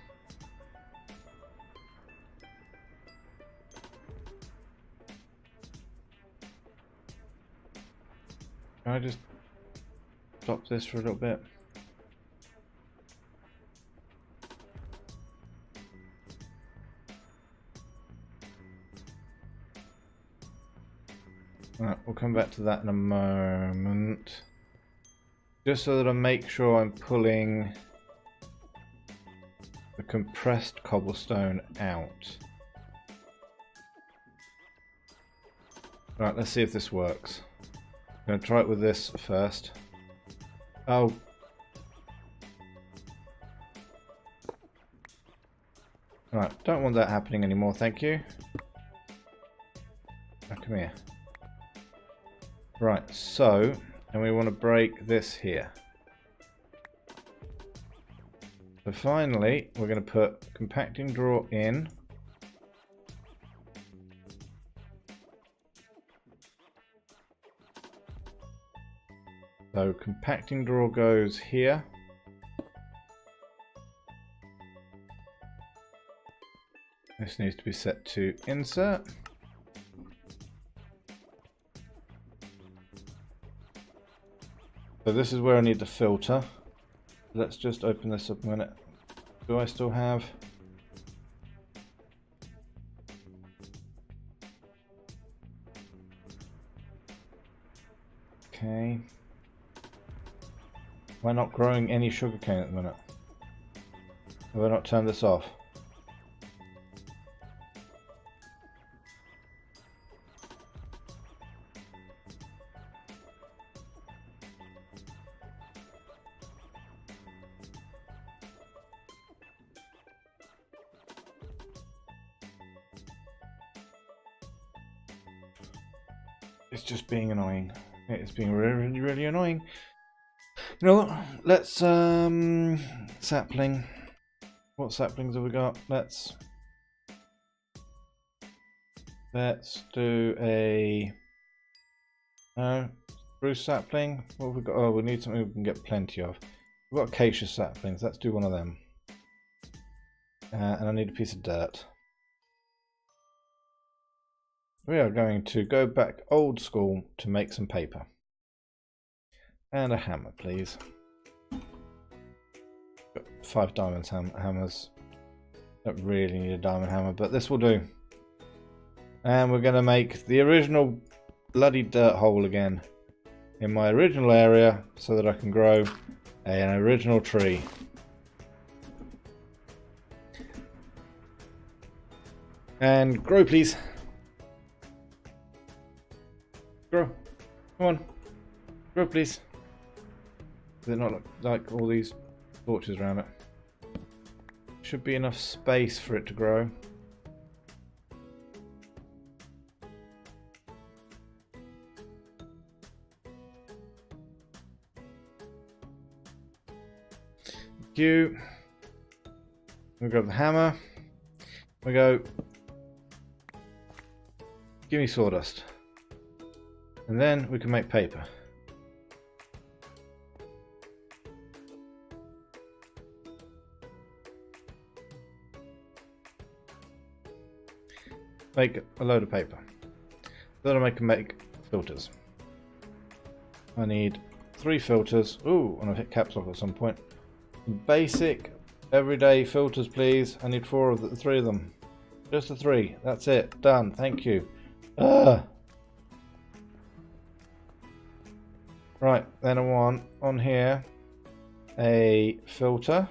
Can I just stop this for a little bit? Alright, we'll come back to that in a moment. Just so that I make sure I'm pulling the compressed cobblestone out. Right, let's see if this works. I'm going to try it with this first. Oh. Right, don't want that happening anymore, thank you. Oh, come here. Right, so, and we want to break this here. So finally, we're going to put compacting drawer in. So compacting drawer goes here. This needs to be set to insert. So this is where I need the filter. Let's just open this up a minute. Do I still have? Okay. Am I not growing any sugarcane at the minute? Have I not turned this off? It's just being annoying. It's being really, really annoying. You know what? Let's sapling. What saplings have we got? Let's do a spruce sapling. What have we got? Oh, we need something we can get plenty of. We've got acacia saplings. Let's do one of them. And I need a piece of dirt. We are going to go back old school to make some paper. And a hammer, please. Got 5 diamond hammers. Don't really need a diamond hammer, but this will do. And we're going to make the original bloody dirt hole again in my original area so that I can grow an original tree. And grow, please. Grow. Come on. Grow, please. They're not like all these torches around it. Should be enough space for it to grow. We grab the hammer. We go. Give me sawdust. And then we can make paper. Make a load of paper. Then I can make filters. I need 3 filters. Ooh, and I've hit caps lock at some point. Basic, everyday filters, please. I need 3 of them. Just the 3. That's it. Done. Thank you. Right, then I want on here a filter.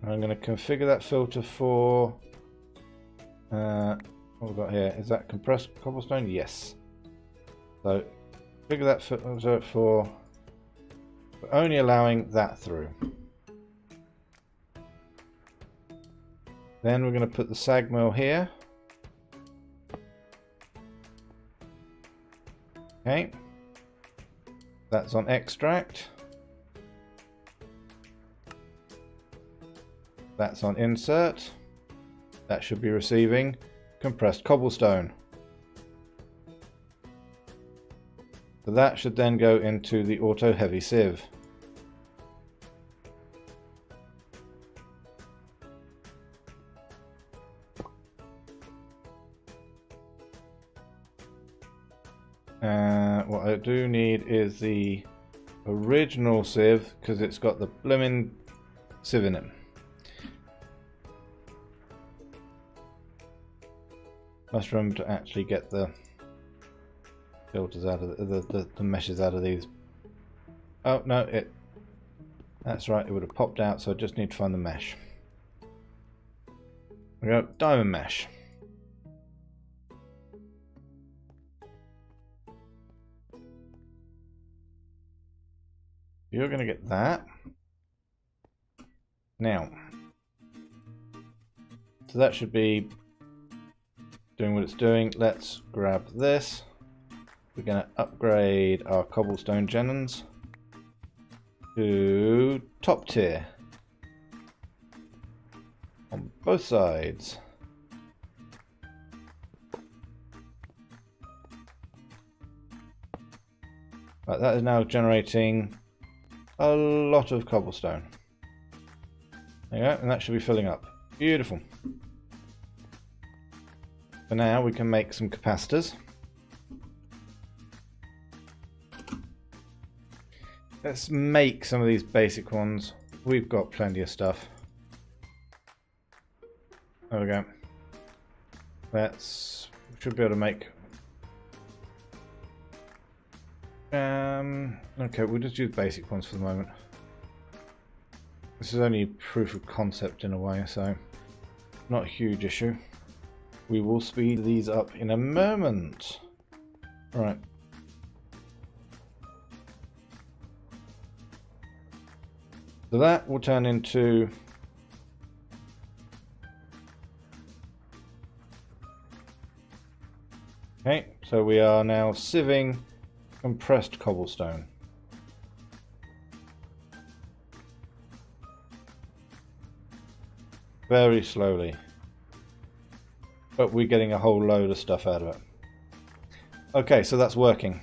I'm going to configure that filter for what have we got here? Is that compressed cobblestone? Yes. So configure that filter for only allowing that through. Then we're going to put the sag mill here. Okay. That's on extract. That's on insert. That should be receiving compressed cobblestone. So that should then go into the auto heavy sieve. What I do need is the original sieve because it's got the blimmin' sieve in it. Must remember to actually get the filters out of the meshes out of these. Oh no, that's right, it would have popped out, so I just need to find the mesh. There we go, diamond mesh. You're going to get that. Now, so that should be doing what it's doing. Let's grab this. We're going to upgrade our cobblestone genons to top tier on both sides. Right, that is now generating a lot of cobblestone. There you go, and that should be filling up. Beautiful. For now, we can make some capacitors. Let's make some of these basic ones. We've got plenty of stuff. There we go. We should be able to make. Okay, we'll just use basic ones for the moment. This is only proof of concept in a way, so not a huge issue. We will speed these up in a moment. Right. So that will turn into Okay, so we are now sieving compressed cobblestone. Very slowly. But we're getting a whole load of stuff out of it. Okay, so that's working.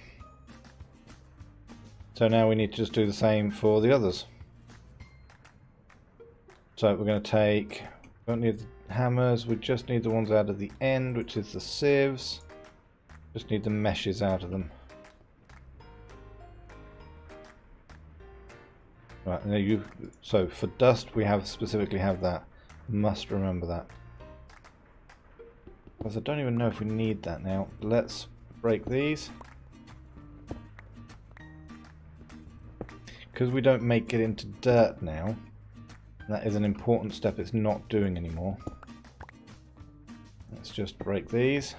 So now we need to just do the same for the others. So we're going to take, don't need the hammers, we just need the ones out of the end, which is the sieves. Just need the meshes out of them. Right, now so for dust we specifically have that. Must remember that. Because I don't even know if we need that now. Let's break these. Because we don't make it into dirt now. That is an important step it's not doing anymore. Let's just break these.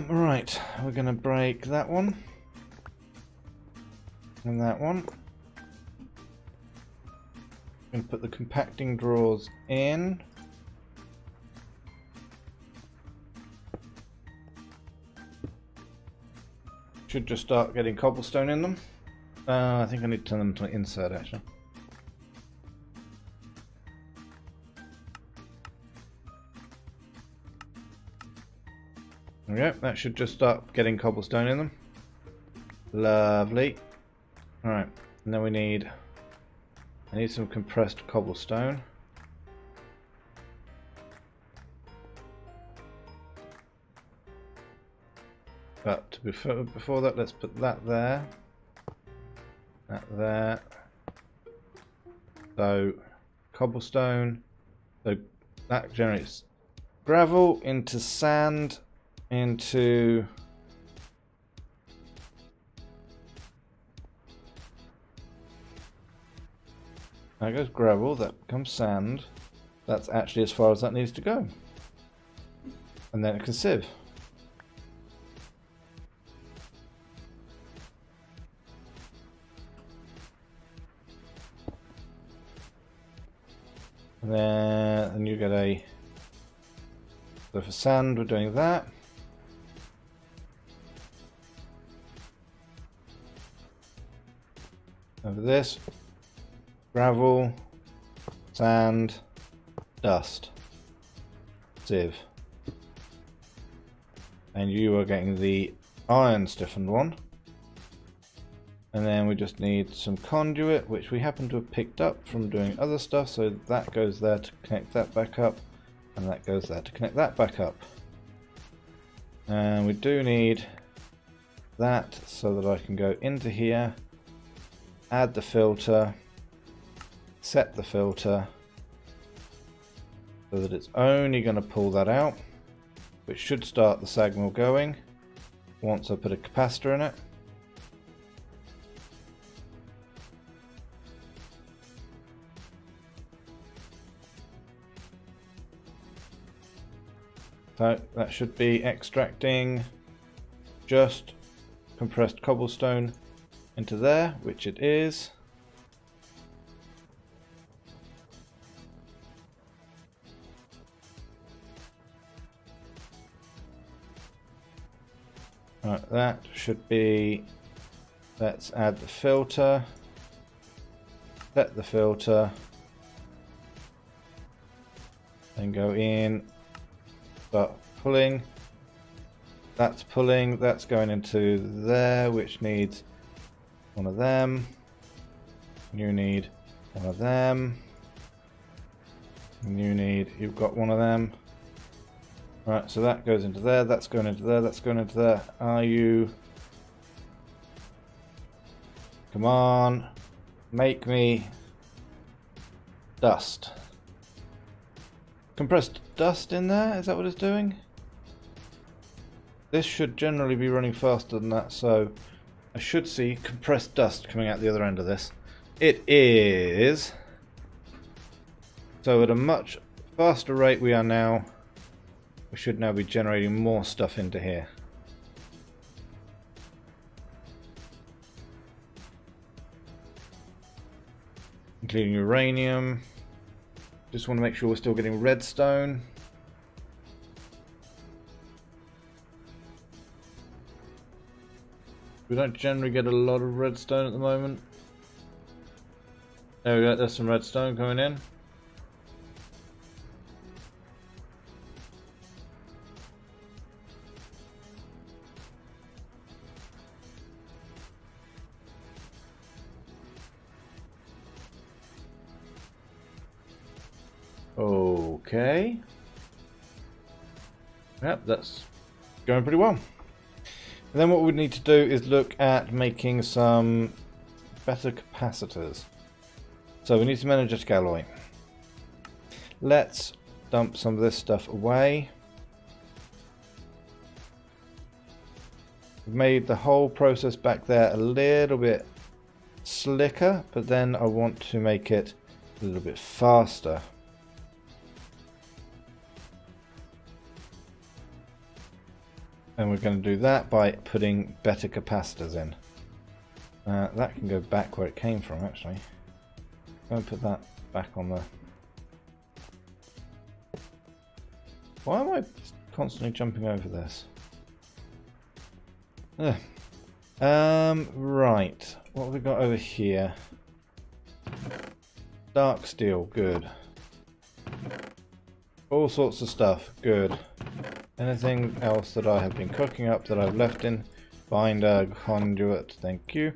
Right, we're going to break that one. And that one. I'm going to put the compacting drawers in. Should just start getting cobblestone in them. I think I need to turn them to insert actually. There we go, that should just start getting cobblestone in them. Lovely. Alright, and then I need some compressed cobblestone. But before that, let's put that there. That there. So, cobblestone. So, that generates gravel into sand, into... There goes gravel, that becomes sand. That's actually as far as that needs to go. And then it can sieve. And you get a... So for sand we're doing that. Over this. Gravel, sand, dust, sieve. And you are getting the iron stiffened one. And then we just need some conduit, which we happen to have picked up from doing other stuff, so that goes there to connect that back up, and that goes there to connect that back up. And we do need that so that I can go into here, add the filter, set the filter so that it's only going to pull that out, which should start the sag mill going once I put a capacitor in it. So that should be extracting just compressed cobblestone into there, which it is. Right, that should be, let's add the filter, set the filter, and go in, start pulling, that's going into there, which needs one of them, you need one of them, and you've got one of them. Right, so that goes into there, that's going into there, that's going into there. Are you... Come on, make me dust. Compressed dust in there, is that what it's doing? This should generally be running faster than that, so I should see compressed dust coming out the other end of this. It is. So at a much faster rate we are now. We should now be generating more stuff into here. including uranium. Just want to make sure we're still getting redstone. We don't generally get a lot of redstone at the moment. There we go, there's some redstone coming in. Okay. Yep, that's going pretty well. And then what we need to do is look at making some better capacitors. So we need some energetic alloy. Let's dump some of this stuff away. We've made the whole process back there a little bit slicker, but then I want to make it a little bit faster. And we're going to do that by putting better capacitors in. That can go back where it came from, actually. I'm going to put that back on there. Why am I constantly jumping over this? Right. What have we got over here? Dark steel, good. All sorts of stuff, good. Anything else that I have been cooking up that I've left in? Binder, conduit, thank you.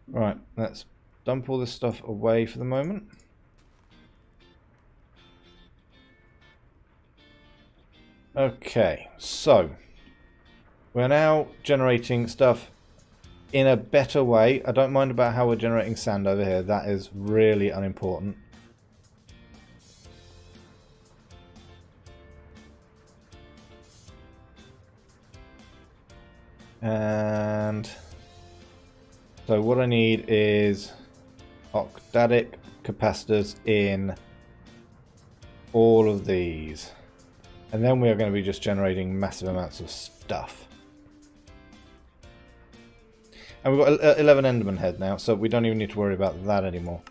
Right, let's dump all this stuff away for the moment. Okay, so we're now generating stuff in a better way. I don't mind about how we're generating sand over here. That is really unimportant. And so what I need is octadic capacitors in all of these. And then we are going to be just generating massive amounts of stuff. And we've got 11 Enderman head now, so we don't even need to worry about that anymore.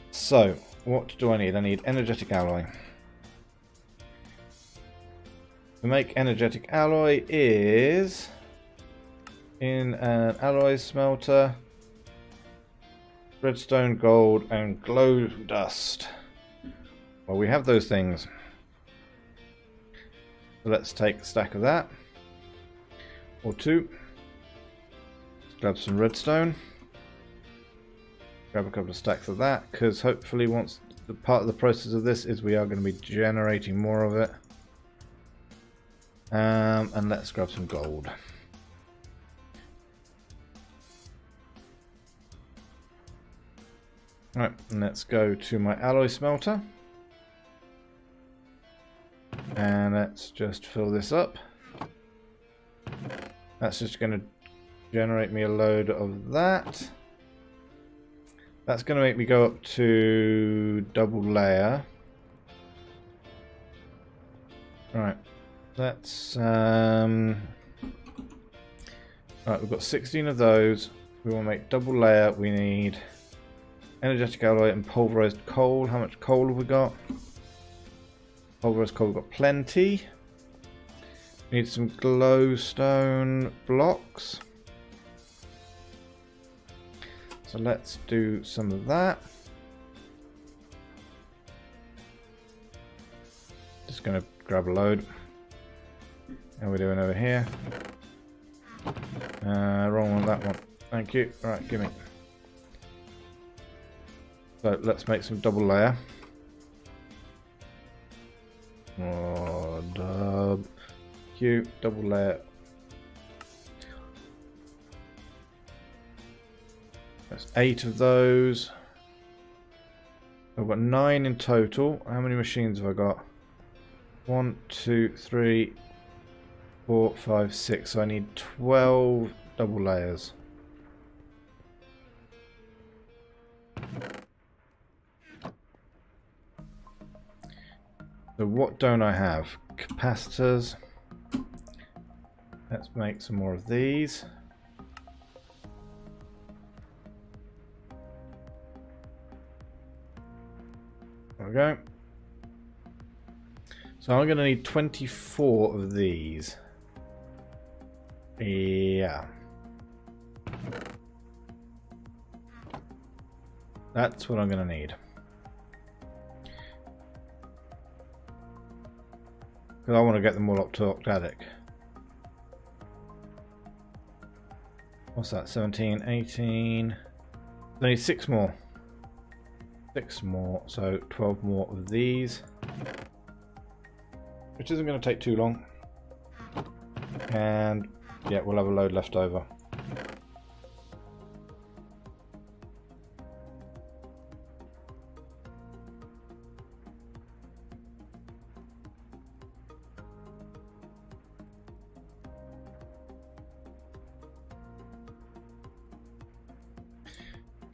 So, what do I need? I need energetic alloy. To make energetic alloy is in an alloy smelter, redstone, gold, and glow dust. Well, we have those things. So let's take a stack of that, or two. Let's grab some redstone. Grab a couple of stacks of that, because hopefully once the part of the process of this is we are going to be generating more of it. And let's grab some gold. Right, and let's go to my alloy smelter. And let's just fill this up. That's just going to generate me a load of that. That's going to make me go up to double layer. Right, let's right, we've got 16 of those. We want to make double layer. We need energetic alloy and pulverized coal. How much coal have we got? Pulverized coal, we've got plenty. Need some glowstone blocks. So let's do some of that. Just going to grab a load. How are we doing over here? Wrong one, that one. Thank you. Right, give me. So let's make some double layer. Oh, double layer. That's 8 of those. I've got 9 in total. How many machines have I got? 1, 2, 3, 4, 5, 6. So I need 12 double layers. So what don't I have? Capacitors. Let's make some more of these. we go. So I'm going to need 24 of these. Yeah. That's what I'm going to need. Because I want to get them all up to octadic. What's that? 17, 18. I need 6 more. 6 more, so 12 more of these. Which isn't going to take too long. And yeah, we'll have a load left over.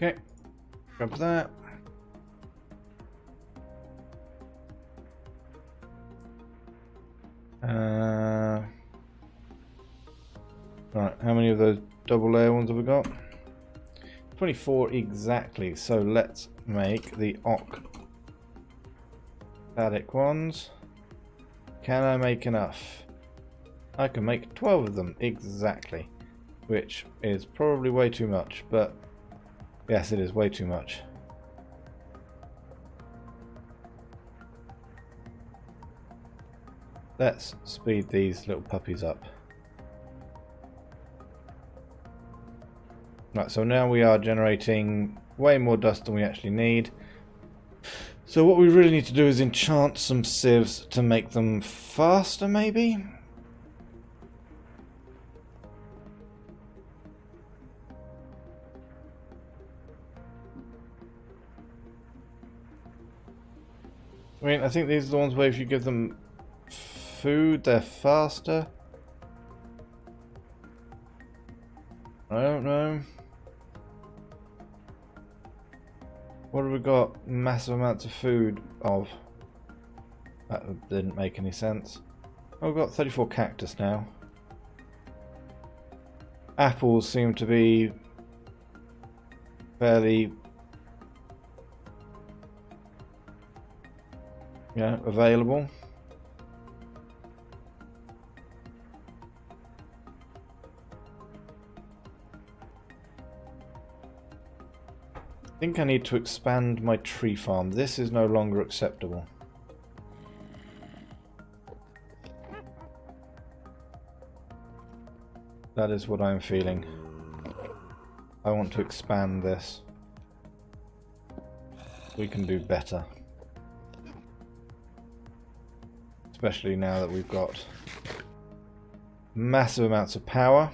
Okay, grab that. Right, how many of those double layer ones have we got? 24 exactly, so let's make the octadic ones. Can I make enough? I can make 12 of them exactly, which is probably way too much, but yes, it is way too much. Let's speed these little puppies up. Right, so now we are generating way more dust than we actually need. So what we really need to do is enchant some sieves to make them faster, maybe? I mean, I think these are the ones where if you give them food, they're faster. I don't know. What have we got massive amounts of food of? That didn't make any sense. Oh, we've got 34 cactus now. Apples seem to be fairly, yeah, available. I think I need to expand my tree farm. This is no longer acceptable. That is what I'm feeling. I want to expand this. We can do better. Especially now that we've got massive amounts of power.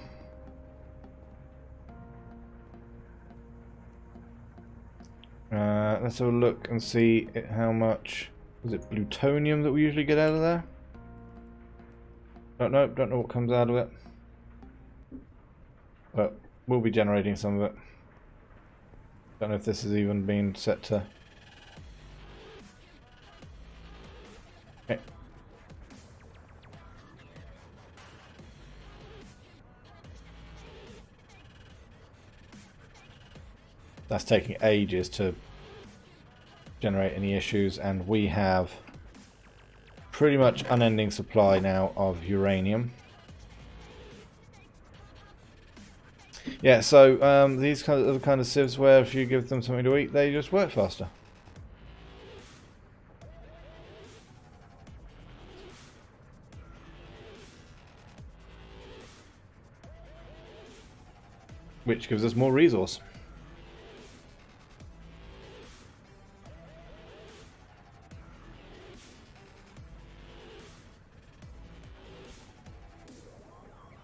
Let's have a look and see how much, is it plutonium that we usually get out of there? Don't know what comes out of it. But we'll be generating some of it. Don't know if this has even been set to... Okay. That's taking ages to generate any issues, and we have pretty much unending supply now of uranium. Yeah, so these are the kind of sieves where if you give them something to eat, they just work faster. Which gives us more resource.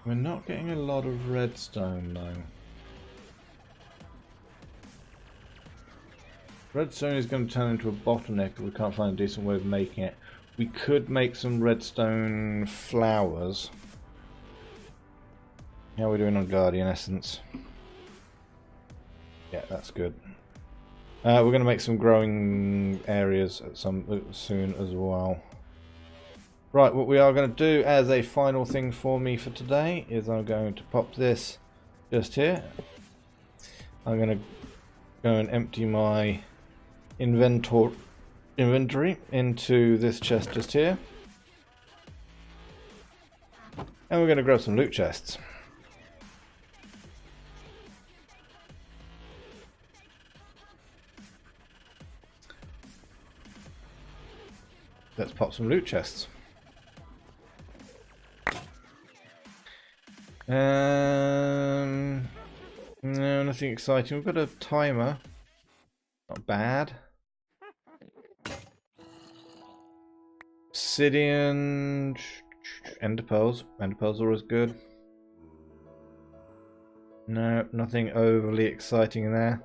We're not getting a lot of redstone though. Redstone is going to turn into a bottleneck if we can't find a decent way of making it. We could make some redstone flowers. How are we doing on Guardian Essence? Yeah, that's good. We're going to make some growing areas at soon as well. Right, what we are going to do as a final thing for me for today is I'm going to pop this just here. I'm going to go and empty my inventory inventory into this chest just here. And we're going to grab some loot chests. Let's pop some loot chests. No, nothing exciting. We've got a timer. Not bad. Obsidian. Ender pearls. Ender pearls are always good. No, nothing overly exciting in there.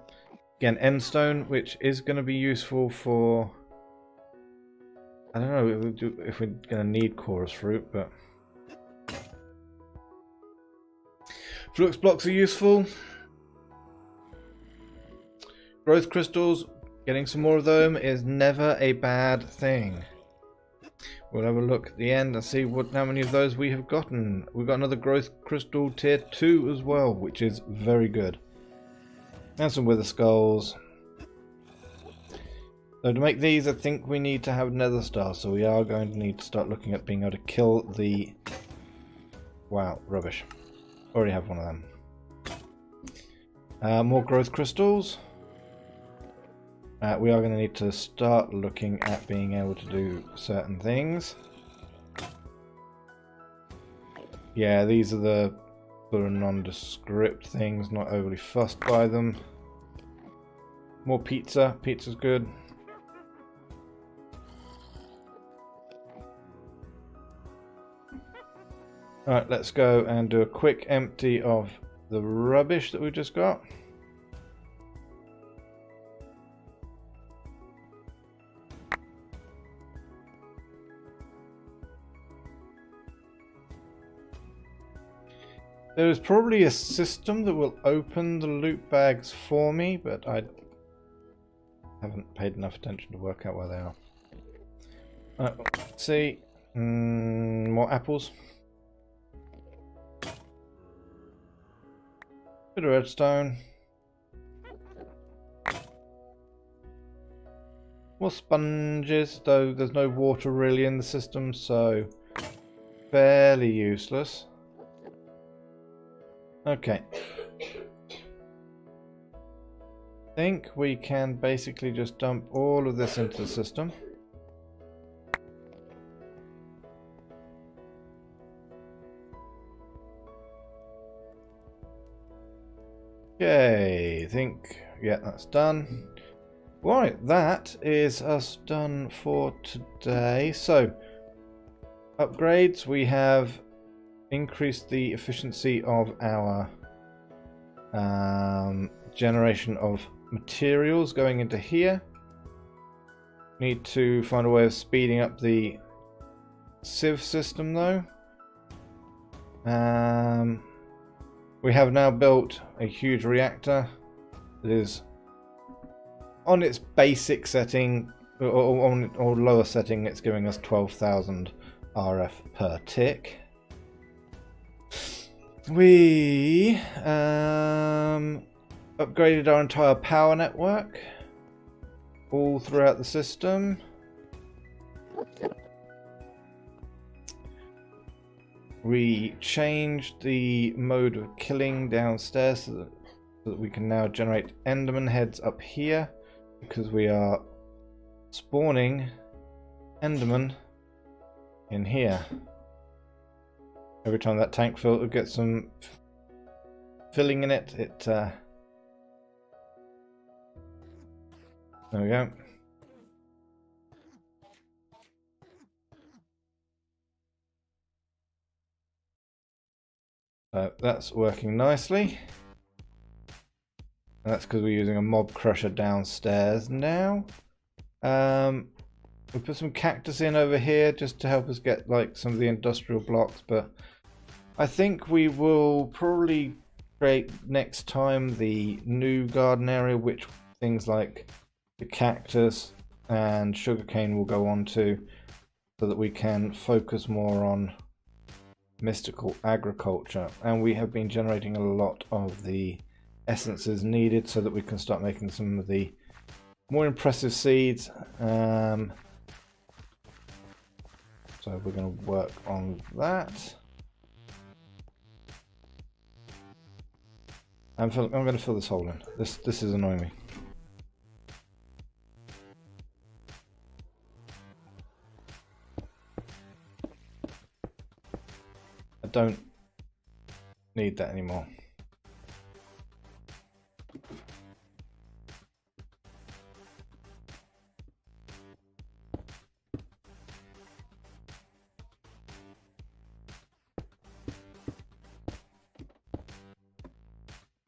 Again, endstone, which is going to be useful for... I don't know if we're going to need chorus fruit, but... Flux blocks are useful. Growth crystals, getting some more of them is never a bad thing. We'll have a look at the end and see how many of those we have gotten. We've got another growth crystal tier 2 as well, which is very good. And some wither skulls. So to make these, I think we need to have nether stars, so we are going to need to start looking at being able to kill the... Wow, rubbish. Already have one of them. More growth crystals. We are going to need to start looking at being able to do certain things. Yeah, these are the sort of nondescript things, not overly fussed by them. More pizza. Pizza's good. Alright, let's go and do a quick empty of the rubbish that we just got. There is probably a system that will open the loot bags for me, but I haven't paid enough attention to work out where they are. Let's see. More apples. Bit of redstone. More sponges, though there's no water really in the system, so fairly useless. Okay. I think we can basically just dump all of this into the system. Okay, I think, yeah, that's done. Right, that is us done for today. So, upgrades, we have increased the efficiency of our generation of materials going into here. Need to find a way of speeding up the sieve system though. We have now built a huge reactor that is on its basic setting or lower setting. It's giving us 12,000 RF per tick. We upgraded our entire power network all throughout the system. We changed the mode of killing downstairs so that we can now generate Enderman heads up here, because we are spawning Enderman in here. Every time that tank gets some filling in it, there we go. That's working nicely. And that's because we're using a mob crusher downstairs now. We put some cactus in over here just to help us get like some of the industrial blocks, but I think we will probably create next time the new garden area, which things like the cactus and sugarcane will go on to, so that we can focus more on mystical agriculture. And we have been generating a lot of the essences needed so that we can start making some of the More impressive seeds. So we're going to work on that. I'm going to fill this hole in. This is annoying me. I don't need that anymore.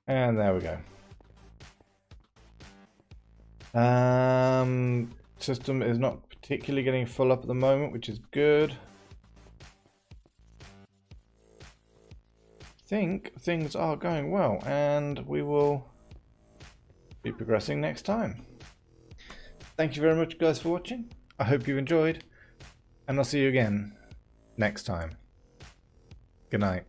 And there we go. System is not particularly getting full up at the moment, which is good. I think things are going well, and we will be progressing next time. Thank you very much, guys, for watching. I hope you enjoyed, and I'll see you again next time. Good night.